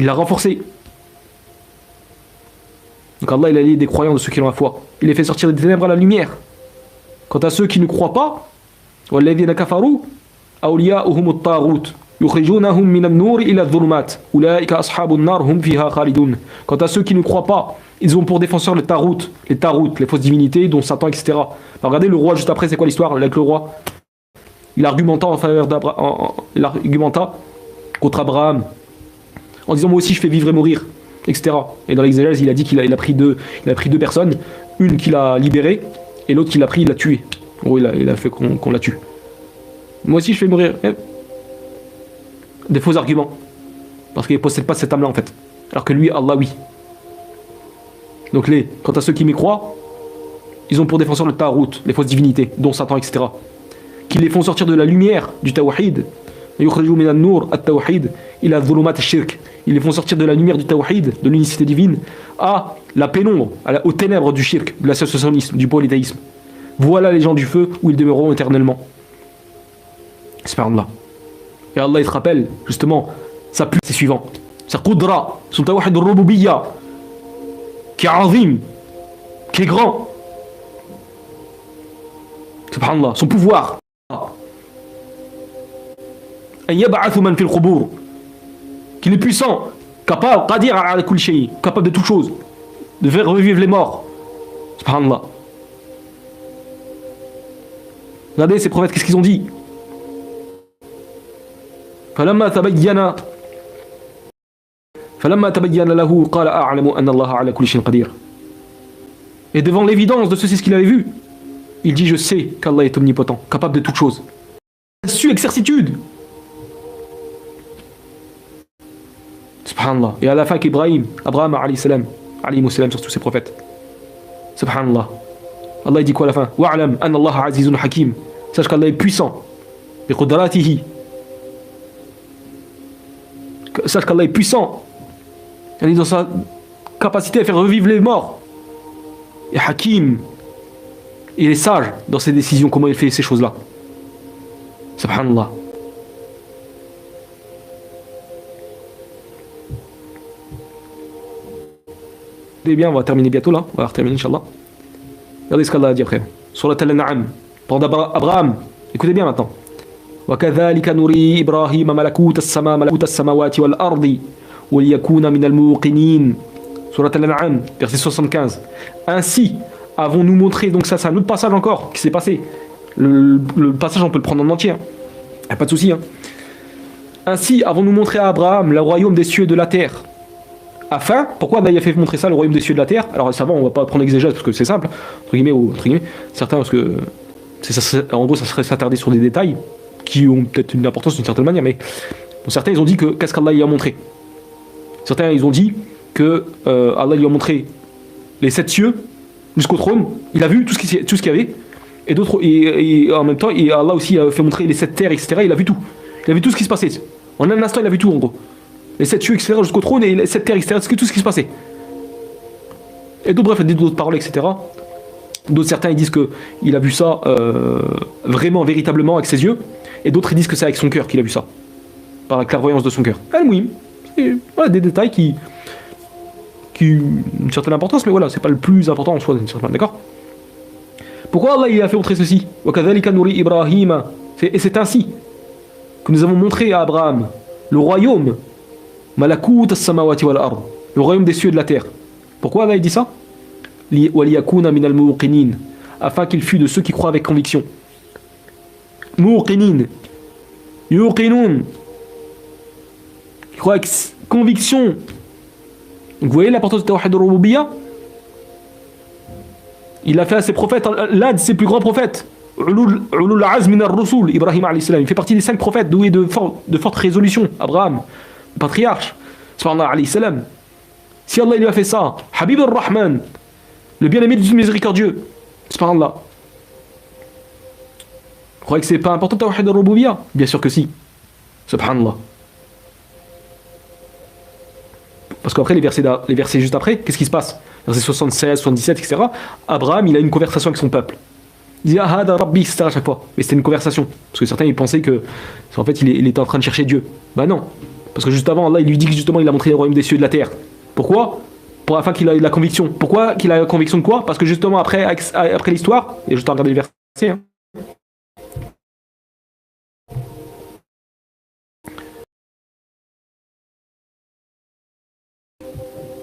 Il l'a renforcé. Donc Allah, il a lié des croyants de ceux qui ont la foi. Il les fait sortir des ténèbres à la lumière. Quant à ceux qui ne croient pas, walladhina kafaru awliya'uhum at-taghut yukhrijunahum min an-nur ila adh-dhulumat ulaika ashabun nar hum fiha khalidun. Quant à ceux qui ne croient pas, ils ont pour défenseur les tarout, les fausses divinités, dont Satan, etc. Alors regardez le roi juste après, c'est quoi l'histoire avec le roi? Il argumenta en faveur d'Abraham, il argumenta contre Abraham, en disant moi aussi je fais vivre et mourir, etc. Et dans l'exégèse, il a dit qu'il a pris deux personnes, une qu'il a libérée et l'autre qu'il a pris, il l'a tuée. En gros, il a fait qu'on la tue. Moi aussi je fais mourir. Des faux arguments, parce qu'il ne possède pas cette âme-là en fait, alors que lui, Allah, oui. Donc quant à ceux qui m'y croient, ils ont pour défenseur le tarout, les fausses divinités, dont Satan, etc. Qui les font sortir de la lumière du tawhid. Ils les font sortir de la lumière du tawhid, de l'unicité divine, à la pénombre, aux ténèbres du shirk, de l'associationnisme, du polythéisme. Voilà les gens du feu où ils demeureront éternellement. Subhanallah. Et Allah il te rappelle justement sa plus c'est suivant. Sa qudra, son tawhid al-rububiyya, qui est azim, qui est grand. Subhanallah, son pouvoir. Qu'il est puissant, capable, capable de toute chose, de faire revivre les morts. Subhanallah. Regardez ces prophètes, qu'est-ce qu'ils ont dit? فلما تبين له قال أعلم أن الله على كل شيء قدير. Et devant l'évidence de ceci, ce qu'il avait vu, il dit je sais qu'Allah est omnipotent, capable de toute chose. Su avec certitude. Subhanallah. Et à la fin, qu'Ibrahim, Abraham, alayhi salam sur tous ses prophètes. Subhanallah. Allah il dit quoi à la fin? Wa'alam an Allah azizun hakim. Sache qu'Allah est puissant. Bi qudratihi. Sache qu'Allah est puissant. Il est dans sa capacité à faire revivre les morts. Et hakim. Il est sage dans ses décisions, comment il fait ces choses-là. Subhanallah. Eh bien, on va terminer bientôt là. On va terminer, Inch'Allah. Regardez ce qu'Allah a dit après. Surat Al-An'am. Pendant Abraham. Écoutez bien maintenant. وَكَذَلِكَ نُرِي إِبْرَاهِيمَ مَلَكُوتَ السَّمَاوَاتِ وَالْأَرْضِ وَلِيَكُونَ مِنَ الْمُوقِنِينَ. Surat Al-An'am, verset 75. Ainsi avons-nous montré, donc ça c'est un autre passage encore qui s'est passé. Le passage on peut le prendre en entier. Hein. Pas de souci. Hein. Ainsi avons-nous montré à Abraham le royaume des cieux et de la terre. Afin, pourquoi Allah a fait montrer ça, le royaume des cieux et de la terre? Alors ça va, on va pas prendre exégèse parce que c'est simple, entre guillemets, certains parce que en gros ça serait s'attarder sur des détails qui ont peut-être une importance d'une certaine manière, mais bon, certains ils ont dit que qu'est-ce qu'Allah y a montré. Certains ils ont dit que Allah lui a montré les 7 cieux jusqu'au trône, il a vu tout ce qu'il y avait, et d'autres et en même temps et Allah aussi a fait montrer les 7 terres, etc. Il a vu tout ce qui se passait. En un instant il a vu tout en gros. Les 7 cieux, etc. jusqu'au trône et les 7 terres, etc. C'est tout ce qui se passait. Et d'autres, bref, d'autres paroles, etc. D'autres, certains, ils disent qu'il a vu ça vraiment, véritablement avec ses yeux. Et d'autres, ils disent que c'est avec son cœur qu'il a vu ça. Par la clairvoyance de son cœur. Al-Mouhim. Voilà, des détails qui ont une certaine importance, mais voilà, c'est pas le plus important en soi, d'accord? Pourquoi Allah il a fait montrer ceci? Et c'est ainsi que nous avons montré à Abraham le royaume. Malakut as-samawati wal-ard, le royaume des cieux et de la terre. Pourquoi Allah il dit ça? Waliyakuna min al-muqinin, afin qu'il fût de ceux qui croient avec conviction. Muqinin, yuqinun, qui croient avec conviction. Donc vous voyez l'importance de Tawhid al-Rububiyyah? Il a fait à ses prophètes, l'un de ses plus grands prophètes, Ulul Azm min ar-Rusul, Ibrahim alayhi salam. Il fait partie des 5 prophètes doués de fortes résolutions. Abraham, patriarche, sallallahu alayhi salam. Si Allah il lui a fait ça, Habib al-Rahman, le bien-aimé du miséricordieux, subhanallah. Vous croyez que c'est pas important Tawhid al-Rububiyyah? Bien sûr que si. Subhanallah. Parce qu'après les versets juste après, qu'est-ce qui se passe? Versets 76, 77, etc. Abraham, il a une conversation avec son peuple. Il dit Hada Rabbi, etc. à chaque fois. Mais c'était une conversation. Parce que certains ils pensaient que en fait il était en train de chercher Dieu. Bah non. Parce que juste avant, Allah il lui dit que justement il a montré le royaume des cieux et de la terre. Pourquoi? Afin qu'il ait la conviction. Pourquoi qu'il a la conviction de quoi? Parce que justement après l'histoire, et juste à regarder le verset, hein.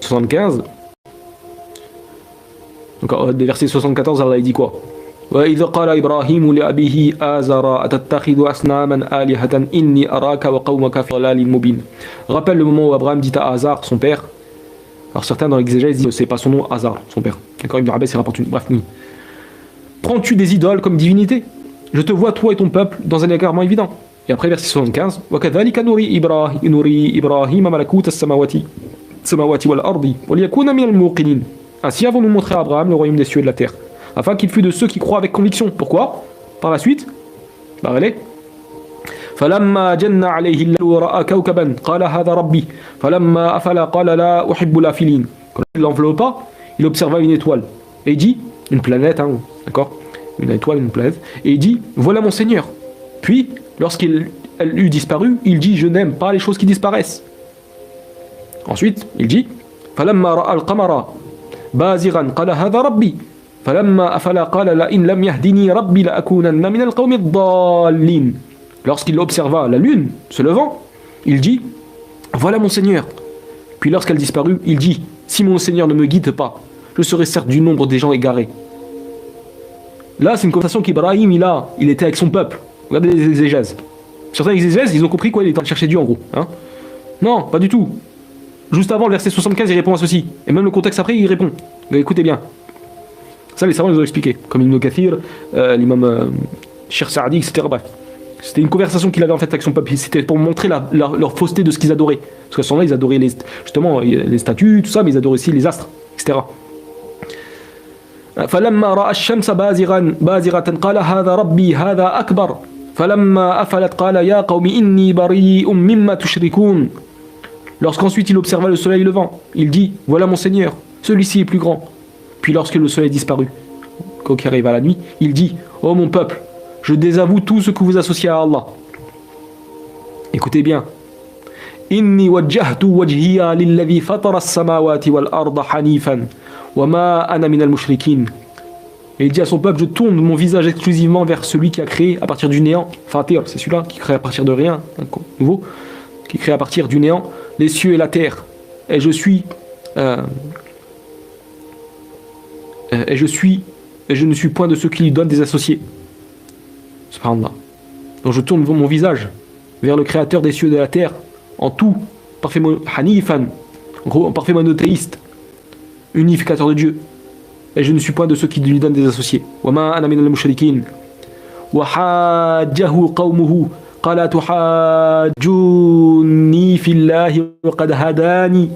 « 75 » donc des versets 74, Allah il dit quoi? وإذ قال إبراهيم لأبيه آزر أتتخذ أصناما آلهة إني أراك وقومك في ضلال مبين. Rappelle le moment où Abraham dit à Azar, son père. Alors certains dans l'exégèse disent que c'est pas son nom, Azar, son père. D'accord, Ibn Abbas il rapporte une. Bref, oui. Prends-tu des idoles comme divinité? Je te vois toi et ton peuple dans un égarement évident. Et après verset 75, وكذلك نري إبراهيم ملكوت السماوات والأرض وليكون من الموقنين. Ainsi avons-nous montré à Abraham le royaume des cieux et de la terre, afin qu'il fût de ceux qui croient avec conviction. Pourquoi? Par la suite, allez. فلما جن عليه الليل ورأى كوكبا قال هذا ربي فلما أفل قال لا أحب الآفلين. Quand il l'enveloppa, il observa une étoile et il dit, une planète, hein, d'accord, une étoile, une planète, et il dit voilà mon Seigneur. Puis lorsqu'elle eut disparu, il dit je n'aime pas les choses qui disparaissent. Ensuite, il dit فلما رأى القمر بازغا قال هذا ربي فلما أفل قال لئن لم يهدني ربي لأكونن من القوم الضالين. Lorsqu'il observa la lune se levant, il dit voilà mon Seigneur. Puis lorsqu'elle disparut, il dit si mon Seigneur ne me guide pas, je serai certes du nombre des gens égarés. Là, c'est une conversation qu'Ibrahim il était avec son peuple. Regardez les exégèses. Certains exégèses, ils ont compris quoi, il est en train de chercher Dieu en gros. Hein? Non, pas du tout. Juste avant le verset 75, il répond à ceci. Et même le contexte après, il répond. Mais écoutez bien. Ça, les savants, ils ont expliqué. Comme Ibn Kathir, l'imam Cheikh Saadi, etc. Bref. C'était une conversation qu'il avait en fait avec son peuple. C'était pour montrer leur fausseté de ce qu'ils adoraient. Parce qu'à ce moment-là, ils adoraient justement les statues, tout ça, mais ils adoraient aussi les astres, etc. فلما رأى الشمس بازغة قال هذا ربي هذا أكبر فلما أفلت قال يا قوم إني بريء مما تشركون. Lorsqu'ensuite il observa le soleil levant, il dit voilà mon Seigneur, celui-ci est plus grand. Puis lorsque le soleil disparut, quand il arriva la nuit, il dit ô mon peuple, je désavoue tout ce que vous associez à Allah. Écoutez bien. Inni wajjahtu wajhiya lilladhi fatara as-samawati wal arda hanifan wa ma ana minal mushrikin. Et il dit à son peuple, je tourne mon visage exclusivement vers celui qui a créé à partir du néant. Fatir, c'est celui-là qui crée à partir de rien, un nouveau, qui crée à partir du néant les cieux et la terre. Et je ne suis point de ceux qui lui donnent des associés. Subhanallah. Donc je tourne mon visage vers le créateur des cieux et de la terre, en tout, parfait hanifan, en gros, en parfait monothéiste, unificateur de Dieu. Et je ne suis point de ceux qui lui donnent des associés. وَمَا أَنَا مِنَ الْمُشْرِكِينَ وَحَاجَّهُ قَوْمُهُ قَالَ تُحَاجُّونِّي فِي اللَّهِ وَقَدْ هَدَانِي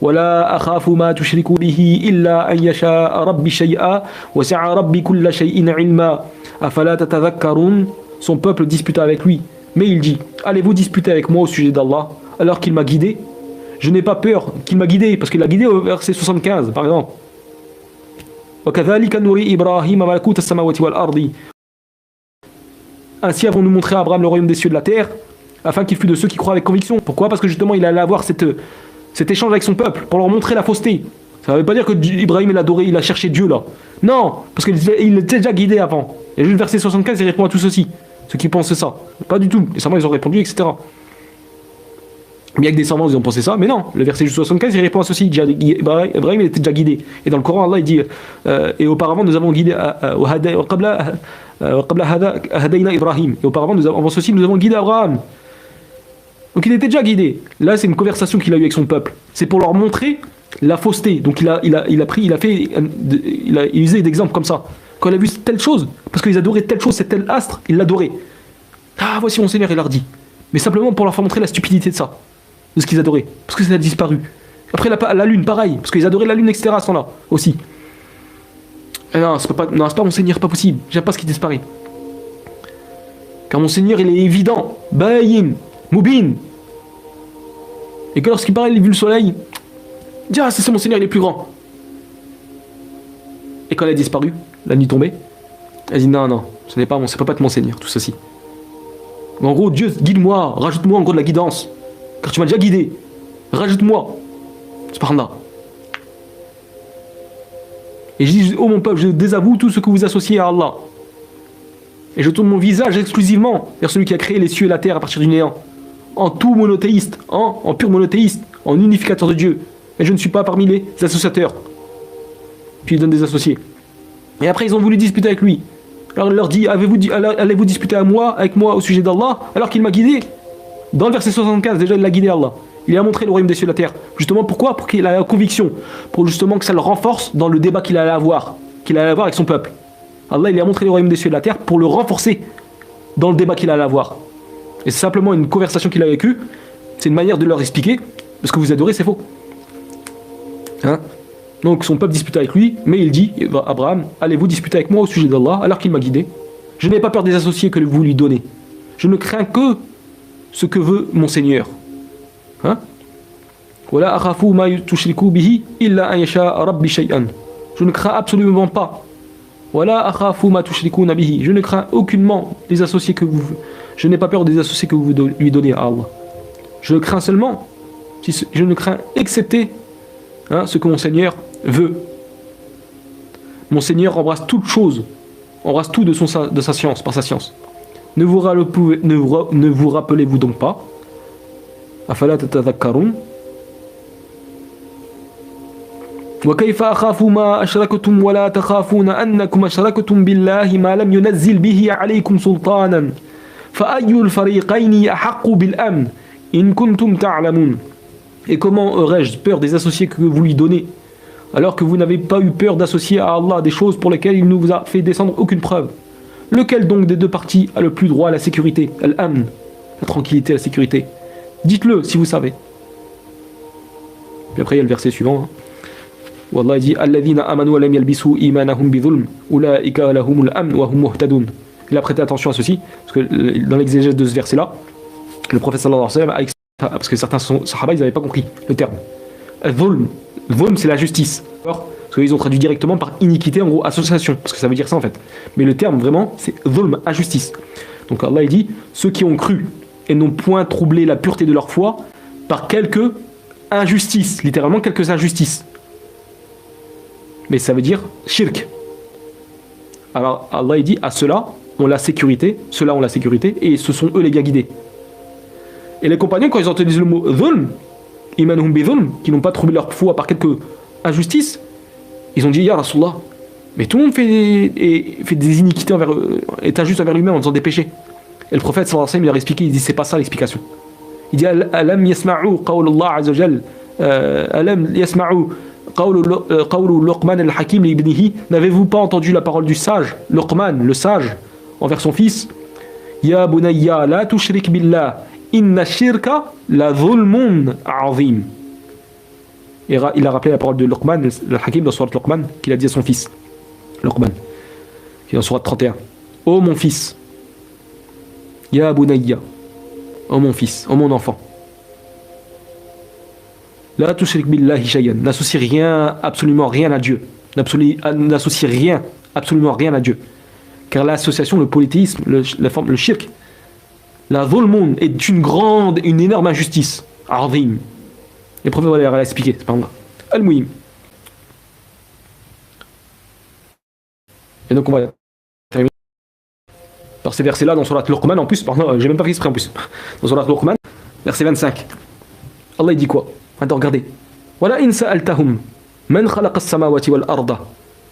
وَلَا أَخَافُ مَا تُشْرِكُوا بِهِ إِلَّا أَنْ يَشَاءَ رَبِّي شَيْئًا وَسِعَ رَبِّي كُلَّ شَيْءٍ عِلْمًا أَفَلَا تَتَذَكَّرُونَ. Son peuple disputa avec lui, mais il dit allez-vous disputer avec moi au sujet d'Allah alors qu'il m'a guidé? Je n'ai pas peur qu'il m'a guidé, parce qu'il a guidé au verset 75 par exemple. Ainsi avons-nous montré à Abraham le royaume des cieux et de la terre, afin qu'il fût de ceux qui croient avec conviction. Pourquoi? Parce que justement il allait avoir cet échange avec son peuple, pour leur montrer la fausseté. Ça ne veut pas dire que Ibrahim il adorait, il a cherché Dieu là. Non, parce qu'il était déjà guidé avant. Et juste le verset 75 il répond à tout ceci, ceux qui pensent ça. Pas du tout, les savants ils ont répondu, etc. Bien que des savants ils ont pensé ça, mais non, le verset 75 il répond à ceci. Ibrahim il était déjà guidé. Et dans le Coran Allah il dit et auparavant nous avons guidé Ibrahim. Et auparavant avant ceci nous avons guidé Abraham. Donc il était déjà guidé. Là c'est une conversation qu'il a eue avec son peuple. C'est pour leur montrer la fausseté. Donc il a usé d'exemples comme ça. Quand il a vu telle chose, parce qu'ils adoraient telle chose, c'est tel astre, il l'adorait. Ah voici mon Seigneur il leur dit. Mais simplement pour leur faire montrer la stupidité de ça. De ce qu'ils adoraient, parce que ça a disparu. Après la lune, pareil, parce qu'ils adoraient la lune, etc. à ce temps-là, aussi. Et non, c'est pas mon Seigneur, pas possible. J'aime pas ce qui disparaît. Car mon Seigneur, il est évident, bayin, mubin. Et que lorsqu'il paraît, il a vu le soleil, il dit ah, c'est ça mon Seigneur, il est plus grand. Et quand il a disparu, la nuit tombée, elle dit non, ça peut pas être mon Seigneur, tout ceci. Mais en gros, Dieu, guide-moi, rajoute-moi en gros de la guidance. Car tu m'as déjà guidé. Rajoute-moi. C'est par là. Et je dis, oh mon peuple, je désavoue tout ce que vous associez à Allah. Et je tourne mon visage exclusivement vers celui qui a créé les cieux et la terre à partir du néant. En tout monothéiste, en pur monothéiste, en unificateur de Dieu. Et je ne suis pas parmi les associateurs. Puis il donne des associés. Et après ils ont voulu disputer avec lui. Alors il leur dit, allez-vous disputer avec moi au sujet d'Allah alors qu'il m'a guidé? Dans le verset 75, déjà il l'a guidé Allah. Il a montré le royaume des cieux et de la terre. Justement pourquoi? Pour qu'il ait la conviction. Pour justement que ça le renforce dans le débat qu'il allait avoir avec son peuple. Allah il a montré le royaume des cieux et de la terre pour le renforcer dans le débat qu'il allait avoir. Et c'est simplement une conversation qu'il a vécue. C'est une manière de leur expliquer. Ce que vous adorez c'est faux. Hein? Donc son peuple dispute avec lui. Mais il dit, Abraham, allez-vous disputer avec moi au sujet d'Allah alors qu'il m'a guidé? Je n'ai pas peur des associés que vous lui donnez. Je ne crains que ce que veut mon Seigneur. Hein? Je ne crains absolument pas. Je ne crains aucunement les associés que vous. Je n'ai pas peur des associés que vous lui donnez à Allah. Je crains seulement, je ne crains excepté ce que mon Seigneur veut. Mon Seigneur embrasse toute chose, embrasse tout de sa science, par sa science. Ne vous rappelez-vous donc pas? Afala tatadhakkarun. وكيف أخاف ما أشركتم ولا تخافون أنكم أشركتم بالله ما لم ينزل به عليكم سلطانا فأي الفريقين أحق بالأمن إن كنتم تعلمون. Et comment aurais-je peur des associés que vous lui donnez alors que vous n'avez pas eu peur d'associer à Allah des choses pour lesquelles il ne vous a fait descendre aucune preuve? Lequel donc des deux parties a le plus droit à la sécurité, al-amn, la tranquillité, la sécurité? Dites-le si vous savez. Puis après il y a le verset suivant. Hein. Où Allah dit Alladhina amanu wa lam yalbisu imanahum bidhulm ulaika lahumul amn wa hum muhtadun. Il a prêté attention à ceci parce que dans l'exégèse de ce verset là, le prophète sallallahu alayhi wa sallam a expliqué parce que certains sahaba ils n'avaient pas compris le terme. Dhulm, c'est la justice. Parce qu'ils ont traduit directement par iniquité, en gros association, parce que ça veut dire ça en fait. Mais le terme vraiment c'est dhulm, injustice. Donc Allah il dit ceux qui ont cru et n'ont point troublé la pureté de leur foi par quelques injustices, littéralement quelques injustices. Mais ça veut dire shirk. Alors Allah il dit à ceux-là ont la sécurité, ceux-là ont la sécurité et ce sont eux les bien guidés. Et les compagnons quand ils entendent le mot dhulm, imanhum bidhulm, qui n'ont pas troublé leur foi par quelques injustices, ils ont dit ya Rasulallah, mais tout le monde fait des iniquités envers est injuste envers lui-même en faisant des péchés. Et le prophète sallallahu alayhi wa sallam il a expliqué, il dit c'est pas ça l'explication. Il dit alam yasma'u qawl Allah azza wa jalla alam yasma'u qawl Luqman al-Hakim li ibnihi, n'avez-vous pas entendu la parole du sage Luqman le sage envers son fils ya bunayya la tushrik billah inna shirka la dhulmun azim. Et il a rappelé la parole de Luqman al-Hakim dans sourate Luqman qu'il a dit à son fils Luqman qui est dans sourate 31. Ô mon fils, ya bunayya, ô mon fils, ô mon enfant, la tushrik billahi shay'an, n'associe rien, absolument rien à Dieu, n'associe rien, absolument rien à Dieu, car l'association, le polythéisme, le shirk, la dhulmun est une énorme injustice, azim. Le prophète va l'expliquer, c'est pas là. Al-Muhim. Et donc on va terminer par ces versets-là dans Surat Luqman en plus, pardon, j'ai même pas fait exprès en plus. Dans Surat Luqman, verset 25. Allah il dit quoi? Attends, regardez. Wala in sa'altahum man khalaqa as-samawati wal arda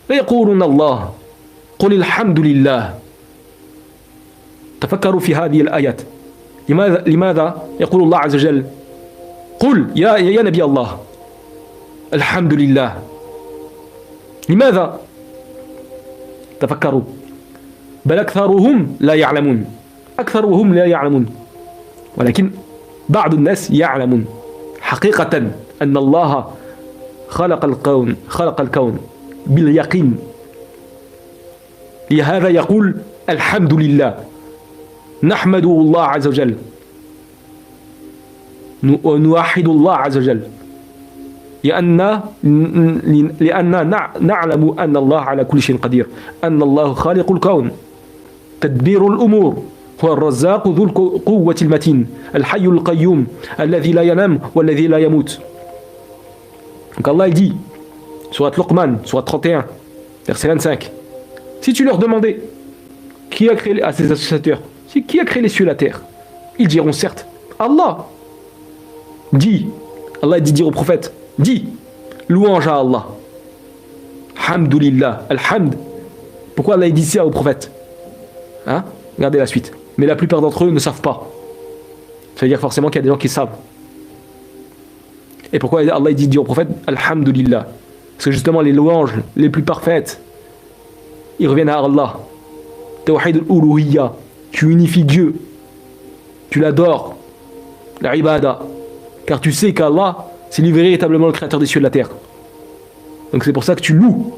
la yaquluna Allah qul alhamdulillah. تفكروا في هذه الآيات. لماذا يقول الله عز وجل قل يا نبي الله الحمد لله؟ لماذا؟ تفكروا. بل أكثرهم لا يعلمون. أكثرهم لا يعلمون. ولكن بعض الناس يعلمون حقيقة أن الله خلق الكون باليقين. لهذا يقول الحمد لله. نحمد الله عز وجل ونوحد الله عز وجل لأننا نعلم أن الله على كل شيء قدير، أن الله خالق الكون تدبير الأمور، هو الرزاق ذو القوة المتين الحي القيوم الذي لا ينام والذي لا يموت. Donc Allah il dit, Surat Luqman, Surat 31, verset 25, si tu leur demandais qui a créé à ces associateurs, qui a créé les cieux et la terre, ils diront certes Allah. Dis, Allah dit dire au prophète, dis, louange à Allah. Hamdulillah, alhamd. Pourquoi Allah dit ça au prophète? Hein? Regardez la suite. Mais la plupart d'entre eux ne savent pas. Ça veut dire forcément qu'il y a des gens qui savent. Et pourquoi Allah dit dire au prophète, alhamdulillah? Parce que justement les louanges les plus parfaites, ils reviennent à Allah. Tawhid al-uluhiyya. Tu unifies Dieu, tu l'adores, la ibada, car tu sais qu'Allah, c'est lui véritablement le créateur des cieux et de la terre. Donc c'est pour ça que tu loues.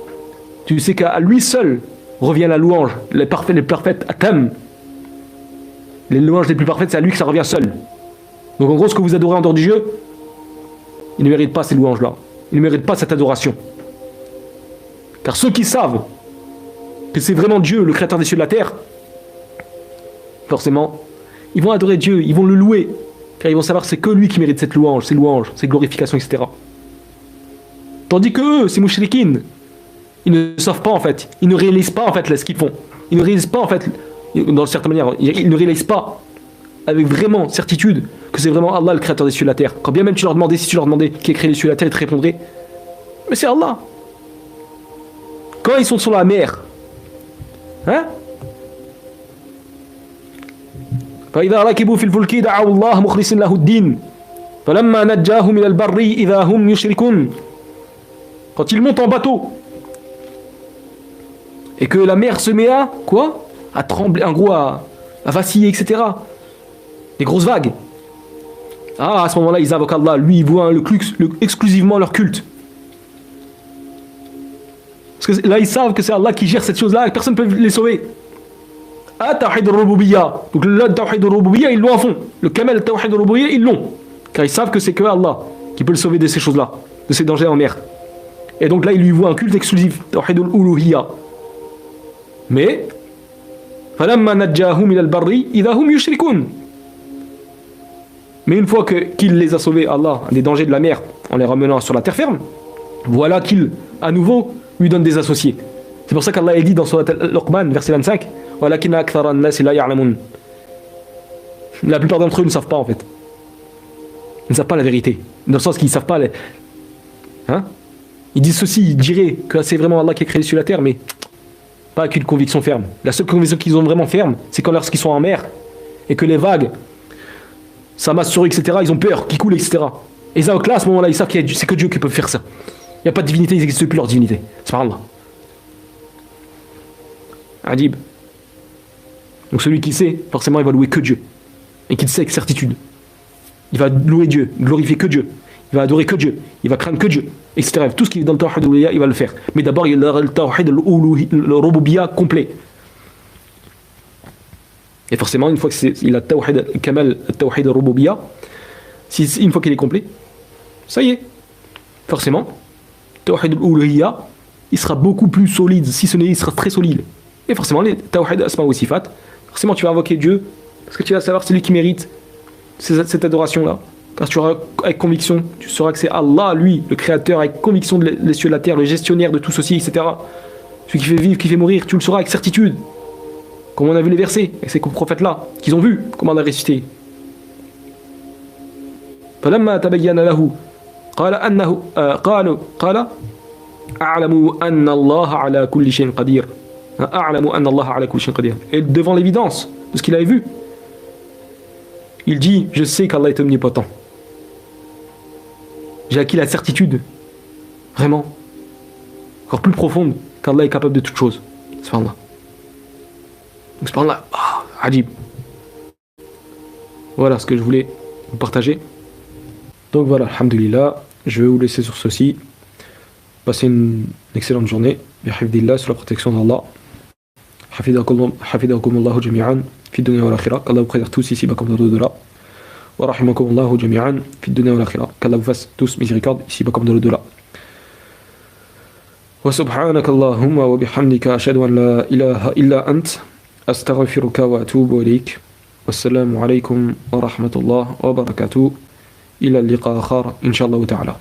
Tu sais qu'à lui seul revient la louange, les parfaites, atam. Les louanges les plus parfaites, c'est à lui que ça revient seul. Donc en gros, ce que vous adorez en dehors du Dieu, il ne mérite pas ces louanges-là. Il ne mérite pas cette adoration. Car ceux qui savent que c'est vraiment Dieu, le créateur des cieux et de la terre, forcément, ils vont adorer Dieu, ils vont le louer, car ils vont savoir que c'est que lui qui mérite cette louange, ces glorifications, etc. Tandis que eux, ces mouchriquines, ils ne savent pas en fait, ils ne réalisent pas en fait ce qu'ils font. Ils ne réalisent pas en fait, dans certaines manières, ils ne réalisent pas avec vraiment certitude que c'est vraiment Allah le créateur des cieux et de la terre. Quand bien même tu leur demandais, si tu leur demandais qui a créé les cieux et la terre, ils te répondraient, mais c'est Allah. Quand ils sont sur la mer, hein? فإذا ركبوا في الفلك دعوا الله مخلصين له الدين فلما نجاهم إلى البر إذا هم يشركون. Quand ils montent en bateau et que la mer se met à quoi? à trembler, en gros à vaciller, etc. Des grosses vagues. Ah, à ce moment-là, ils invoquent Allah. Lui, ils voient exclusivement leur culte. Parce que là, ils savent que c'est Allah qui gère cette chose-là et personne ne peut les sauver. Ah, Tawhid al-Rububiyya. Donc le Tawhid al-Rububiyya, ils l'ont à fond. Le Kamal Tawhid al-Rububiyya, ils l'ont. Car ils savent que c'est que Allah qui peut le sauver de ces choses-là, de ces dangers en mer. Et donc là, ils lui voient un culte exclusif. Tawhid al-Uluhiyya. Mais, فَلَمَّا نَجَّاهُمْ إِلَى الْبَرِّ إِذَا هُمْ يُشْرِكُونَ. Mais une fois qu'il les a sauvés, Allah, des dangers de la mer, en les ramenant sur la terre ferme, voilà qu'il, à nouveau, lui donne des associés. C'est pour ça qu'Allah a dit dans Surat Al-Luqman, verset 25, وَلَكِنَّ أَكْثَرَ النَّاسِ لَا يَعْلَمُونَ. La plupart d'entre eux ne savent pas, en fait. Ils ne savent pas la vérité. Dans le sens qu'ils ne savent pas... Hein? Ils disent ceci, ils diraient que c'est vraiment Allah qui a créé sur la terre, mais pas avec une conviction ferme. La seule conviction qu'ils ont vraiment ferme, c'est quand lorsqu'ils sont en mer, et que les vagues s'amassent sur eux, etc., ils ont peur, qu'ils coulent, etc. Et ça, là, à ce moment-là, ils savent que c'est que Dieu qui peut faire ça. Il n'y a pas de divinité, ils n'existent plus leur divinité. Subhanallah. Adib. Donc celui qui sait, forcément, il va louer que Dieu. Et qui sait avec certitude. Il va louer Dieu, glorifier que Dieu. Il va adorer que Dieu. Il va craindre que Dieu. Etc. Tout ce qui est dans le Tawhid al-Uluhiyya, il va le faire. Mais d'abord, il y a le Tawhid al-Rububiyya complet. Et forcément, une fois qu'il a Tawhid Kamal, Tawhid al-Rububiyya, une fois qu'il est complet, ça y est. Forcément, Tawhid al-Uluhiyya, il sera beaucoup plus solide. Si ce n'est, il sera très solide. Et forcément, les Tawhid Asma wa Sifat, forcément, tu vas invoquer Dieu, parce que tu vas savoir c'est lui qui mérite cette adoration-là. Car tu auras avec conviction, tu sauras que c'est Allah, lui, le créateur, avec conviction des cieux et de la terre, le gestionnaire de tout ceci, etc. Celui qui fait vivre, qui fait mourir, tu le sauras avec certitude. Comme on a vu les versets, avec ces prophètes-là, qu'ils ont vu comment on a récité. فَلَمَّا تَبَيَّنَ لَهُ قَالَ أَنَّهُ قَالَ أَعْلَمُ أَنَّ اللَّهَ عَلَى كُلِّ شَيْءٍ قَدِيرٌ أَعْلَمُ أَنَّ اللَّهَ عَلَى كُلِّ شَيْءٍ قَدِيرٌ. Et devant l'évidence de ce qu'il avait vu, il dit, je sais qu'Allah est omnipotent. J'ai acquis la certitude, vraiment, encore plus profonde, qu'Allah est capable de toutes choses. Subhanallah. Donc subhanallah, adib. Voilà ce que je voulais vous partager. Donc voilà, alhamdulillah, je vais vous laisser sur ceci. Passez une excellente journée. Bihafidillah, sous la protection d'Allah. Hafidakumullahu jami'an, fi dunya wal akhirah. Qu'Allah vous préserve tous ici-bas comme dans l'au-delà. Wa rahimakumullahu jami'an, fi dunya wal akhirah. Qu'Allah vous fasse tous miséricorde ici-bas comme dans l'au-delà. Wa subhanaka Allahumma wa bihamdika ashhadu an la ilaha illa ant. Astaghfiruka wa atubu ilayk. Wassalamu alaykum wa rahmatullah wa barakatuh. إلى اللقاء آخر إن شاء الله تعالى.